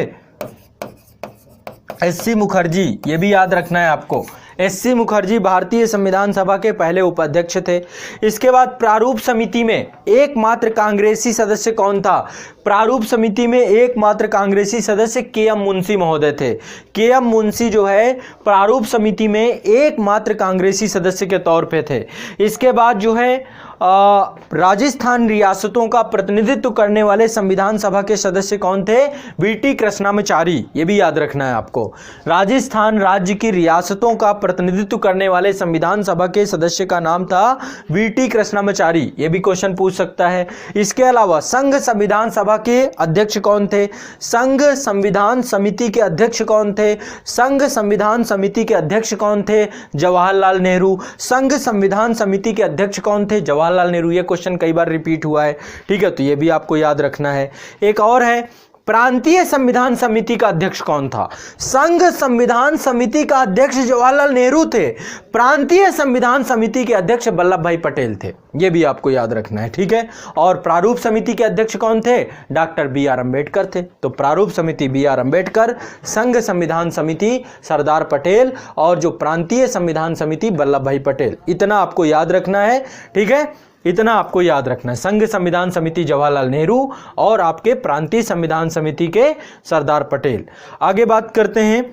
S1: एस.सी. मुखर्जी, ये भी याद रखना है आपको। एस.सी. मुखर्जी भारतीय संविधान सभा के पहले उपाध्यक्ष थे। इसके बाद प्रारूप समिति में एकमात्र कांग्रेसी सदस्य कौन था? प्रारूप समिति में एकमात्र कांग्रेसी सदस्य के.एम. मुंशी महोदय थे। के.एम. मुंशी जो है प्रारूप समिति में एकमात्र कांग्रेसी सदस्य के तौर पे थे। इसके बाद जो है राजस्थान रियासतों का प्रतिनिधित्व करने वाले संविधान सभा के सदस्य कौन थे? वी.टी. कृष्णामाचारी, ये भी याद रखना है आपको। राजस्थान राज्य की रियासतों का प्रतिनिधित्व करने वाले संविधान सभा के सदस्य का नाम था वी.टी. कृष्णामाचारी, ये भी क्वेश्चन पूछ सकता है। इसके अलावा संघ संविधान सभा के अध्यक्ष कौन थे? संघ संविधान समिति के अध्यक्ष कौन थे? संघ संविधान समिति के अध्यक्ष कौन थे? जवाहरलाल नेहरू। संघ संविधान समिति के अध्यक्ष कौन थे? जवाहरलाल नेहरू। ये क्वेश्चन कई बार रिपीट हुआ है। ठीक है, तो ये भी आपको याद रखना है। एक और है, प्रांतीय संविधान समिति का अध्यक्ष कौन था? संघ संविधान समिति का अध्यक्ष जवाहरलाल नेहरू थे। प्रांतीय संविधान समिति के अध्यक्ष वल्लभ भाई पटेल थे। ये भी आपको याद रखना है। ठीक है, और प्रारूप समिति के अध्यक्ष कौन थे? Doctor B R. अम्बेडकर थे। तो प्रारूप समिति बी.आर. अम्बेडकर, संघ संविधान समिति सरदार पटेल, और जो प्रांतीय संविधान समिति वल्लभ भाई पटेल। इतना आपको याद रखना है। ठीक है, इतना आपको याद रखना है। संघ संविधान समिति जवाहरलाल नेहरू और आपके प्रांतीय संविधान समिति के सरदार पटेल। आगे बात करते हैं,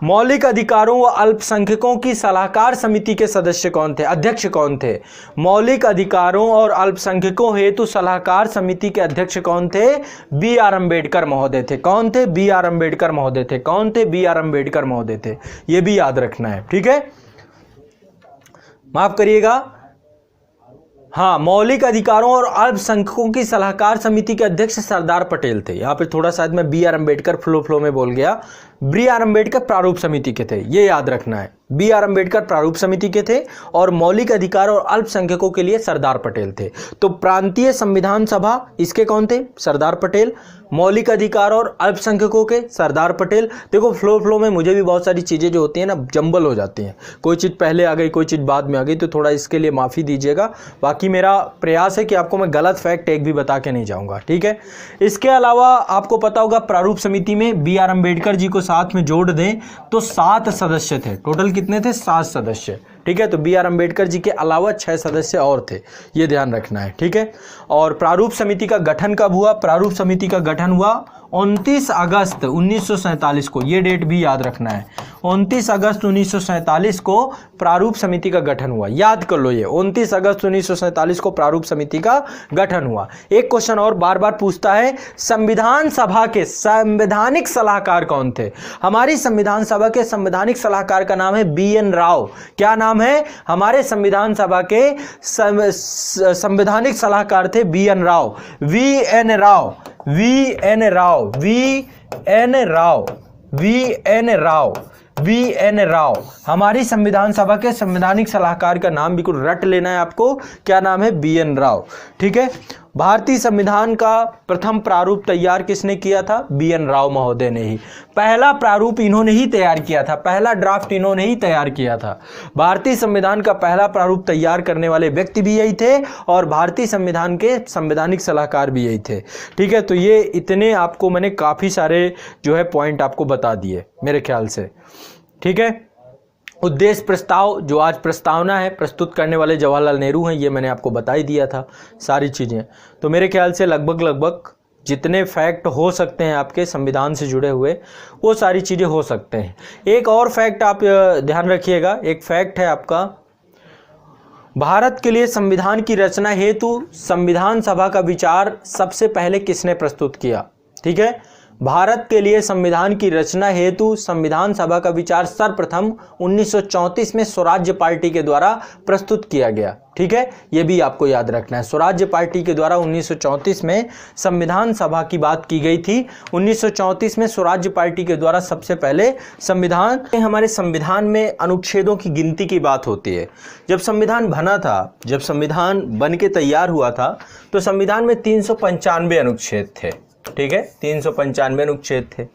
S1: मौलिक अधिकारों व अल्पसंख्यकों की सलाहकार समिति के सदस्य कौन थे, अध्यक्ष कौन थे? मौलिक अधिकारों और अल्पसंख्यकों हेतु सलाहकार समिति के अध्यक्ष कौन थे? बी आर अम्बेडकर महोदय थे। कौन थे? बी आर अम्बेडकर महोदय थे। कौन थे? बी आर अम्बेडकर महोदय थे। यह भी याद रखना है, ठीक है। माफ करिएगा, हाँ, मौलिक अधिकारों और अल्पसंख्यकों की सलाहकार समिति के अध्यक्ष सरदार पटेल थे। यहां पे थोड़ा शायद मैं बी आर अम्बेडकर फ्लो में बोल गया। बी आर अम्बेडकर प्रारूप समिति के थे, ये याद रखना है। बी आर अम्बेडकर प्रारूप समिति के थे और मौलिक अधिकार और अल्पसंख्यकों के लिए सरदार पटेल थे। तो प्रांतीय संविधान सभा इसके कौन थे? सरदार पटेल। मौलिक अधिकार और अल्पसंख्यकों के सरदार पटेल। देखो फ्लो में मुझे भी बहुत सारी चीज़ें जो होती हैं ना जंबल हो जाती हैं, कोई चीज़ पहले आ गई, कोई चीज़ बाद में आ गई, तो थोड़ा इसके लिए माफ़ी दीजिएगा। बाकी मेरा प्रयास है कि आपको मैं गलत फैक्ट एक भी बता के नहीं जाऊँगा, ठीक है। इसके अलावा आपको पता होगा प्रारूप समिति में बी आर अम्बेडकर जी को साथ में जोड़ दें तो 7 सदस्य थे। टोटल कितने थे? 7 सदस्य, ठीक है। तो बी आर अम्बेडकर जी के अलावा 6 सदस्य और थे, ये ध्यान रखना है, ठीक है। और प्रारूप समिति का गठन कब हुआ? प्रारूप समिति का गठन हुआ 29 अगस्त 1947 को, ये डेट भी याद रखना है। 29 अगस्त 1947 को प्रारूप समिति का गठन हुआ, याद कर लो ये 29 अगस्त 1947 को प्रारूप समिति का गठन हुआ। एक क्वेश्चन और बार बार पूछता है, संविधान सभा के संवैधानिक सलाहकार कौन थे? हमारी संविधान सभा के संवैधानिक सलाहकार का नाम है बी एन राव। क्या नाम है? हमारे संविधान सभा के संवैधानिक सलाहकार थे बी एन राव। वी एन राव, वी एन राव, वी एन राव, वी एन राव, वी एन राव। हमारी संविधान सभा के संवैधानिक सलाहकार का नाम बिल्कुल रट लेना है आपको, क्या नाम है? बी एन राव, ठीक है। भारतीय संविधान का प्रथम प्रारूप तैयार किसने किया था? बी एन राव महोदय ने ही। पहला प्रारूप इन्होंने ही तैयार किया था, पहला ड्राफ्ट इन्होंने ही तैयार किया था। भारतीय संविधान का पहला प्रारूप तैयार करने वाले व्यक्ति भी यही थे और भारतीय संविधान के संवैधानिक सलाहकार भी यही थे, ठीक है। तो ये इतने आपको मैंने काफ़ी सारे जो है पॉइंट आपको बता दिए मेरे ख्याल से, ठीक है। उद्देश्य प्रस्ताव, जो आज प्रस्तावना है, प्रस्तुत करने वाले जवाहरलाल नेहरू हैं, ये मैंने आपको बता ही दिया था सारी चीज़ें। तो मेरे ख्याल से लगभग जितने फैक्ट हो सकते हैं आपके संविधान से जुड़े हुए वो सारी चीज़ें हो सकते हैं। एक और फैक्ट आप ध्यान रखिएगा, एक फैक्ट है आपका, भारत के लिए संविधान की रचना हेतु संविधान सभा का विचार सबसे पहले किसने प्रस्तुत किया? ठीक है, भारत के लिए संविधान की रचना हेतु संविधान सभा का विचार सर्वप्रथम 1934 में स्वराज्य पार्टी के द्वारा प्रस्तुत किया गया। ठीक है, यह भी आपको याद रखना है। स्वराज्य पार्टी के द्वारा 1934 में संविधान सभा की बात की गई थी। 1934 में स्वराज्य पार्टी के द्वारा सबसे पहले संविधान, हमारे संविधान में अनुच्छेदों की गिनती की बात होती है। जब संविधान बना था, जब संविधान बन के तैयार हुआ था, तो संविधान में 395 अनुच्छेद थे। ठीक है, 395 अनुच्छेद थे।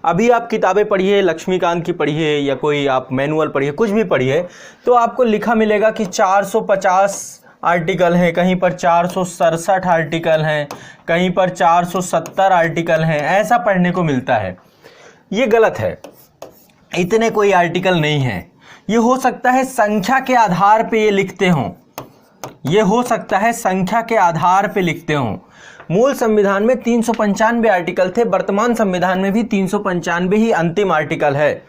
S1: अभी आप किताबें पढ़िए, लक्ष्मीकांत की पढ़िए या कोई आप मैनुअल पढ़िए, कुछ भी पढ़िए, तो आपको लिखा मिलेगा कि 450 आर्टिकल हैं, कहीं पर 467 आर्टिकल हैं, कहीं पर 470 आर्टिकल हैं, ऐसा पढ़ने को मिलता है। ये गलत है, इतने कोई आर्टिकल नहीं है। ये हो सकता है संख्या के आधार पे ये लिखते हों, ये हो सकता है संख्या के आधार पे लिखते हों। मूल संविधान में 395 आर्टिकल थे, वर्तमान संविधान में भी 395 ही अंतिम आर्टिकल है।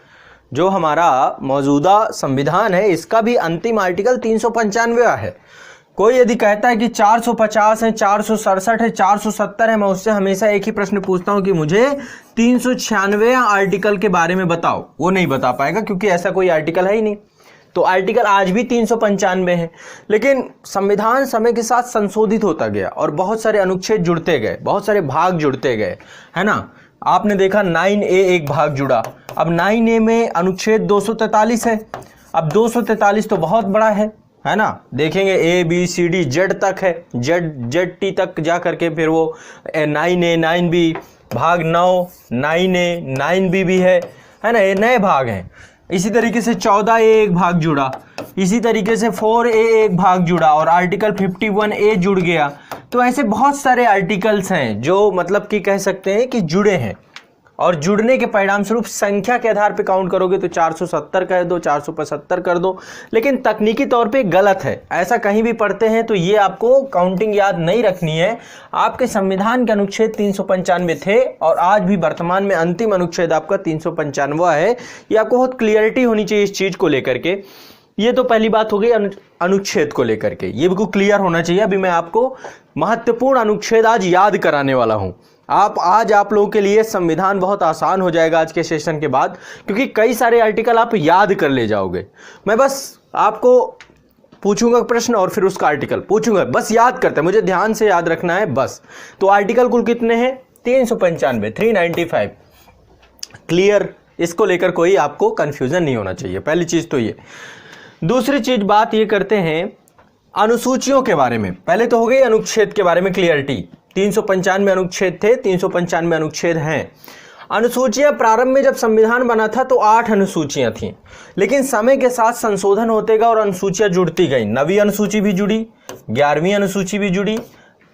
S1: जो हमारा मौजूदा संविधान है, इसका भी अंतिम आर्टिकल 395 है। कोई यदि कहता है कि 450 है, 467 है, 470 है, मैं उससे हमेशा एक ही प्रश्न पूछता हूं कि मुझे 396 आर्टिकल के बारे में बताओ। वो नहीं बता पाएगा क्योंकि ऐसा कोई आर्टिकल है ही नहीं। तो आर्टिकल आज भी 395 है, लेकिन संविधान समय के साथ संशोधित होता गया और बहुत सारे अनुच्छेद जुड़ते गए, बहुत सारे भाग जुड़ते गए, है ना। आपने देखा 9A एक भाग जुड़ा, अब 9A में अनुच्छेद 243 है। अब 243 तो बहुत बड़ा है ना। देखेंगे ABCD Z तक है, ZT तक जा करके फिर वो 9A 9B भाग 9, 9A 9B भी है ना, ये नए भाग हैं। इसी तरीके से 14A एक भाग जुड़ा, इसी तरीके से 4A एक भाग जुड़ा और आर्टिकल 51A जुड़ गया। तो ऐसे बहुत सारे आर्टिकल्स हैं जो मतलब कि कह सकते हैं कि जुड़े हैं। और जुड़ने के परिणाम स्वरूप संख्या के आधार पर काउंट करोगे तो 470 कह दो, 475 कर दो, लेकिन तकनीकी तौर पे गलत है। ऐसा कहीं भी पढ़ते हैं तो ये आपको काउंटिंग याद नहीं रखनी है। आपके संविधान के अनुच्छेद 395 थे और आज भी वर्तमान में अंतिम अनुच्छेद आपका 395 है। ये आपको बहुत क्लियरिटी होनी चाहिए इस चीज को लेकर के। ये तो पहली बात हो गई अनुच्छेद को लेकर के, ये बिल्कुल क्लियर होना चाहिए। अभी मैं आपको महत्वपूर्ण अनुच्छेद आज याद कराने वाला हूं। आज आप लोगों के लिए संविधान बहुत आसान हो जाएगा आज के सेशन के बाद, क्योंकि कई सारे आर्टिकल आप याद कर ले जाओगे। मैं बस आपको पूछूंगा प्रश्न और फिर उसका आर्टिकल पूछूंगा, बस याद करते हैं, मुझे ध्यान से याद रखना है बस। तो आर्टिकल कुल कितने हैं? 395, 395। क्लियर, इसको लेकर कोई आपको कंफ्यूजन नहीं होना चाहिए, पहली चीज तो ये। दूसरी चीज बात ये करते हैं अनुसूचियों के बारे में। पहले तो हो गई अनुच्छेद के बारे में क्लियरिटी। 395 अनुच्छेद थे, 395 अनुच्छेद हैं। अनुसूचियां प्रारंभ में जब संविधान बना था तो 8 अनुसूचियां थीं, लेकिन समय के साथ संशोधन होते गया और अनुसूचियां जुड़ती गई। 9वीं अनुसूची भी जुड़ी, 11वीं अनुसूची भी जुड़ी,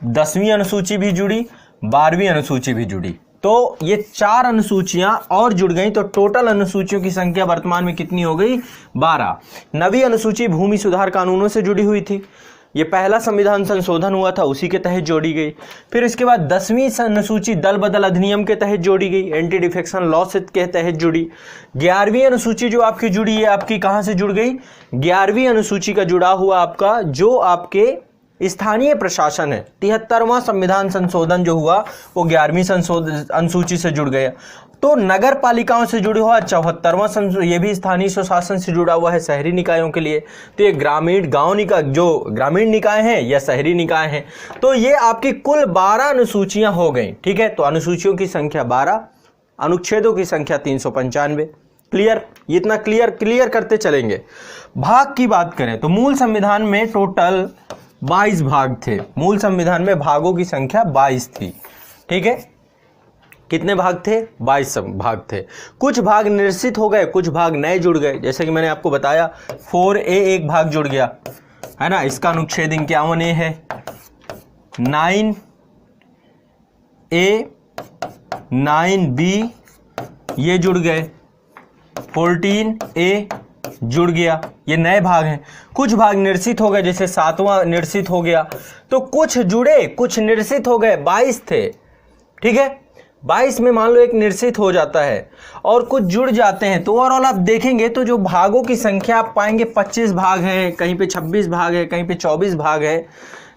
S1: 10वीं अनुसूची भी जुड़ी, 12वीं अनुसूची भी जुड़ी। तो ये 4 अनुसूचियां और जुड़ गई, तो टोटल अनुसूचियों की संख्या वर्तमान में कितनी हो गई? 12। 9वीं अनुसूची भूमि सुधार कानूनों से जुड़ी हुई थी, ये पहला संविधान संशोधन हुआ था उसी के तहत जोड़ी गई। फिर इसके बाद 10वीं अनुसूची दल बदल अधिनियम के तहत जोड़ी गई, एंटी डिफेक्शन लॉ से के तहत जुड़ी। 11वीं अनुसूची जो आपकी जुड़ी है, आपकी कहां से जुड़ गई? 11वीं अनुसूची का जुड़ा हुआ आपका जो आपके स्थानीय प्रशासन है, 73वां संविधान संशोधन जो हुआ वो 11वीं अनुसूची से जुड़ गया। तो नगर पालिकाओं से जुड़ा हुआ 74वां ये भी स्थानीय स्वशासन से जुड़ा हुआ है शहरी निकायों के लिए। तो ये ग्रामीण गांव निकाय, जो ग्रामीण निकाय हैं या शहरी निकाय हैं, तो ये आपकी कुल 12 अनुसूचियां हो गई। ठीक है, तो अनुसूचियों की संख्या 12, अनुच्छेदों की संख्या 395। क्लियर? इतना क्लियर करते चलेंगे। भाग की बात करें तो मूल संविधान में टोटल 22 भाग थे। मूल संविधान में भागों की संख्या 22 थी। ठीक है, कितने भाग थे? 22 भाग थे। कुछ भाग निरसित हो गए, कुछ भाग नए जुड़ गए। जैसे कि मैंने आपको बताया 4A एक भाग जुड़ गया है ना, इसका अनुच्छेद 51A है। 9A, 9B ये जुड़ गए, 14A जुड़ गया, ये नए भाग हैं। कुछ भाग निरसित हो गए, जैसे 7वां निरसित हो गया। तो कुछ जुड़े, कुछ निरसित हो गए, 22 थे। ठीक है, 22 में मान लो एक निरसित हो जाता है और कुछ जुड़ जाते हैं, तो ओवरऑल आप देखेंगे तो जो भागों की संख्या आप पाएंगे 25 भाग है, कहीं पे 26 भाग है, कहीं पे 24 भाग है।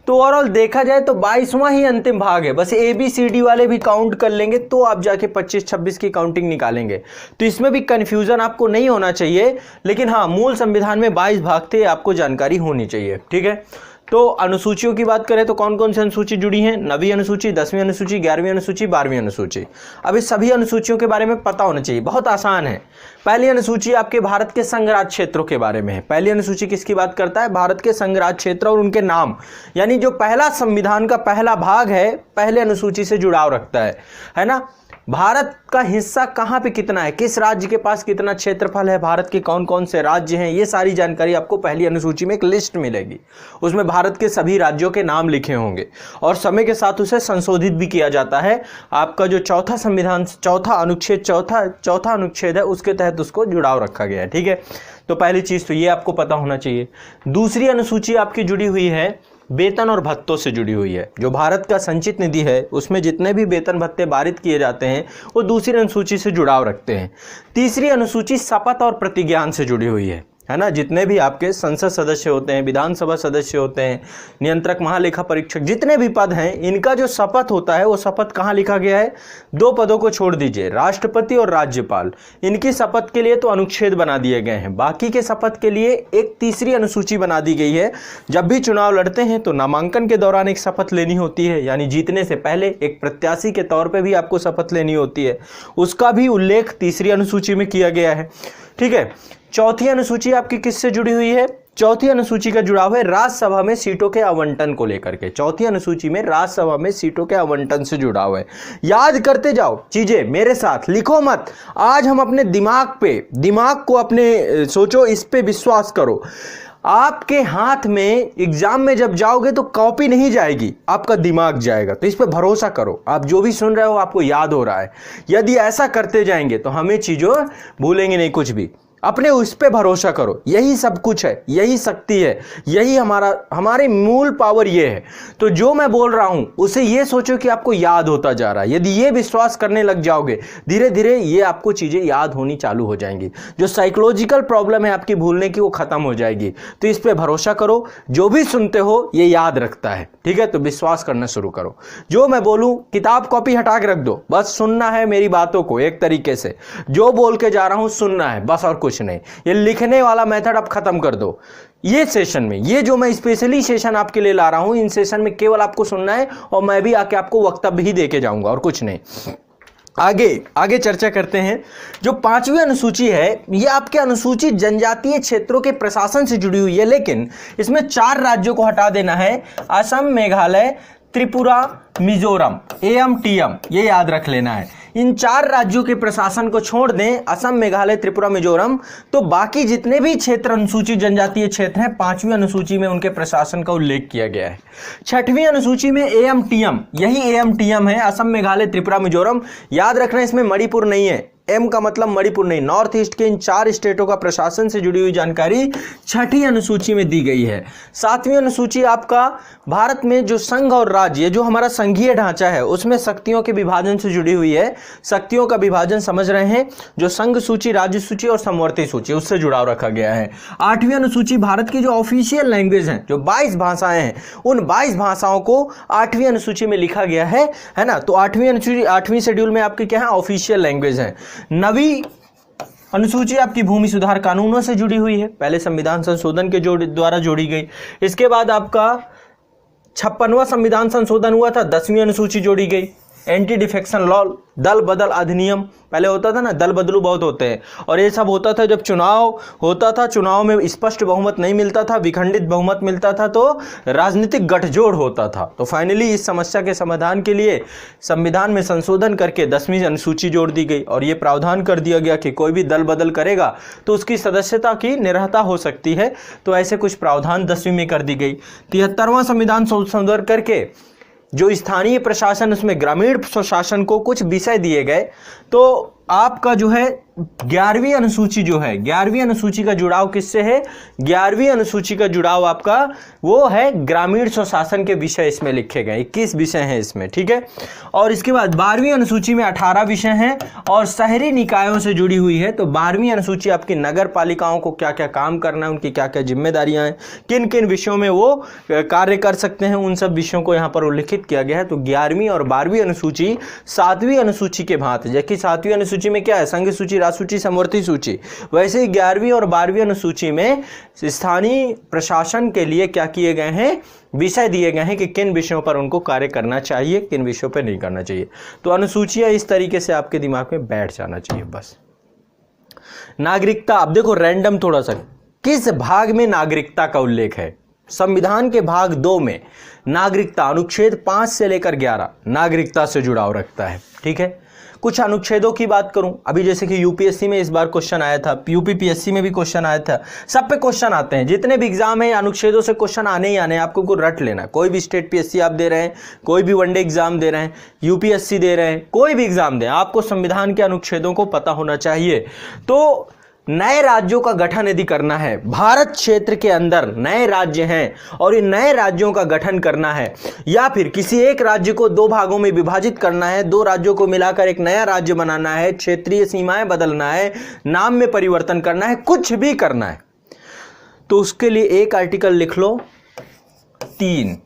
S1: तो ओवरऑल देखा जाए तो 22वां ही अंतिम भाग है। बस ABCD वाले भी काउंट कर लेंगे तो आप जाके 25-26 की काउंटिंग निकालेंगे। तो इसमें भी कंफ्यूजन आपको नहीं होना चाहिए, लेकिन हाँ मूल संविधान में 22 भाग थे, आपको जानकारी होनी चाहिए। ठीक है, तो अनुसूचियों की बात करें तो कौन कौन सी अनुसूची जुड़ी हैं? 9वीं अनुसूची, 10वीं अनुसूची, 11वीं अनुसूची, 12वीं अनुसूची। अब इस सभी अनुसूचियों के बारे में पता होना चाहिए, बहुत आसान है। पहली अनुसूची आपके भारत के संघ राज्य क्षेत्रों के बारे में है। पहली अनुसूची किसकी बात करता है? भारत के संघ राज्य क्षेत्र और उनके नाम, यानी जो पहला संविधान का पहला भाग है पहले अनुसूची से जुड़ाव रखता है ना। भारत का हिस्सा कहाँ पे कितना है, किस राज्य के पास कितना क्षेत्रफल है, भारत के कौन कौन से राज्य हैं, ये सारी जानकारी आपको पहली अनुसूची में एक लिस्ट मिलेगी। उसमें भारत के सभी राज्यों के नाम लिखे होंगे और समय के साथ उसे संशोधित भी किया जाता है। आपका जो चौथा अनुच्छेद है उसके तहत उसको जुड़ाव रखा गया है। ठीक है, तो पहली चीज तो ये आपको पता होना चाहिए। दूसरी अनुसूची आपकी जुड़ी हुई है वेतन और भत्तों से जुड़ी हुई है। जो भारत का संचित निधि है उसमें जितने भी वेतन भत्ते पारित किए जाते हैं वो दूसरी अनुसूची से जुड़ाव रखते हैं। तीसरी अनुसूची शपथ और प्रतिज्ञान से जुड़ी हुई है ना। जितने भी आपके संसद सदस्य होते हैं, विधानसभा सदस्य होते हैं, नियंत्रक, महालेखा परीक्षक, जितने भी पद हैं, इनका जो शपथ होता है वो शपथ कहाँ लिखा गया है? 2 पदों को छोड़ दीजिए, राष्ट्रपति और राज्यपाल, इनकी शपथ के लिए तो अनुच्छेद बना दिए गए हैं। बाकी के शपथ के लिए एक तीसरी अनुसूची बना दी गई है। जब भी चुनाव लड़ते हैं तो नामांकन के दौरान एक शपथ लेनी होती है, यानी जीतने से पहले एक प्रत्याशी के तौर पर भी आपको शपथ लेनी होती है, उसका भी उल्लेख तीसरी अनुसूची में किया गया है। ठीक है, चौथी अनुसूची आपकी किससे जुड़ी हुई है? चौथी अनुसूची का जुड़ाव है राज्यसभा में सीटों के आवंटन को लेकर के। चौथी अनुसूची में राज्यसभा में सीटों के आवंटन से जुड़ाव है। याद करते जाओ चीजें, मेरे साथ लिखो मत। आज हम अपने दिमाग को अपने सोचो, इस पे विश्वास करो। आपके हाथ में एग्जाम में जब जाओगे तो कॉपी नहीं जाएगी, आपका दिमाग जाएगा। तो इस पे भरोसा करो, आप जो भी सुन रहे हो आपको याद हो रहा है। यदि ऐसा करते जाएंगे तो हमें चीज़ों भूलेंगे नहीं कुछ भी। अपने उस पे भरोसा करो, यही सब कुछ है, यही शक्ति है, यही हमारी मूल पावर ये है। तो जो मैं बोल रहा हूं उसे ये सोचो कि आपको याद होता जा रहा है। यदि ये विश्वास करने लग जाओगे धीरे धीरे ये आपको चीजें याद होनी चालू हो जाएंगी। जो साइकोलॉजिकल प्रॉब्लम है आपकी भूलने की वो खत्म हो जाएगी। तो इस पे भरोसा करो, जो भी सुनते हो ये याद रखता है, ठीक है। तो विश्वास करना शुरू करो। जो मैं बोलूं किताब कॉपी हटा के रख दो, बस सुनना है मेरी बातों को एक तरीके से। जो बोल के जा रहा हूं सुनना है बस, और कुछ नहीं। ये लिखने वाला मेथड अब खत्म कर दो। ये सेशन में, ये जो मैं स्पेशली सेशन आपके लिए ला रहा हूं, इन सेशन में केवल आपको सुनना है और मैं भी आके आपको वक्तव्य ही देके जाऊंगा और कुछ नहीं। आगे चर्चा करते हैं। जो 5वीं अनुसूची है ये आपके अनुसूचित जनजातीय क्षेत्रों के प्रशासन से जुड़ी हुई है, लेकिन इसमें 4 राज्यों को हटा देना है। असम, मेघालय, त्रिपुरा, मिजोरम, AMTM, ये याद रख लेना है। इन 4 राज्यों के प्रशासन को छोड़ दें, असम, मेघालय, त्रिपुरा, मिजोरम, तो बाकी जितने भी क्षेत्र अनुसूचित जनजातीय क्षेत्र हैं 5वीं अनुसूची में उनके प्रशासन का उल्लेख किया गया है। 6वीं अनुसूची में AMTM, यही AMTM है, असम, मेघालय, त्रिपुरा, मिजोरम। याद रखना इसमें मणिपुर नहीं है, एम का मतलब मणिपुर नहीं। नॉर्थ ईस्ट के इन 4 स्टेटों का प्रशासन से जुड़ी हुई जानकारी 6ठी अनुसूची में दी गई है। 7वीं अनुसूची आपका भारत में जो संघ और राज्य, जो हमारा संघीय ढांचा है उसमें शक्तियों के विभाजन से जुड़ी हुई है। शक्तियों का विभाजन समझ रहे हैं, जो संघ सूची, राज्य सूची और समवर्ती सूची, उससे जुड़ाव रखा गया है। 8वीं अनुसूची भारत की जो ऑफिशियल लैंग्वेज हैं, जो 22 भाषाएं हैं, उन 22 भाषाओं को 8वीं अनुसूची में लिखा गया है ना। तो 8वीं अनुसूची, 8वीं शेड्यूल में आपकी क्या है, ऑफिशियल लैंग्वेज है। 9वीं अनुसूची आपकी भूमि सुधार कानूनों से जुड़ी हुई है, पहले संविधान संशोधन के द्वारा जोड़ी गई। इसके बाद आपका 56वां संविधान संशोधन हुआ था, 10वीं अनुसूची जोड़ी गई। एंटी डिफेक्शन लॉ, दल बदल अधिनियम, पहले होता था ना, दल बदलू बहुत होते हैं, और ये सब होता था जब चुनाव होता था। चुनाव में स्पष्ट बहुमत नहीं मिलता था, विखंडित बहुमत मिलता था, तो राजनीतिक गठजोड़ होता था। तो फाइनली इस समस्या के समाधान के लिए संविधान में संशोधन करके 10वीं अनुसूची जोड़ दी गई और ये प्रावधान कर दिया गया कि कोई भी दल बदल करेगा तो उसकी सदस्यता की निरहता हो सकती है। तो ऐसे कुछ प्रावधान 10वीं में कर दी गई। 73वां संविधान संशोधन करके जो स्थानीय प्रशासन, उसमें ग्रामीण स्वशासन को कुछ विषय दिए गए। तो आपका जो है 11वीं अनुसूची जो है, 11वीं अनुसूची का जुड़ाव किससे है? 11वीं अनुसूची का जुड़ाव आपका वो है ग्रामीण स्वशासन के विषय इसमें लिखे गए, 21 विषय हैं इसमें, ठीक है। और इसके बाद 12वीं अनुसूची में 18 विषय हैं और शहरी निकायों से जुड़ी हुई है। तो 12वीं अनुसूची आपकी नगर पालिकाओं को क्या क्या काम करना है, उनकी क्या क्या जिम्मेदारियां हैं, किन किन विषयों में वो कार्य कर सकते हैं, उन सब विषयों को यहाँ पर उल्लिखित किया गया है। तो 11वीं और 12वीं अनुसूची 7वीं अनुसूची के भांति, जबकि 7वीं अनुसूची में क्या है, संघ सूची, राज्य सूची, समवर्ती सूची, वैसे ही 11वीं और 12वीं अनुसूची में स्थानीय प्रशासन के लिए क्या किए गए हैं, विषय दिए गए हैं कि किन विषयों पर उनको कार्य करना चाहिए, किन विषयों पर नहीं करना चाहिए। तो अनुसूचियां इस तरीके से आपके दिमाग में बैठ जाना चाहिए बस। नागरिकता, अब देखो रैंडम थोड़ा सा, किस भाग में नागरिकता का उल्लेख है? संविधान के भाग 2 में नागरिकता, अनुच्छेद 5 से लेकर 11 नागरिकता से जुड़ाव रखता है, ठीक है। कुछ अनुच्छेदों की बात करूं, अभी जैसे कि यूपीएससी में इस बार क्वेश्चन आया था, यूपीपीएससी में भी क्वेश्चन आया था, सब पे क्वेश्चन आते हैं, जितने भी एग्जाम है अनुच्छेदों से क्वेश्चन आने ही आने हैं, आपको रट लेना। कोई भी स्टेट पीएससी आप दे रहे हैं, कोई भी वनडे एग्जाम दे रहे हैं, यूपीएससी दे रहे हैं, कोई भी एग्जाम दें, आपको संविधान के अनुच्छेदों को पता होना चाहिए। तो नए राज्यों का गठन यदि करना है, भारत क्षेत्र के अंदर नए राज्य हैं और इन नए राज्यों का गठन करना है, या फिर किसी एक राज्य को 2 भागों में विभाजित करना है, 2 राज्यों को मिलाकर एक नया राज्य बनाना है, क्षेत्रीय सीमाएं बदलना है, नाम में परिवर्तन करना है, कुछ भी करना है, तो उसके लिए एक आर्टिकल लिख लो 3।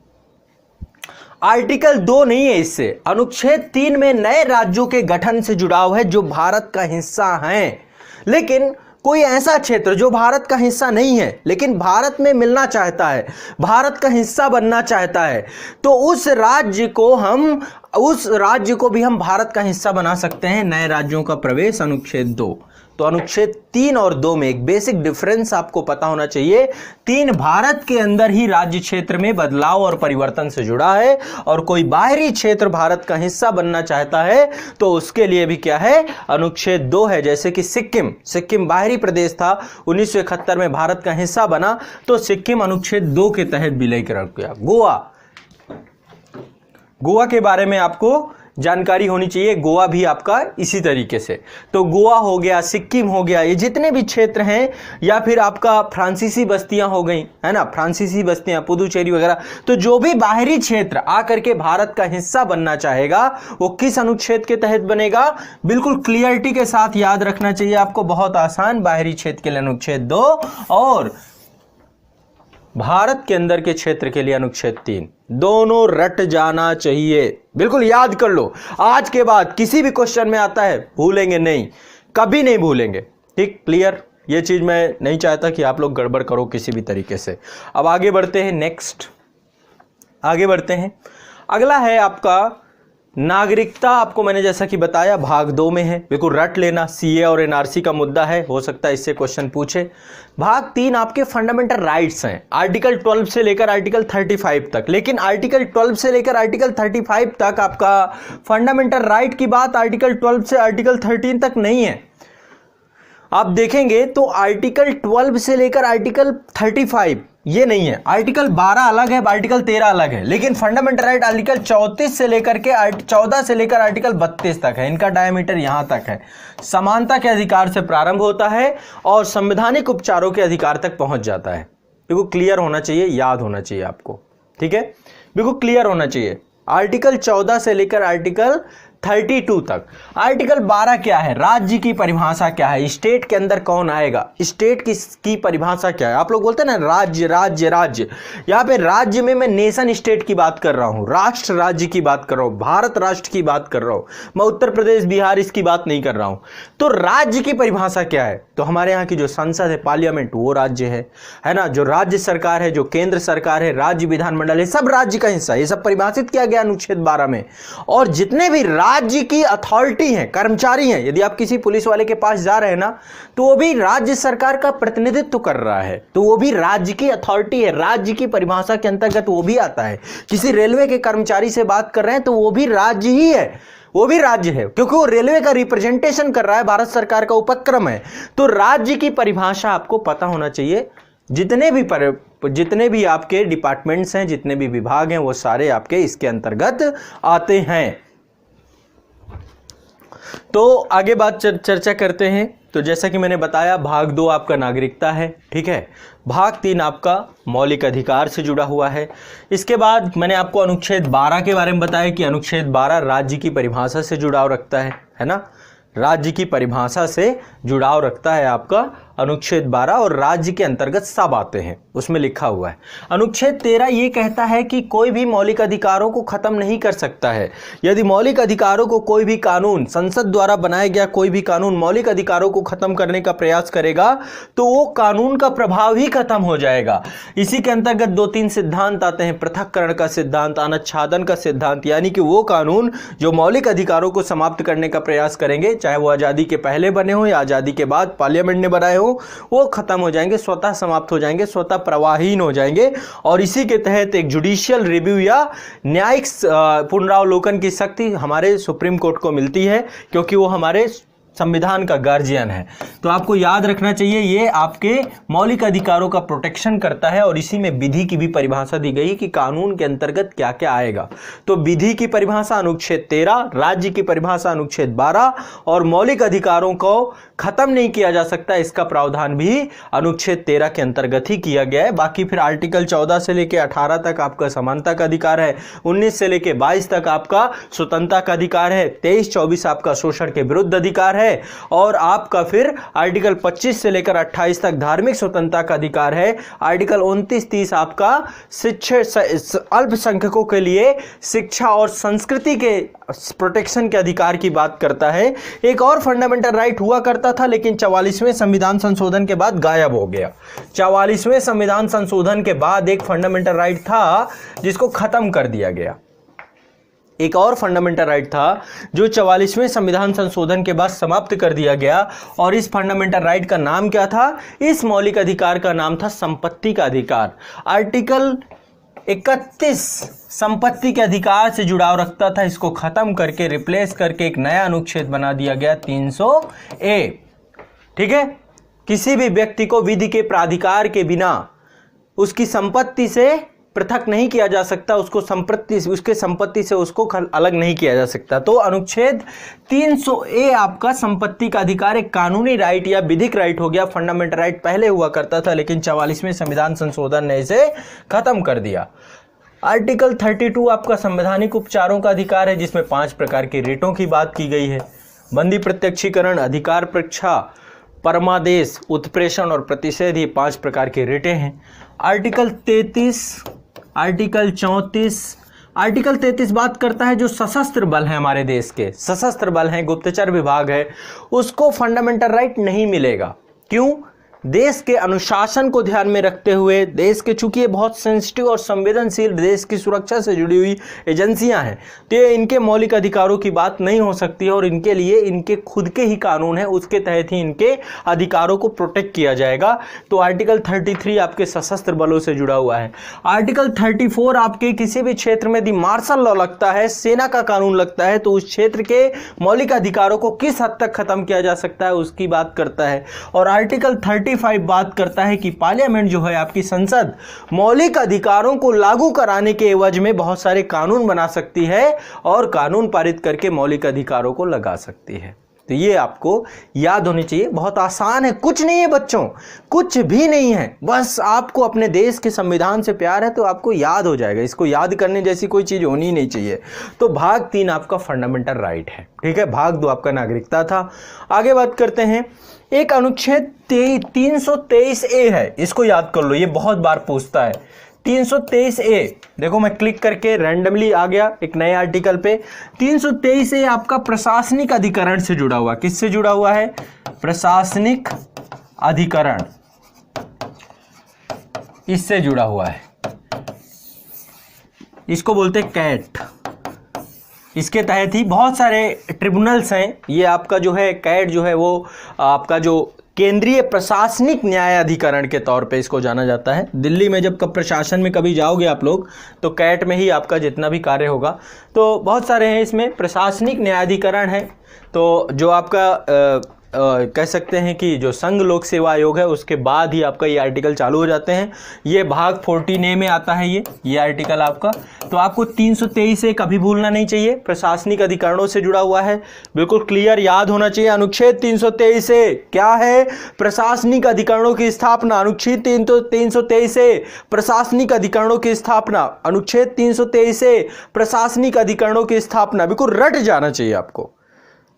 S1: आर्टिकल 2 नहीं है, इससे अनुच्छेद 3 में नए राज्यों के गठन से जुड़ाव है जो भारत का हिस्सा हैं। लेकिन कोई ऐसा क्षेत्र जो भारत का हिस्सा नहीं है लेकिन भारत में मिलना चाहता है, भारत का हिस्सा बनना चाहता है, तो उस राज्य को भी हम भारत का हिस्सा बना सकते हैं। नए राज्यों का प्रवेश, अनुच्छेद 2। तो अनुच्छेद 3 और 2 में एक बेसिक डिफरेंस आपको पता होना चाहिए। 3 भारत के अंदर ही राज्य क्षेत्र में बदलाव और परिवर्तन से जुड़ा है, और कोई बाहरी क्षेत्र भारत का हिस्सा बनना चाहता है तो उसके लिए भी क्या है, अनुच्छेद 2 है। जैसे कि सिक्किम बाहरी प्रदेश था, 1971 में भारत का हिस्सा बना, तो सिक्किम अनुच्छेद 2 के तहत विलय कर गया। गोवा के बारे में आपको जानकारी होनी चाहिए, गोवा भी आपका इसी तरीके से। तो गोवा हो गया, सिक्किम हो गया, ये जितने भी क्षेत्र हैं, या फिर आपका फ्रांसीसी बस्तियां हो गई, है ना, फ्रांसीसी बस्तियां, पुदुचेरी वगैरह, तो जो भी बाहरी क्षेत्र आकर के भारत का हिस्सा बनना चाहेगा वो किस अनुच्छेद के तहत बनेगा, बिल्कुल क्लियरिटी के साथ याद रखना चाहिए आपको, बहुत आसान। बाहरी क्षेत्र के लिए अनुच्छेद 2 और भारत के अंदर के क्षेत्र के लिए अनुच्छेद 3, दोनों रट जाना चाहिए, बिल्कुल याद कर लो। आज के बाद किसी भी क्वेश्चन में आता है, भूलेंगे नहीं, कभी नहीं भूलेंगे, ठीक, क्लियर। ये चीज मैं नहीं चाहता कि आप लोग गड़बड़ करो किसी भी तरीके से। अब आगे बढ़ते हैं, नेक्स्ट आगे बढ़ते हैं। अगला है आपका नागरिकता। आपको मैंने जैसा कि बताया भाग 2 में है, बिल्कुल रट लेना, सीए और एनआरसी का मुद्दा है, हो सकता है इससे क्वेश्चन पूछे। भाग 3 आपके फंडामेंटल राइट्स हैं, आर्टिकल 12 से लेकर आर्टिकल 35 तक। लेकिन आर्टिकल 12 से लेकर आर्टिकल 35 तक आपका फंडामेंटल राइट की बात आर्टिकल 12 से आर्टिकल 13 तक नहीं है। आप देखेंगे तो आर्टिकल 12 से लेकर आर्टिकल 35 ये नहीं है, आर्टिकल 12 अलग है, आर्टिकल 13 अलग है, लेकिन फंडामेंटल राइट आर्टिकल 34 से लेकर के 14 से लेकर आर्टिकल 32 तक है। इनका डायमीटर यहां तक है। समानता के अधिकार से प्रारंभ होता है और संवैधानिक उपचारों के अधिकार तक पहुंच जाता है। बिल्कुल क्लियर होना चाहिए, याद होना चाहिए आपको, ठीक है, बिल्कुल क्लियर होना चाहिए। आर्टिकल 14 से लेकर आर्टिकल 32 तक। आर्टिकल 12 क्या है, राज्य की परिभाषा क्या है, स्टेट के अंदर कौन आएगा, स्टेट की परिभाषा क्या है। आप लोग बोलते हैं ना राज्य राज्य राज्य, यहाँ पे राज्य में मैं नेशन स्टेट की बात कर रहा हूँ, राष्ट्र राज्य की बात कर रहा हूँ, भारत राष्ट्र की बात कर रहा हूँ, मैं उत्तर प्रदेश बिहार इसकी बात नहीं कर रहा हूँ। तो राज्य की परिभाषा क्या है, तो हमारे यहाँ की जो संसद है, पार्लियामेंट, वो राज्य है ना। जो राज्य सरकार है, जो केंद्र सरकार है, राज्य विधानमंडल है, सब राज्य का हिस्सा है। ये सब परिभाषित किया गया अनुच्छेद 12 में। और जितने भी राज्य की अथॉरिटी हैं, कर्मचारी हैं, यदि आप किसी पुलिस वाले के पास जा रहे हैं ना, तो वो भी राज्य सरकार का प्रतिनिधित्व कर रहा है, तो वो भी राज्य की अथॉरिटी है, राज्य की परिभाषा के अंतर्गत वो भी आता है। किसी रेलवे के कर्मचारी से बात कर रहे हैं तो वो भी राज्य ही है, वो भी राज्य है, क्योंकि वो रेलवे का रिप्रेजेंटेशन कर रहा है, भारत सरकार का उपक्रम है। तो राज्य की परिभाषा आपको पता होना चाहिए। जितने भी आपके डिपार्टमेंट्स हैं, जितने भी विभाग हैं, वो सारे आपके इसके अंतर्गत आते हैं। तो आगे बात चर्चा करते हैं। तो जैसा कि मैंने बताया, भाग 2 आपका नागरिकता है, ठीक है, भाग 3 आपका मौलिक अधिकार से जुड़ा हुआ है। इसके बाद मैंने आपको अनुच्छेद 12 के बारे में बताया कि अनुच्छेद 12 राज्य की परिभाषा से जुड़ाव रखता है ना, राज्य की परिभाषा से जुड़ाव रखता है आपका अनुच्छेद 12, और राज्य के अंतर्गत सब आते हैं, उसमें लिखा हुआ है। अनुच्छेद 13 ये कहता है कि कोई भी मौलिक अधिकारों को खत्म नहीं कर सकता है। यदि मौलिक अधिकारों को कोई भी कानून, संसद द्वारा बनाया गया कोई भी कानून मौलिक अधिकारों को खत्म करने का प्रयास करेगा तो वो कानून का प्रभाव ही खत्म हो जाएगा। इसी के अंतर्गत 2-3 सिद्धांत आते हैं, पृथक्करण का सिद्धांत, अनुच्छादन का सिद्धांत, यानी कि वो कानून जो मौलिक अधिकारों को समाप्त करने का प्रयास करेंगे, चाहे वो आज़ादी के पहले बने हो या आज़ादी के बाद पार्लियामेंट ने बनाए हो, वो खत्म हो जाएंगे, स्वतः समाप्त हो जाएंगे, स्वतः प्रवाहीन हो जाएंगे। और इसी के तहत एक जुडिशियल रिव्यू या न्यायिक पुनरावलोकन की शक्ति हमारे सुप्रीम कोर्ट को मिलती है, क्योंकि वो हमारे संविधान का गार्जियन है। तो आपको याद रखना चाहिए, ये आपके मौलिक अधिकारों का प्रोटेक्शन करता है। और इसी में विधि की भी परिभाषा दी गई कि कानून के अंतर्गत क्या क्या आएगा। तो विधि की परिभाषा अनुच्छेद 13, राज्य की परिभाषा अनुच्छेद 12, और मौलिक अधिकारों को खत्म नहीं किया जा सकता, इसका प्रावधान भी अनुच्छेद 13 के अंतर्गत ही किया गया है। बाकी फिर आर्टिकल 14 से लेकर 18 तक आपका समानता का अधिकार है, 19 से लेकर 22 तक आपका स्वतंत्रता का अधिकार है, 23-24 आपका शोषण के विरुद्ध अधिकार है, और आपका फिर आर्टिकल 25 से लेकर 28 तक धार्मिक स्वतंत्रता का अधिकार है। आर्टिकल 29-30 आपका शिक्षा, अल्पसंख्यकों के लिए शिक्षा और संस्कृति के प्रोटेक्शन के अधिकार की बात करता है। एक और फंडामेंटल राइट हुआ करता था, लेकिन 44वें संविधान संशोधन के बाद गायब हो गया। 44वें संविधान संशोधन के बाद एक फंडामेंटल राइट था जिसको खत्म कर दिया गया। एक और फंडामेंटल राइट था जो 44वें संविधान संशोधन के बाद समाप्त कर दिया गया, और इस फंडामेंटल राइट का नाम क्या था? इस मौलिक अधिकार का नाम था संपत्ति का अधिकार। आर्टिकल 31 संपत्ति के अधिकार से जुड़ाव रखता था, इसको खत्म करके रिप्लेस करके एक नया अनुच्छेद बना दिया गया 300A। ठीक है, किसी भी व्यक्ति को विधि के प्राधिकार के बिना उसकी संपत्ति से पृथक नहीं किया जा सकता, उसके संपत्ति से उसको अलग नहीं किया जा सकता। तो अनुच्छेद 300A आपका संपत्ति का अधिकार एक कानूनी राइट या विधिक राइट हो गया। फंडामेंटल राइट पहले हुआ करता था, लेकिन 44वें संविधान संशोधन ने इसे खत्म कर दिया। आर्टिकल 32 आपका संवैधानिक उपचारों का अधिकार है, जिसमें 5 प्रकार के रिटों की बात की गई है। बंदी प्रत्यक्षीकरण, अधिकार परीक्षा, परमादेश, उत्प्रेषण और प्रतिषेध, ये 5 प्रकार के रिटें हैं। आर्टिकल 33, आर्टिकल 34, आर्टिकल 33 बात करता है जो सशस्त्र बल है हमारे देश के, सशस्त्र बल हैं, गुप्तचर विभाग है, उसको फंडामेंटल राइट नहीं मिलेगा। क्यों? देश के अनुशासन को ध्यान में रखते हुए, देश के, चूंकि ये बहुत सेंसिटिव और संवेदनशील देश की सुरक्षा से जुड़ी हुई एजेंसियां हैं, तो ये इनके मौलिक अधिकारों की बात नहीं हो सकती है, और इनके लिए इनके खुद के ही कानून है, उसके तहत ही इनके अधिकारों को प्रोटेक्ट किया जाएगा। तो आर्टिकल 33 आपके सशस्त्र बलों से जुड़ा हुआ है। आर्टिकल 34 आपके किसी भी क्षेत्र में यदि मार्शल लॉ लगता है, सेना का कानून लगता है, तो उस क्षेत्र के मौलिक अधिकारों को किस हद तक खत्म किया जा सकता है उसकी बात करता है। और आर्टिकल 35 बात करता है कि पार्लियामेंट जो है आपकी संसद मौलिक अधिकारों को लागू कराने के एवज में बहुत सारे कानून बना सकती है और कानून पारित करके मौलिक अधिकारों को लगा सकती है। तो ये आपको याद होनी चाहिए। बहुत आसान है, कुछ नहीं है बच्चों, कुछ भी नहीं है, बस आपको अपने देश के संविधान से प्यार है तो आपको याद हो जाएगा। इसको याद करने जैसी कोई चीज़ होनी ही नहीं चाहिए। तो भाग 3 आपका फंडामेंटल राइट है, ठीक है। भाग 2 आपका नागरिकता था। आगे बात करते हैं, एक अनुच्छेद 323A है, इसको याद कर लो, ये बहुत बार पूछता है। 323A, देखो मैं क्लिक करके रैंडमली आ गया एक नए आर्टिकल पे। 323A आपका प्रशासनिक अधिकरण से जुड़ा हुआ, किससे जुड़ा हुआ है? प्रशासनिक अधिकरण, इससे जुड़ा हुआ है, इसको बोलते हैं कैट। इसके तहत ही बहुत सारे ट्रिब्यूनल्स हैं। ये आपका जो है कैट जो है वो आपका जो केंद्रीय प्रशासनिक न्याय अधिकरण के तौर पे इसको जाना जाता है। दिल्ली में जब प्रशासन में कभी जाओगे आप लोग तो कैट में ही आपका जितना भी कार्य होगा, तो बहुत सारे हैं इसमें। प्रशासनिक न्यायाधिकरण है, तो जो आपका कह सकते हैं कि जो संघ लोक सेवा आयोग है उसके बाद ही आपका ये आर्टिकल चालू हो जाते हैं। ये भाग 14A में आता है ये आर्टिकल आपका। तो आपको 323A कभी भूलना नहीं चाहिए, प्रशासनिक अधिकरणों से जुड़ा हुआ है, बिल्कुल क्लियर याद होना चाहिए। अनुच्छेद 323A क्या है? प्रशासनिक अधिकरणों की स्थापना। अनुच्छेद 323A प्रशासनिक अधिकरणों की स्थापना। अनुच्छेद 323A प्रशासनिक अधिकरणों की स्थापना, बिल्कुल रट जाना चाहिए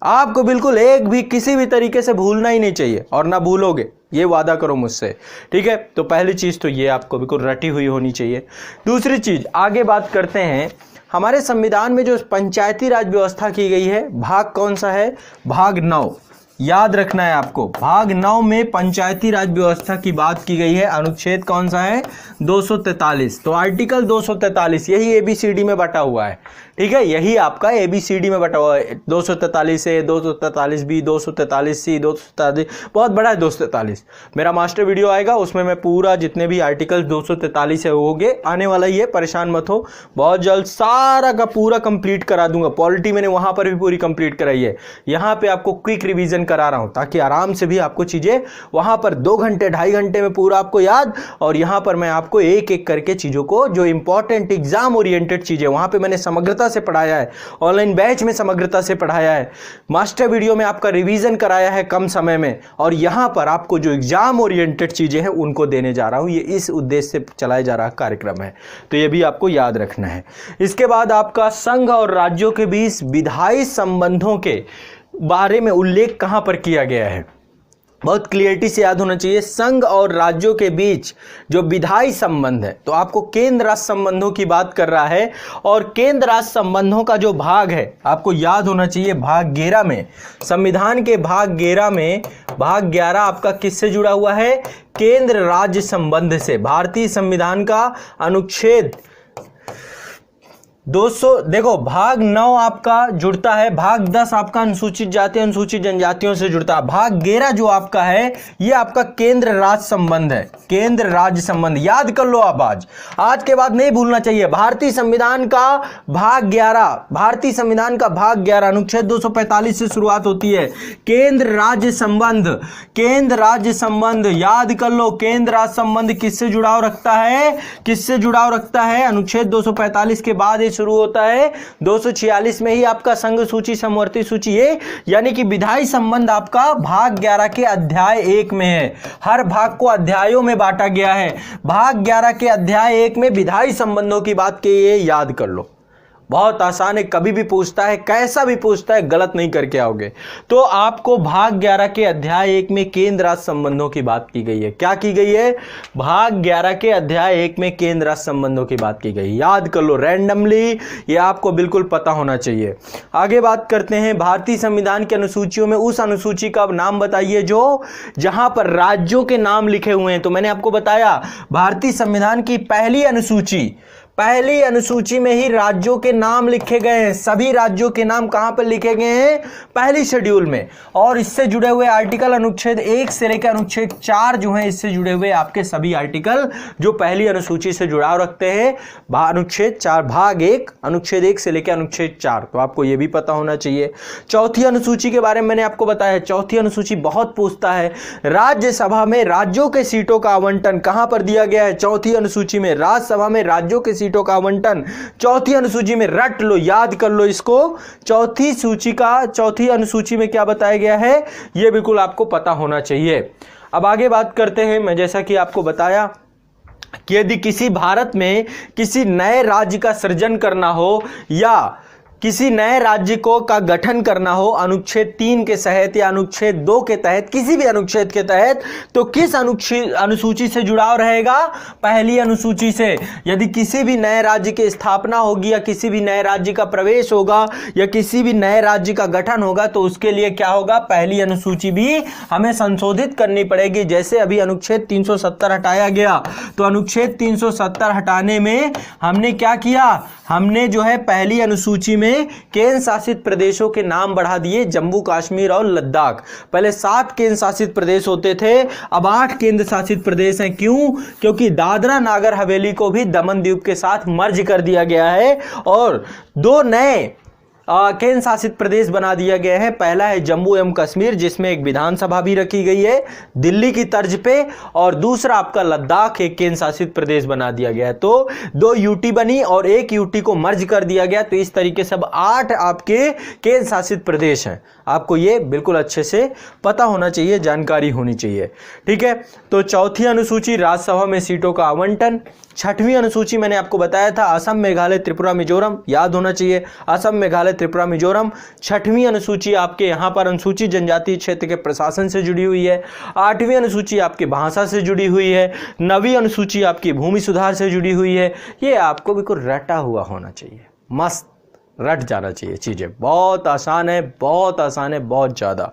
S1: आपको बिल्कुल एक भी किसी भी तरीके से भूलना ही नहीं चाहिए, और ना भूलोगे, ये वादा करो मुझसे, ठीक है। तो पहली चीज़ तो ये आपको बिल्कुल रटी हुई होनी चाहिए। दूसरी चीज़, आगे बात करते हैं, हमारे संविधान में जो पंचायती राज व्यवस्था की गई है, भाग कौन सा है? भाग 9, याद रखना है आपको। भाग 9 में पंचायती राज व्यवस्था की बात की गई है। अनुच्छेद कौन सा है? 243। तो आर्टिकल 243 यही ABCD में बटा हुआ है, ठीक है। यही आपका ABCD में बटा हुआ है। 243A, 243B, 243C, 243, बहुत बड़ा है 243। मेरा मास्टर वीडियो आएगा, उसमें मैं पूरा जितने भी आर्टिकल 243 है होंगे, आने वाला ही है, परेशान मत हो, बहुत जल्द सारा का पूरा कंप्लीट करा दूंगा। पॉलिटी मैंने वहां पर भी पूरी कंप्लीट कराई है, यहाँ पे आपको क्विक रिवीजन करा रहा हूं ताकि आराम से भी आपको चीजें वहां पर 2 घंटे 2.5 घंटे में पूरा आपको याद, और यहां पर मैं आपको एक एक करके चीजों को, जो इंपॉर्टेंट एग्जाम ओरिएंटेड चीजें, वहां पे मैंने समग्रता से पढ़ाया है, ऑनलाइन बैच में समग्रता से पढ़ाया है, मास्टर वीडियो में आपका रिवीजन कराया है कम समय में, और यहां पर आपको जो एग्जाम ओरिएंटेड चीजें हैं उनको देने जा रहा हूं। ये इस उद्देश्य से चलाया जा रहा कार्यक्रम है, तो ये भी आपको याद रखना है। इसके बाद आपका संघ और राज्यों के बीच विधायी संबंधों के बारे में उल्लेख कहां पर किया गया है? बहुत क्लियरिटी से याद होना चाहिए। संघ और राज्यों के बीच जो विधायी संबंध है, तो आपको केंद्र राज्य संबंधों की बात कर रहा है, और केंद्र राज्य संबंधों का जो भाग है आपको याद होना चाहिए, भाग 11 में, संविधान के भाग 11 में, भाग 11 आपका किससे जुड़ा हुआ है? केंद्र राज्य संबंध से। भारतीय संविधान का अनुच्छेद 200 देखो, भाग 9 आपका जुड़ता है, भाग 10 आपका अनुसूचित जाति अनुसूचित जनजातियों से जुड़ता है, भाग 11 जो आपका है ये आपका केंद्र राज्य संबंध है, केंद्र राज्य संबंध। याद कर लो आप, आज के बाद नहीं भूलना चाहिए। भारतीय संविधान का भाग 11, भारतीय संविधान का भाग 11 अनुच्छेद 245 से शुरुआत होती है। केंद्र राज्य संबंध, केंद्र राज्य संबंध याद कर लो। केंद्र राज्य संबंध किससे जुड़ाव रखता है, किससे जुड़ाव रखता है? अनुच्छेद 245 के बाद शुरू होता है 246 में ही आपका संघ सूची समवर्ती सूची है, यानी कि विधायी संबंध आपका भाग 11 के अध्याय 1 में है। हर भाग को अध्यायों में बांटा गया है। भाग 11 के अध्याय 1 में विधायी संबंधों की बात की है, याद कर लो। बहुत आसान है, कभी भी पूछता है, कैसा भी पूछता है, गलत नहीं करके आओगे। तो आपको भाग 11 के अध्याय 1 में केंद्र राज्य संबंधों की बात की गई है। क्या की गई है? भाग 11 के अध्याय 1 में केंद्र राज्य संबंधों की बात की गई। याद कर लो रैंडमली, ये आपको बिल्कुल पता होना चाहिए। आगे बात करते हैं, भारतीय संविधान की अनुसूचियों में उस अनुसूची का नाम बताइए जो जहां पर राज्यों के नाम लिखे हुए हैं। तो मैंने आपको बताया भारतीय संविधान की पहली अनुसूची में ही राज्यों के नाम लिखे गए हैं। सभी राज्यों के नाम कहां पर लिखे गए हैं? पहली शेड्यूल में। और इससे जुड़े हुए आर्टिकल अनुच्छेद 1 से लेकर अनुच्छेद 4 जो हैं, इससे जुड़े हुए आपके सभी आर्टिकल जो पहली अनुसूची से जुड़ाव रखते हैं, अनुच्छेद 4 भाग 1 अनुच्छेद 1 से लेकर अनुच्छेद 4। तो आपको यह भी पता होना चाहिए। चौथी अनुसूची के बारे में मैंने आपको बताया। चौथी अनुसूची बहुत पूछता है, राज्यसभा में राज्यों के सीटों का आवंटन कहां पर दिया गया है? चौथी अनुसूची में। राज्यसभा में राज्यों के सीटों का आवंटन चौथी अनुसूची में। रट लो, याद कर लो इसको। चौथी अनुसूची में क्या बताया गया है, यह बिल्कुल आपको पता होना चाहिए। अब आगे बात करते हैं। मैं जैसा कि आपको बताया कि यदि किसी भारत में किसी नए राज्य का सृजन करना हो या किसी नए राज्य को का गठन करना हो अनुच्छेद 3 के तहत या अनुच्छेद 2 के तहत, किसी भी अनुच्छेद के तहत, तो किस अनुसूची से जुड़ाव रहेगा? पहली अनुसूची से। यदि किसी भी नए राज्य की स्थापना होगी या किसी भी नए राज्य का प्रवेश होगा या किसी भी नए राज्य का गठन होगा तो उसके लिए क्या होगा? पहली अनुसूची भी हमें संशोधित करनी पड़ेगी। जैसे अभी अनुच्छेद 370 हटाया गया, तो अनुच्छेद 370 हटाने में हमने क्या किया? हमने जो है पहली अनुसूची में केंद्र शासित प्रदेशों के नाम बढ़ा दिए, जम्मू कश्मीर और लद्दाख। पहले 7 केंद्र शासित प्रदेश होते थे, अब 8 केंद्र शासित प्रदेश हैं। क्यों? क्योंकि दादरा नागर हवेली को भी दमन द्वीप के साथ मर्ज कर दिया गया है और 2 नए केंद्र शासित प्रदेश बना दिया गया है। पहला है जम्मू एवं कश्मीर, जिसमें एक विधानसभा भी रखी गई है दिल्ली की तर्ज पे, और दूसरा आपका लद्दाख एक केंद्र शासित प्रदेश बना दिया गया है। तो 2 यूटी बनी और 1 यूटी को मर्ज कर दिया गया। तो इस तरीके से अब 8 आपके केंद्र शासित प्रदेश हैं। आपको ये बिल्कुल अच्छे से पता होना चाहिए, जानकारी होनी चाहिए। ठीक है, तो चौथी अनुसूची राज्यसभा में सीटों का आवंटन। छठवीं अनुसूची मैंने आपको बताया था असम मेघालय त्रिपुरा मिजोरम, याद होना चाहिए, असम मेघालय त्रिपुरा मिजोरम। छठवीं अनुसूची आपके यहाँ पर अनुसूचित जनजातीय क्षेत्र के प्रशासन से जुड़ी हुई है। 8वीं अनुसूची आपकी भाषा से जुड़ी हुई है। 9वीं अनुसूची आपकी भूमि सुधार से जुड़ी हुई है। ये आपको बिल्कुल रटा हुआ होना चाहिए, मस्त रट जाना चाहिए चीजें। बहुत आसान है, बहुत आसान है, बहुत ज्यादा।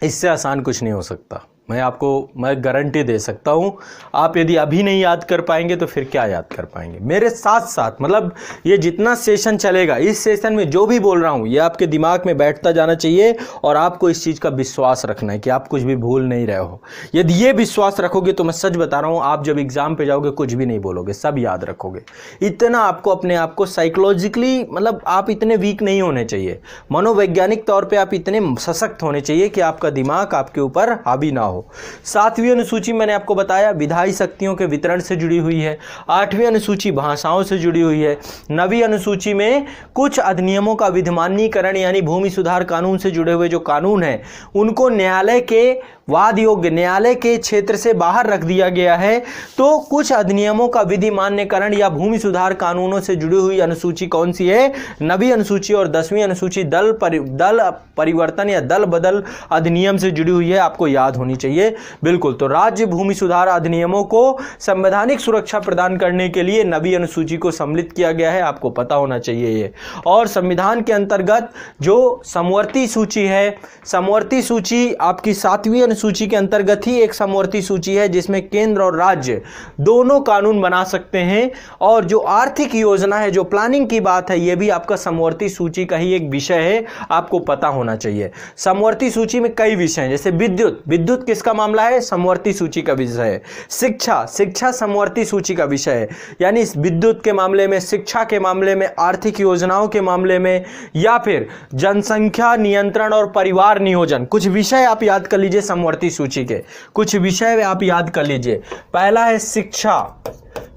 S1: इससे आसान कुछ नहीं हो सकता। मैं गारंटी दे सकता हूं। आप यदि अभी नहीं याद कर पाएंगे तो फिर क्या याद कर पाएंगे? मेरे साथ साथ मतलब ये जितना सेशन चलेगा, इस सेशन में जो भी बोल रहा हूं ये आपके दिमाग में बैठता जाना चाहिए और आपको इस चीज़ का विश्वास रखना है कि आप कुछ भी भूल नहीं रहे हो। यदि ये विश्वास रखोगे तो मैं सच बता रहा हूँ, आप जब एग्जाम पे जाओगे कुछ भी नहीं बोलोगे, सब याद रखोगे। इतना आपको अपने आप को साइकोलॉजिकली मतलब आप इतने वीक नहीं होने चाहिए, मनोवैज्ञानिक तौर पर आप इतने सशक्त होने चाहिए कि आपका दिमाग आपके ऊपर हावी ना हो। 7वीं अनुसूची मैंने आपको बताया विधायी शक्तियों के वितरण से जुड़ी हुई है। 8वीं अनुसूची भाषाओं से जुड़ी हुई है। 9वीं अनुसूची में कुछ अधिनियमों का विधिमान्यीकरण यानी भूमि सुधार कानून से जुड़े हुए जो कानून हैं उनको न्यायालय के वाद योग्य, न्यायालय के क्षेत्र से बाहर रख दिया गया है। तो कुछ अधिनियमों का विधि मान्यकरण या भूमि सुधार कानूनों से जुड़ी हुई अनुसूची कौन सी है? 9वीं अनुसूची। और 10वीं अनुसूची दल परिवर्तन या दल बदल अधिनियम से जुड़ी हुई है, आपको याद होनी चाहिए बिल्कुल। तो राज्य भूमि सुधार अधिनियमों को संवैधानिक सुरक्षा प्रदान करने के लिए 9वीं अनुसूची को सम्मिलित किया गया है, आपको पता होना चाहिए ये। और संविधान के अंतर्गत जो समवर्ती सूची है, समवर्ती सूची आपकी 7वीं सूची के अंतर्गत ही एक समवर्ती सूची है जिसमें केंद्र और राज्य दोनों कानून बना सकते हैं। और जो आर्थिक योजना है, जो प्लानिंग की बात है, यह भी आपका समवर्ती सूची का ही एक विषय है, आपको पता होना चाहिए। समवर्ती सूची में कई विषय हैं, जैसे विद्युत, विद्युत किसका मामला है? समवर्ती सूची का विषय है। शिक्षा, शिक्षा समवर्ती सूची का विषय है, यानी विद्युत के मामले में, शिक्षा के मामले में, आर्थिक योजनाओं के मामले में, या फिर जनसंख्या नियंत्रण और परिवार नियोजन। कुछ विषय आप याद कर लीजिए समवर्ती सूची के, कुछ विषय आप याद कर लीजिए। पहला है शिक्षा।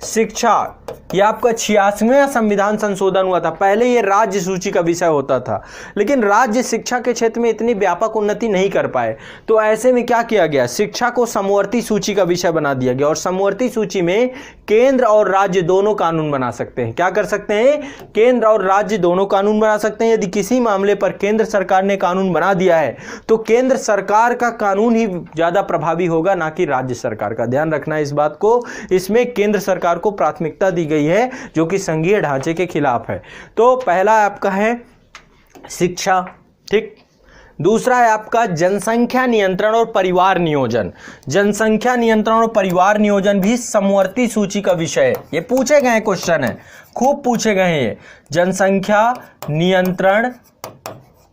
S1: शिक्षा यह आपका 86वां संविधान संशोधन हुआ था। पहले यह राज्य सूची का विषय होता था, लेकिन राज्य शिक्षा के क्षेत्र में इतनी व्यापक उन्नति नहीं कर पाए, तो ऐसे में क्या किया गया? शिक्षा को समवर्ती सूची का विषय बना दिया गया। और समवर्ती सूची में केंद्र और राज्य दोनों कानून बना सकते हैं। क्या कर सकते हैं? केंद्र और राज्य दोनों कानून बना सकते हैं। यदि किसी मामले पर केंद्र सरकार ने कानून बना दिया है तो केंद्र सरकार का कानून ही ज्यादा प्रभावी होगा, ना कि राज्य सरकार का। ध्यान रखना इस बात को। इसमें केंद्र सरकार को प्राथमिकता दी गई है, जो कि संघीय ढांचे के खिलाफ है। तो पहला आपका है शिक्षा, ठीक। दूसरा है आपका जनसंख्या नियंत्रण और परिवार नियोजन। जनसंख्या नियंत्रण और परिवार नियोजन भी समवर्ती सूची का विषय है। ये पूछे गए क्वेश्चन है, खूब पूछे गए हैं ये। जनसंख्या नियंत्रण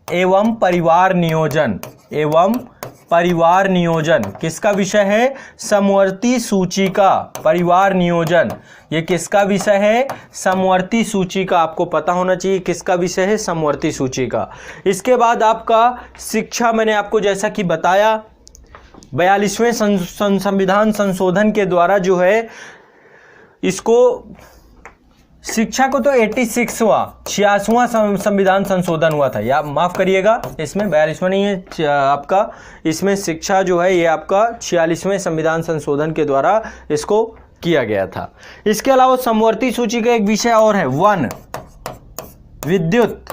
S1: एवं परिवार नियोजन, एवं परिवार नियोजन किसका विषय है? समवर्ती सूची का। परिवार नियोजन ये किसका विषय है? समवर्ती सूची का। आपको पता होना चाहिए किसका विषय है? समवर्ती सूची का। इसके बाद आपका शिक्षा, मैंने आपको जैसा कि बताया 42वें संविधान संशोधन के द्वारा जो है इसको, शिक्षा को तो 86वां संविधान संशोधन हुआ था, या माफ करिएगा, इसमें 42वां नहीं है आपका, इसमें शिक्षा जो है ये आपका 46वें संविधान संशोधन के द्वारा इसको किया गया था। इसके अलावा समवर्ती सूची का एक विषय और है वन, विद्युत।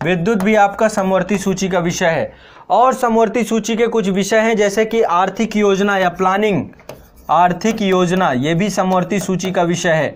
S1: विद्युत भी आपका समवर्ती सूची का विषय है। और समवर्ती सूची के कुछ विषय हैं जैसे कि आर्थिक योजना या प्लानिंग, आर्थिक योजना ये भी समवर्ती सूची का विषय है,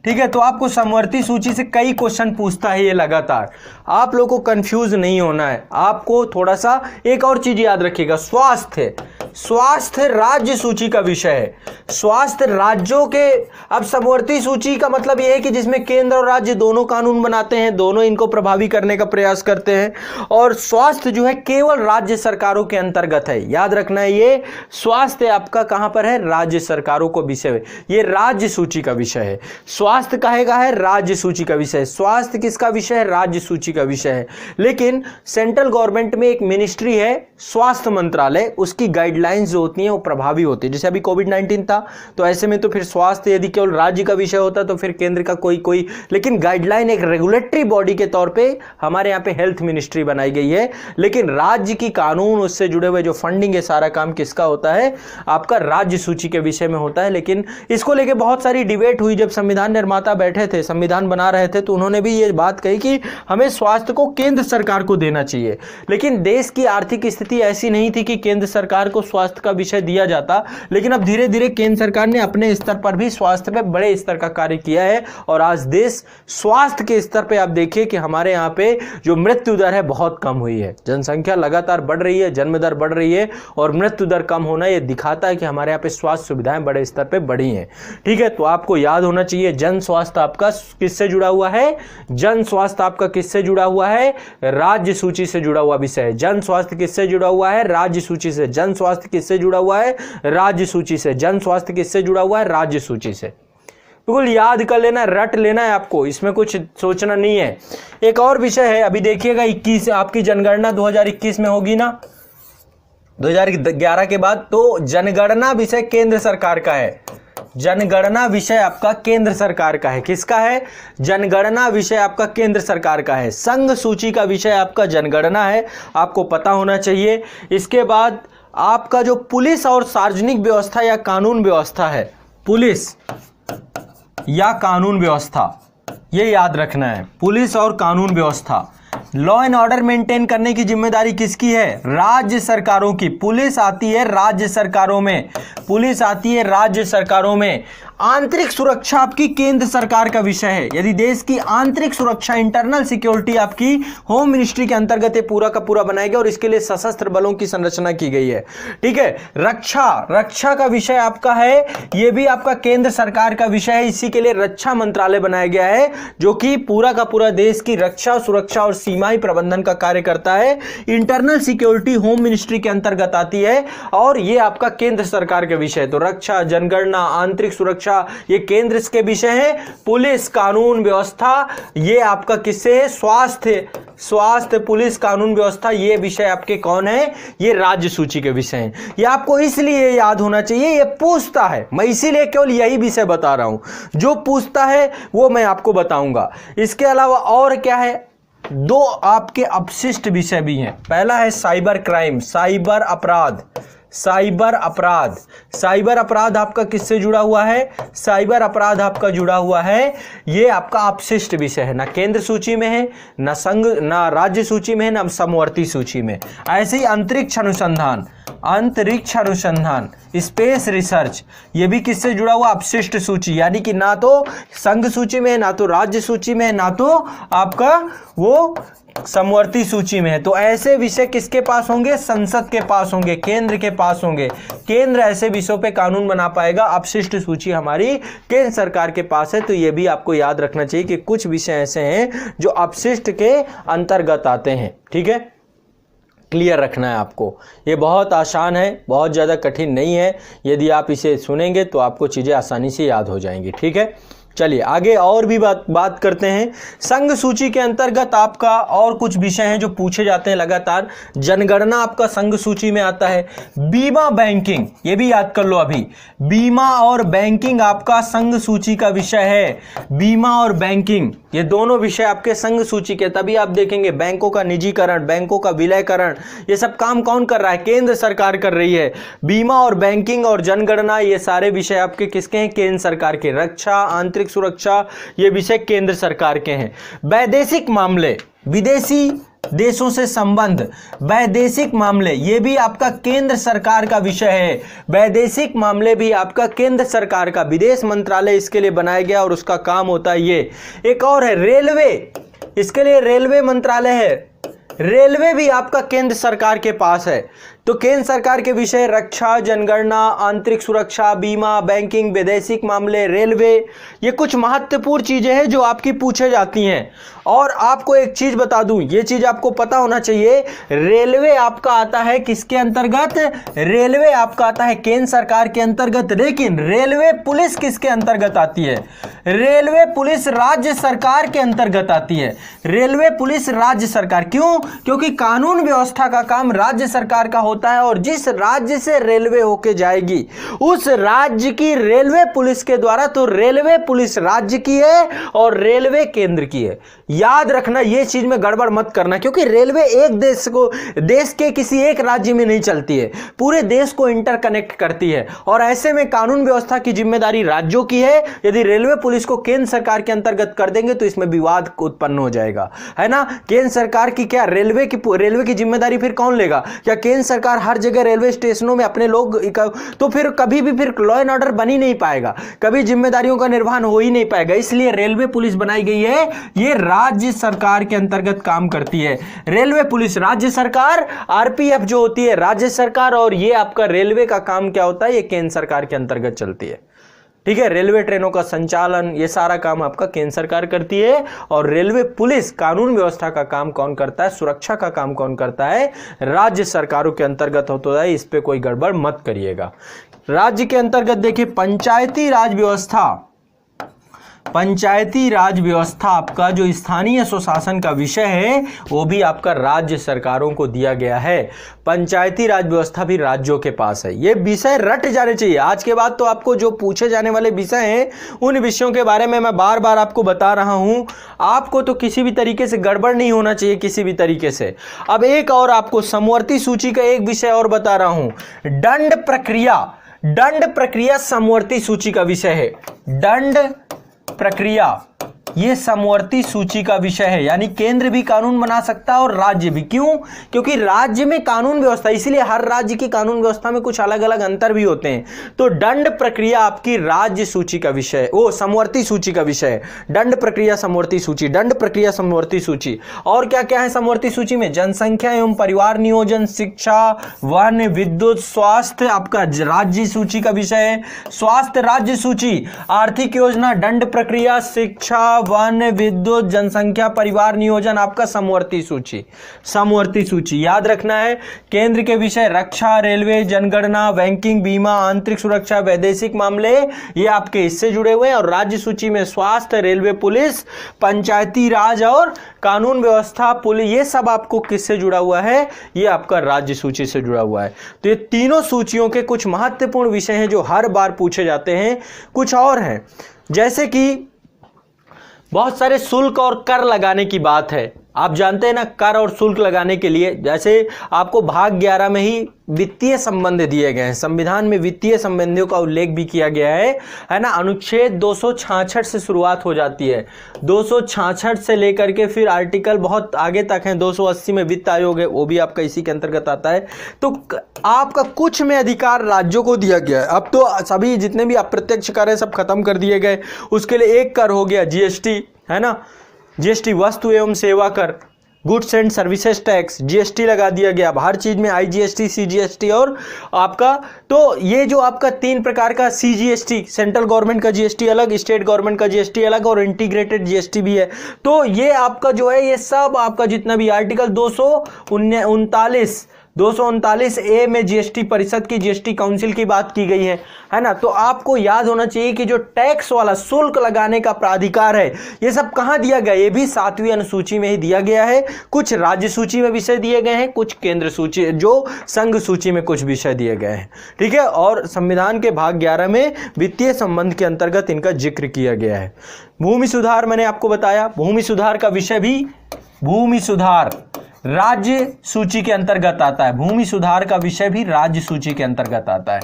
S1: ठीक है। तो आपको समवर्ती सूची से कई क्वेश्चन पूछता है ये लगातार, आप लोगों को कंफ्यूज नहीं होना है। आपको थोड़ा सा एक और चीज याद रखिएगा, स्वास्थ्य। स्वास्थ्य राज्य सूची का विषय है। स्वास्थ्य राज्यों के, अब समवर्ती सूची का मतलब यह है कि जिसमें केंद्र और राज्य दोनों कानून बनाते हैं, दोनों इनको प्रभावी करने का प्रयास करते हैं, और स्वास्थ्य जो है केवल राज्य सरकारों के अंतर्गत है। याद रखना है, ये स्वास्थ्य आपका कहां पर है? राज्य सरकारों को विषय है, ये राज्य सूची का विषय है। स्वास्थ्य कहेगा है राज्य सूची का विषय। स्वास्थ्य किसका विषय है? राज्य सूची का विषय है। लेकिन सेंट्रल गवर्नमेंट में एक मिनिस्ट्री है स्वास्थ्य मंत्रालय, उसकी गाइडलाइंस जो होती हैं वो प्रभावी होती है। जैसे अभी कोविड-19 था, तो ऐसे में तो फिर स्वास्थ्य यदि केवल राज्य का विषय होता तो फिर केंद्र का कोई लेकिन गाइडलाइन एक रेगुलेटरी बॉडी के तौर पे हमारे यहाँ पे हेल्थ मिनिस्ट्री बनाई गई है। लेकिन राज्य की कानून, उससे जुड़े हुए जो फंडिंग है, सारा काम किसका होता है? आपका राज्य सूची के विषय में होता है। लेकिन इसको लेके बहुत सारी डिबेट हुई। जब संविधान निर्माता बैठे थे, संविधान बना रहे थे, तो उन्होंने भी ये बात कही कि हमें स्वास्थ्य को केंद्र सरकार को देना चाहिए। लेकिन देश की आर्थिक स्थिति ऐसी नहीं थी कि केंद्र सरकार को स्वास्थ्य का विषय दिया जाता। लेकिन अब धीरे धीरे केंद्र सरकार ने अपने स्तर पर भी स्वास्थ्य पे बड़े स्तर का कार्य किया है, और आज देश स्वास्थ्य के स्तर पे आप देखिए कि हमारे यहाँ पे जो मृत्यु दर है बहुत कम हुई है। जनसंख्या लगातार बढ़ रही है, जन्म दर बढ़ रही है, और मृत्यु दर कम होना ये दिखाता है कि हमारे यहाँ पे स्वास्थ्य सुविधाएं बड़े स्तर पे बढ़ी हैं, ठीक है। तो आपको याद होना चाहिए, जन स्वास्थ्य आपका किससे जुड़ा हुआ है? जन स्वास्थ्य आपका किससे जुड़ा हुआ है? राज्य सूची से जुड़ा हुआ विषय है। जन स्वास्थ्य किससे जुड़ा हुआ है? राज्य सूची से। जन स्वास्थ्य किससे जुड़ा हुआ है? राज्य सूची से। जन स्वास्थ्य किससे जुड़ा हुआ है? राज्य सूची से। बिल्कुल याद कर लेना, रट लेना है आपको, इसमें कुछ सोचना नहीं है। एक और विषय है, अभी देखिएगा 21 आपकी जनगणना 2021 में होगी ना, 2011 के बाद, तो जनगणना विषय केंद्र सरकार का है। जनगणना विषय आपका केंद्र सरकार का है। किसका है? जनगणना विषय आपका केंद्र सरकार का है। संघ सूची का विषय आपका जनगणना है, आपको पता होना चाहिए। इसके बाद आपका जो पुलिस और सार्वजनिक व्यवस्था या कानून व्यवस्था है, पुलिस या कानून व्यवस्था, ये याद रखना है। पुलिस और कानून व्यवस्था, लॉ एंड ऑर्डर मेंटेन करने की जिम्मेदारी किसकी है? राज्य सरकारों की। पुलिस आती है राज्य सरकारों में, पुलिस आती है राज्य सरकारों में। आंतरिक सुरक्षा आपकी केंद्र सरकार का विषय है। यदि देश की आंतरिक सुरक्षा, इंटरनल सिक्योरिटी आपकी होम मिनिस्ट्री के अंतर्गत ये पूरा का पूरा बनाया गया और इसके लिए सशस्त्र बलों की संरचना की गई है। ठीक है, रक्षा का विषय आपका है, ये भी आपका केंद्र सरकार का विषय है। इसी के लिए रक्षा मंत्रालय बनाया गया है, जो कि पूरा का पूरा देश की रक्षा, सुरक्षा और सीमाई प्रबंधन का कार्य करता है। इंटरनल सिक्योरिटी होम मिनिस्ट्री के अंतर्गत आती है और ये आपका केंद्र सरकार का विषय है। तो रक्षा, जनगणना, आंतरिक सुरक्षा ये केंद्र के विषय है। पुलिस, कानून व्यवस्था ये आपका किससे है? स्वास्थ्य, पुलिस, कानून व्यवस्था ये विषय आपके कौन है? ये राज्य सूची के विषय हैं। ये आपको इसलिए याद होना चाहिए, ये पूछता है, मैं इसीलिए केवल यही विषय बता रहा हूं। जो पूछता है वो मैं आपको बताऊंगा। इसके अलावा और क्या है? दो आपके अपशिष्ट विषय भी हैं। पहला है साइबर क्राइम, साइबर अपराध आपका किससे जुड़ा हुआ है? साइबर अपराध आपका जुड़ा हुआ है, ये आपका अपशिष्ट विषय है, ना केंद्र सूची में है, ना संघ, ना राज्य सूची में है, ना समवर्ती सूची में। ऐसे ही अंतरिक्ष अनुसंधान, स्पेस रिसर्च, ये भी किससे जुड़ा हुआ? अपशिष्ट सूची, यानी कि ना तो संघ सूची में है, ना तो राज्य सूची में है, ना तो आपका वो समवर्ती सूची में है। तो ऐसे विषय किसके पास होंगे? संसद के पास होंगे, केंद्र के पास होंगे। केंद्र ऐसे विषयों पे कानून बना पाएगा। अपशिष्ट सूची हमारी केंद्र सरकार के पास है। तो ये भी आपको याद रखना चाहिए कि कुछ विषय ऐसे हैं जो अपशिष्ट के अंतर्गत आते हैं। ठीक है, क्लियर रखना है आपको। ये बहुत आसान है, बहुत ज़्यादा कठिन नहीं है। यदि आप इसे सुनेंगे तो आपको चीज़ें आसानी से याद हो जाएंगी। ठीक है, चलिए आगे और भी बात करते हैं। संघ सूची के अंतर्गत आपका और कुछ विषय हैं जो पूछे जाते हैं लगातार। जनगणना आपका संघ सूची में आता है। बीमा, बैंकिंग, ये भी याद कर लो अभी। बीमा और बैंकिंग आपका संघ सूची का विषय है। बीमा और बैंकिंग ये दोनों विषय आपके संघ सूची के। तभी आप देखेंगे बैंकों का निजीकरण, बैंकों का विलयकरण, ये सब काम कौन कर रहा है? केंद्र सरकार कर रही है। बीमा और बैंकिंग और जनगणना ये सारे विषय आपके किसके हैं? केंद्र सरकार के। रक्षा, आंतरिक सुरक्षा ये विषय केंद्र सरकार के हैं। वैदेशिक मामले, विदेशी देशों से संबंध, वैदेशिक मामले ये भी आपका केंद्र सरकार का विषय है। वैदेशिक मामले भी आपका केंद्र सरकार का, विदेश मंत्रालय इसके लिए बनाया गया और उसका काम होता है ये। एक और है रेलवे, इसके लिए रेलवे मंत्रालय है। रेलवे भी आपका केंद्र सरकार के पास है। तो केंद्र सरकार के विषय रक्षा, जनगणना, आंतरिक सुरक्षा, बीमा, बैंकिंग, वैदेशिक मामले, रेलवे, ये कुछ महत्वपूर्ण चीजें हैं जो आपकी पूछे जाती हैं। और आपको एक चीज बता दूं, ये चीज आपको पता होना चाहिए, रेलवे आपका आता है किसके अंतर्गत? रेलवे आपका आता है केंद्र सरकार के अंतर्गत। लेकिन रेलवे पुलिस किसके अंतर्गत आती है? रेलवे पुलिस राज्य सरकार के अंतर्गत आती है। रेलवे पुलिस राज्य सरकार, क्यों? क्योंकि कानून व्यवस्था का काम राज्य सरकार का होता है और जिस राज्य से रेलवे होके जाएगी उस राज्य की रेलवे पुलिस के द्वारा, तो रेलवे पुलिस राज्य की है और रेलवे केंद्र की है। याद रखना, ये चीज में गड़बड़ मत करना, क्योंकि रेलवे एक देश के किसी एक राज्य में नहीं चलती है, पूरे देश को इंटरकनेक्ट करती है। और ऐसे में कानून व्यवस्था की जिम्मेदारी राज्यों की है। यदि रेलवे पुलिस को केंद्र सरकार के अंतर्गत कर देंगे तो इसमें विवाद उत्पन्न हो जाएगा, है ना। केंद्र सरकार की क्या, रेलवे की जिम्मेदारी फिर कौन लेगा? क्या केंद्र सरकार हर जगह रेलवे स्टेशनों में अपने लोग, तो फिर कभी भी फिर लॉ एंड ऑर्डर बन ही नहीं पाएगा, कभी जिम्मेदारियों का निर्वहन हो ही नहीं पाएगा। इसलिए रेलवे पुलिस बनाई गई है, ये राज्य सरकार के अंतर्गत काम करती है। रेलवे पुलिस राज्य सरकार, आरपीएफ जो होती है राज्य सरकार, और ये आपका रेलवे का काम क्या होता है? ये केंद्र सरकार के अंतर्गत चलती है। ठीक है, रेलवे ट्रेनों का संचालन ये सारा काम आपका केंद्र सरकार करती है। और रेलवे पुलिस कानून व्यवस्था का काम कौन करता है? सुरक्षा का काम कौन करता है? राज्य सरकारों के अंतर्गत होता है। इस पे कोई गड़बड़ मत करिएगा। राज्य के अंतर्गत देखिए पंचायती राज व्यवस्था, पंचायती राज व्यवस्था आपका जो स्थानीय स्वशासन का विषय है वो भी आपका राज्य सरकारों को दिया गया है। पंचायती राज व्यवस्था भी राज्यों के पास है। ये विषय रट जाने चाहिए। आज के बाद तो आपको जो पूछे जाने वाले विषय हैं उन विषयों के बारे में मैं बार बार आपको बता रहा हूं। आपको तो किसी भी तरीके से गड़बड़ नहीं होना चाहिए, किसी भी तरीके से। अब एक और आपको समवर्ती सूची का एक विषय और बता रहा हूं, दंड प्रक्रिया। दंड प्रक्रिया समवर्ती सूची का विषय है। दंड प्रक्रिया ये समवर्ती सूची का विषय है, यानी केंद्र भी कानून बना सकता है और राज्य भी। क्यों? क्योंकि राज्य में कानून व्यवस्था, इसीलिए हर राज्य की कानून व्यवस्था में कुछ अलग अलग अंतर भी होते हैं। तो दंड प्रक्रिया आपकी राज्य सूची का विषय, वो समवर्ती सूची का विषय है। दंड प्रक्रिया समवर्ती सूची, दंड प्रक्रिया समवर्ती सूची। और क्या क्या है समवर्ती सूची में? जनसंख्या एवं परिवार नियोजन, शिक्षा, वन, विद्युत, स्वास्थ्य आपका राज्य सूची का विषय है। स्वास्थ्य राज्य सूची, आर्थिक योजना, दंड प्रक्रिया, शिक्षा, वन, विद्युत, जनसंख्या, परिवार नियोजन आपका समवर्ती सूची। समवर्ती सूची याद रखना है। केंद्र के विषय रक्षा, रेलवे, जनगणना, बैंकिंग, बीमा, आंतरिक सुरक्षा, वैदेशिक मामले, ये आपके इससे जुड़े हुए हैं। और राज्य सूची में स्वास्थ्य, रेलवे, पुलिस, पंचायती राज और कानून व्यवस्था, पुलिस, ये सब आपको किससे जुड़ा हुआ है? ये आपका राज्य सूची से जुड़ा हुआ है। तो ये तीनों सूचियों के कुछ महत्वपूर्ण विषय हैं जो हर बार पूछे जाते हैं। कुछ और हैं, जैसे कि बहुत सारे शुल्क और कर लगाने की बात है। आप जानते हैं ना, कर और शुल्क लगाने के लिए, जैसे आपको भाग 11 में ही वित्तीय संबंध दिए गए हैं। संविधान में वित्तीय संबंधों का उल्लेख भी किया गया है ना। अनुच्छेद 266 से शुरुआत हो जाती है। 266 से लेकर के फिर आर्टिकल बहुत आगे तक हैं। 280 में वित्त आयोग है, वो भी आपका इसी के अंतर्गत आता है। तो आपका कुछ में अधिकार राज्यों को दिया गया है। अब तो सभी जितने भी अप्रत्यक्ष कर है सब खत्म कर दिए गए। उसके लिए एक कर हो गया जीएसटी, है ना। जीएसटी वस्तु एवं सेवा कर, goods and services tax, GST लगा दिया गया। अब हर चीज में आईजीएसटी, सीजीएसटी और आपका, तो ये जो आपका 3 प्रकार का सीजीएसटी, सेंट्रल गवर्नमेंट का जीएसटी अलग, स्टेट गवर्नमेंट का जीएसटी अलग और इंटीग्रेटेड जीएसटी भी है। तो ये आपका जो है, ये सब आपका जितना भी आर्टिकल 239 ए में जीएसटी परिषद की, जीएसटी काउंसिल की बात की गई है ना। तो आपको याद होना चाहिए कि जो टैक्स वाला शुल्क लगाने का प्राधिकार है, ये सब कहां दिया गया? ये भी 7वीं अनुसूची में ही दिया गया है। कुछ राज्य सूची में विषय दिए गए हैं, कुछ केंद्र सूची, जो संघ सूची में कुछ विषय दिए गए हैं, ठीक है। और संविधान के भाग 11 में वित्तीय संबंध के अंतर्गत इनका जिक्र किया गया है। भूमि सुधार मैंने आपको बताया, भूमि सुधार का विषय भी, भूमि सुधार राज्य सूची के अंतर्गत आता है। भूमि सुधार का विषय भी राज्य सूची के अंतर्गत आता है।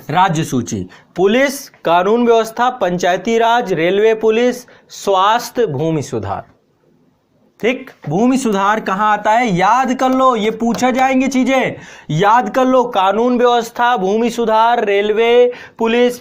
S1: राज्य सूची, पुलिस, कानून व्यवस्था, पंचायती राज, रेलवे, पुलिस, स्वास्थ्य, भूमि सुधार, ठीक। भूमि सुधार कहां आता है? याद कर लो, ये पूछा जाएंगे चीजें, याद कर लो। कानून व्यवस्था, भूमि सुधार, रेलवे, पुलिस,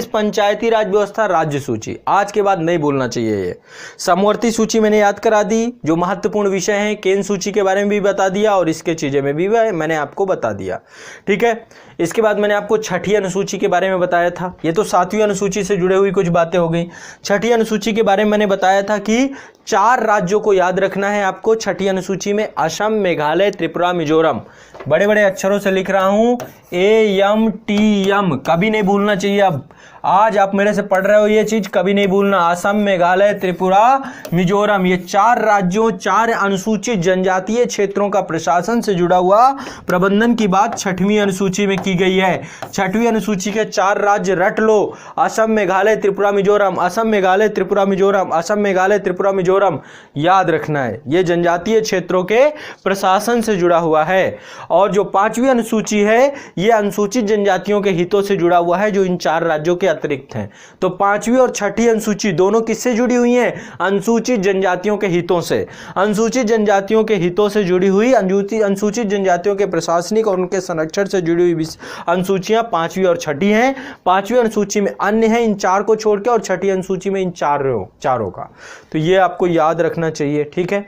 S1: पंचायती राज व्यवस्था, राज्य सूची। आज के बाद नहीं भूलना चाहिए ये। समवर्ती सूची मैंने याद करा दी, जो महत्वपूर्ण विषय है। केंद्र सूची के बारे में भी बता दिया और इसके चीजें में भी मैंने आपको बता दिया, ठीक है। इसके बाद मैंने आपको छठी अनुसूची के बारे में बताया था। ये तो 7वीं अनुसूची से जुड़े हुई कुछ बातें हो गई। छठी अनुसूची के बारे में मैंने बताया था कि 4 राज्यों को याद रखना है आपको छठी अनुसूची में। असम, मेघालय, त्रिपुरा, मिजोरम। बड़े बड़े अक्षरों से लिख रहा हूं, AMTM, कभी नहीं भूलना चाहिए। अब आज आप मेरे से पढ़ रहे हो, ये चीज कभी नहीं भूलना। असम, मेघालय, त्रिपुरा, मिजोरम, ये 4 राज्यों, 4 अनुसूचित जनजातीय क्षेत्रों का प्रशासन से जुड़ा हुआ प्रबंधन की बात 6वीं अनुसूची में की गई है। 6वीं अनुसूची के 4 राज्य रट लो, असम, मेघालय, त्रिपुरा, मिजोरम, असम, मेघालय, त्रिपुरा, मिजोरम, असम, मेघालय, त्रिपुरा, मिजोरम। याद रखना है, ये जनजातीय क्षेत्रों के प्रशासन से जुड़ा हुआ है। और जो 5वीं अनुसूची है, ये अनुसूचित जनजातियों के हितों से जुड़ा हुआ है, जो इन 4 राज्यों के अतिरिक्त हैं। तो 5वीं और छठी अनुसूची दोनों किससे जुड़ी हुई हैं? अनुसूचित जनजातियों के हितों से। अनुसूचित जनजातियों के हितों से जुड़ी हुई, अनुसूचित जनजातियों के प्रशासनिक और उनके संरक्षण से जुड़ी हुई अनुसूचियां 5वीं और छठी हैं। 5वीं अनुसूची में अन्य है इन 4 को छोड़ के, और छठी अनुसूची में इन चारों का। तो ये आपको याद रखना चाहिए, ठीक है।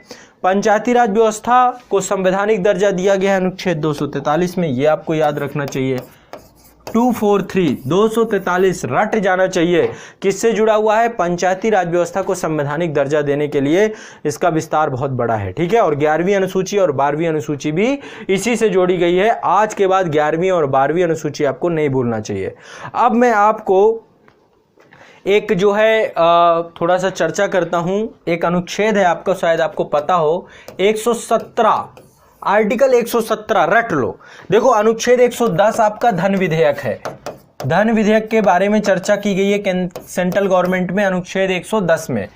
S1: पंचायती राज व्यवस्था को संवैधानिक दर्जा दिया गया है अनुच्छेद 243 में, ये आपको याद रखना चाहिए। 243 रट जाना चाहिए। किससे जुड़ा हुआ है? पंचायती राज व्यवस्था को संवैधानिक दर्जा देने के लिए इसका विस्तार बहुत बड़ा है, ठीक है। और 11वीं अनुसूची और 12वीं अनुसूची भी इसी से जोड़ी गई है। आज के बाद 11वीं और 12वीं अनुसूची आपको नहीं भूलना चाहिए। अब मैं आपको एक जो है थोड़ा सा चर्चा करता हूं। एक अनुच्छेद है आपका, शायद आपको पता हो, 117, आर्टिकल 117 रट लो। देखो, अनुच्छेद 110 आपका धन विधेयक है। धन विधेयक के बारे में चर्चा की गई है सेंट्रल गवर्नमेंट में अनुच्छेद 110 में।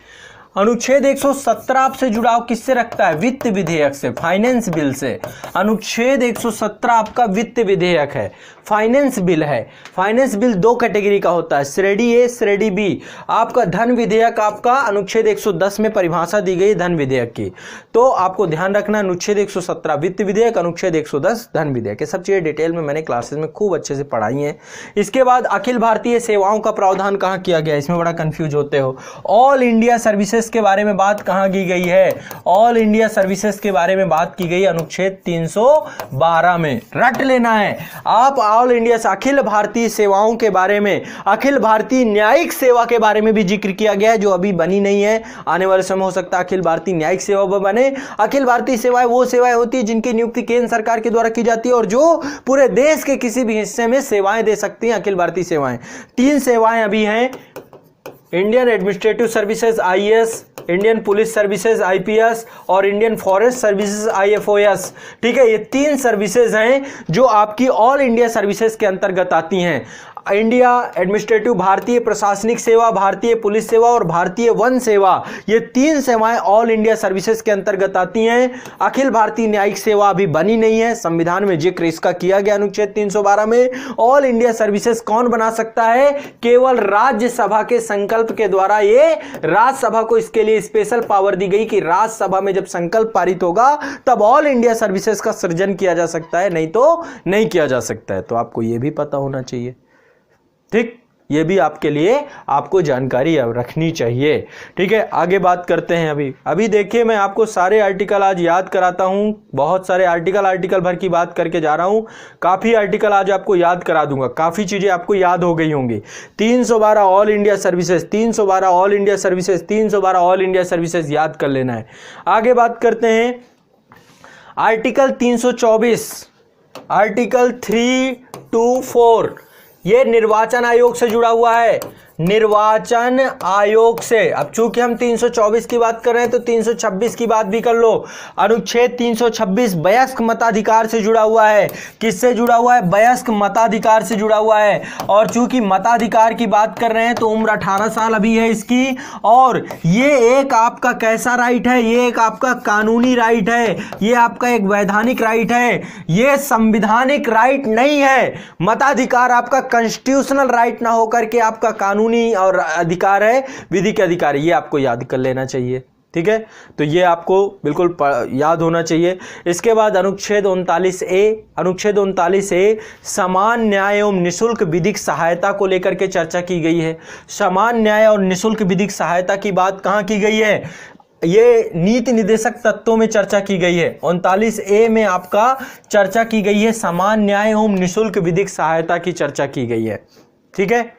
S1: अनुच्छेद 117 आपसे जुड़ाव किससे रखता है? वित्त विधेयक से, फाइनेंस बिल से। अनुच्छेद 117 आपका वित्त विधेयक है, फाइनेंस बिल है। फाइनेंस बिल दो कैटेगरी का होता है, श्रेणी ए, श्रेणी बी। आपका धन विधेयक आपका अनुच्छेद 110 में परिभाषा दी गई धन विधेयक की, तो आपको ध्यान रखना अनुच्छेद 117 वित्त विधेयक, अनुच्छेद 110 धन विधेयक। ये सब चीजें डिटेल में मैंने क्लासेस में खूब अच्छे से पढ़ाई हैं। इसके बाद अखिल भारतीय सेवाओं का प्रावधान कहाँ किया गया? इसमें बड़ा कंफ्यूज होते हो। ऑल इंडिया सर्विसेज के बारे में बात कहाँ की गई है? ऑल इंडिया सर्विसेज के बारे में बात की गई अनुच्छेद 312 में, रट लेना है आप। ऑल इंडिया अखिल भारतीय सेवाओं के बारे में, अखिल भारतीय न्यायिक सेवा के बारे में भी जिक्र किया गया है, जो अभी बनी नहीं है, आने वाले समय हो सकता है अखिल भारतीय न्यायिक सेवा बने। अखिल भारतीय सेवाएं वो सेवाएं होती है जिनकी नियुक्ति केंद्र सरकार के द्वारा की जाती है और जो पूरे देश के किसी भी हिस्से में सेवाएं दे सकती हैं, अखिल भारतीय सेवाएं। 3 सेवाएं अभी हैं, Indian administrative services IAS, Indian police services IPS और इंडियन फॉरेस्ट सर्विसेज IFOS। ठीक है, ये 3 सर्विसेज हैं जो आपकी ऑल इंडिया सर्विसेज के अंतर्गत आती हैं। इंडिया एडमिनिस्ट्रेटिव, भारतीय प्रशासनिक सेवा, भारतीय पुलिस सेवा और भारतीय वन सेवा, ये 3 सेवाएं ऑल इंडिया सर्विसेज के अंतर्गत आती हैं। अखिल भारतीय न्यायिक सेवा अभी बनी नहीं है, संविधान में जिक्र इसका किया गया अनुच्छेद 312 में। ऑल इंडिया सर्विसेज कौन बना सकता है? केवल राज्यसभा के संकल्प के द्वारा। ये राज्यसभा को इसके लिए स्पेशल पावर दी गई कि राज्यसभा में जब संकल्प पारित होगा तब ऑल इंडिया सर्विसेज का सृजन किया जा सकता है, नहीं तो नहीं किया जा सकता है। तो आपको यह भी पता होना चाहिए। ठीक, ये भी आपके लिए आपको जानकारी रखनी चाहिए। ठीक है, आगे बात करते हैं। अभी देखिए, मैं आपको सारे आर्टिकल आज याद कराता हूं, बहुत सारे आर्टिकल भर की बात करके जा रहा हूं। काफ़ी आर्टिकल आज आपको याद करा दूंगा, काफ़ी चीज़ें आपको याद हो गई होंगी। 312 all India services, 312 all India services, 312 all India services याद कर लेना है। आगे बात करते हैं आर्टिकल 324, आर्टिकल 3 to 4, ये निर्वाचन आयोग से जुड़ा हुआ है, निर्वाचन आयोग से। अब चूंकि हम 324 की बात कर रहे हैं तो 326 की बात भी कर लो। अनुच्छेद 326 वयस्क मताधिकार से जुड़ा हुआ है। किससे जुड़ा हुआ है? वयस्क मताधिकार से जुड़ा हुआ है। और चूंकि मताधिकार की बात कर रहे हैं तो उम्र 18 साल अभी है इसकी, और ये एक आपका कैसा राइट है? ये एक आपका कानूनी राइट है, ये आपका एक वैधानिक राइट है, ये संविधानिक राइट नहीं है। मताधिकार आपका कॉन्स्टिट्यूशनल राइट ना होकर के आपका कानूनी और अधिकार है, विधि के अधिकार है। ये आपको याद कर लेना चाहिए। ठीक है, तो ये आपको बिल्कुल याद होना चाहिए। इसके बाद अनुच्छेद 39A, अनुच्छेद 39A समान न्याय एवं निःशुल्क विधिक सहायता को लेकर के चर्चा की गई है। समान न्याय और निःशुल्क विधिक सहायता की बात कहाँ की गई है? ये नीति निर्देशक तत्वों में चर्चा की गई है। 39A में आपका चर्चा की गई है, समान न्याय एवं निःशुल्क विधिक सहायता की चर्चा की गई है। ठीक है,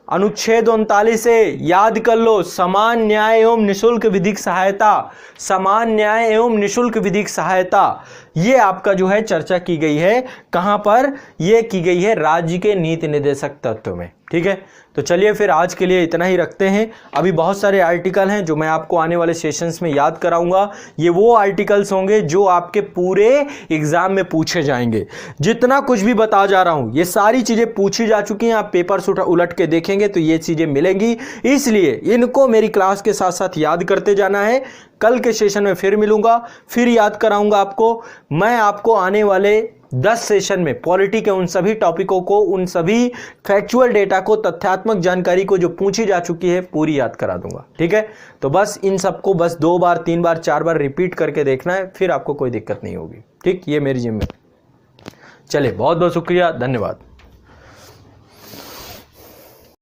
S1: अनुच्छेद 39A याद कर लो, समान न्याय एवं निःशुल्क विधिक सहायता, समान न्याय एवं निःशुल्क विधिक सहायता, ये आपका जो है चर्चा की गई है। कहां पर? ये की गई है राज्य के नीति निर्देशक तत्व में। ठीक है, तो चलिए फिर आज के लिए इतना ही रखते हैं। अभी बहुत सारे आर्टिकल हैं जो मैं आपको आने वाले सेशंस में याद कराऊंगा। ये वो आर्टिकल्स होंगे जो आपके पूरे एग्जाम में पूछे जाएंगे। जितना कुछ भी बता जा रहा हूं ये सारी चीजें पूछी जा चुकी हैं। आप पेपर्स उलट के देखेंगे तो ये चीजें मिलेंगी, इसलिए इनको मेरी क्लास के साथ साथ याद करते जाना है। कल के सेशन में फिर मिलूंगा, फिर याद कराऊंगा आपको। मैं आपको आने वाले 10 सेशन में पॉलिटी के उन सभी टॉपिकों को, उन सभी फैक्चुअल डेटा को, तथ्यात्मक जानकारी को जो पूछी जा चुकी है पूरी याद करा दूंगा। ठीक है, तो बस इन सबको बस 2 बार 3 बार 4 बार रिपीट करके देखना है, फिर आपको कोई दिक्कत नहीं होगी। ठीक, ये मेरी जिम्मेदारी। चलिए, बहुत बहुत शुक्रिया, धन्यवाद।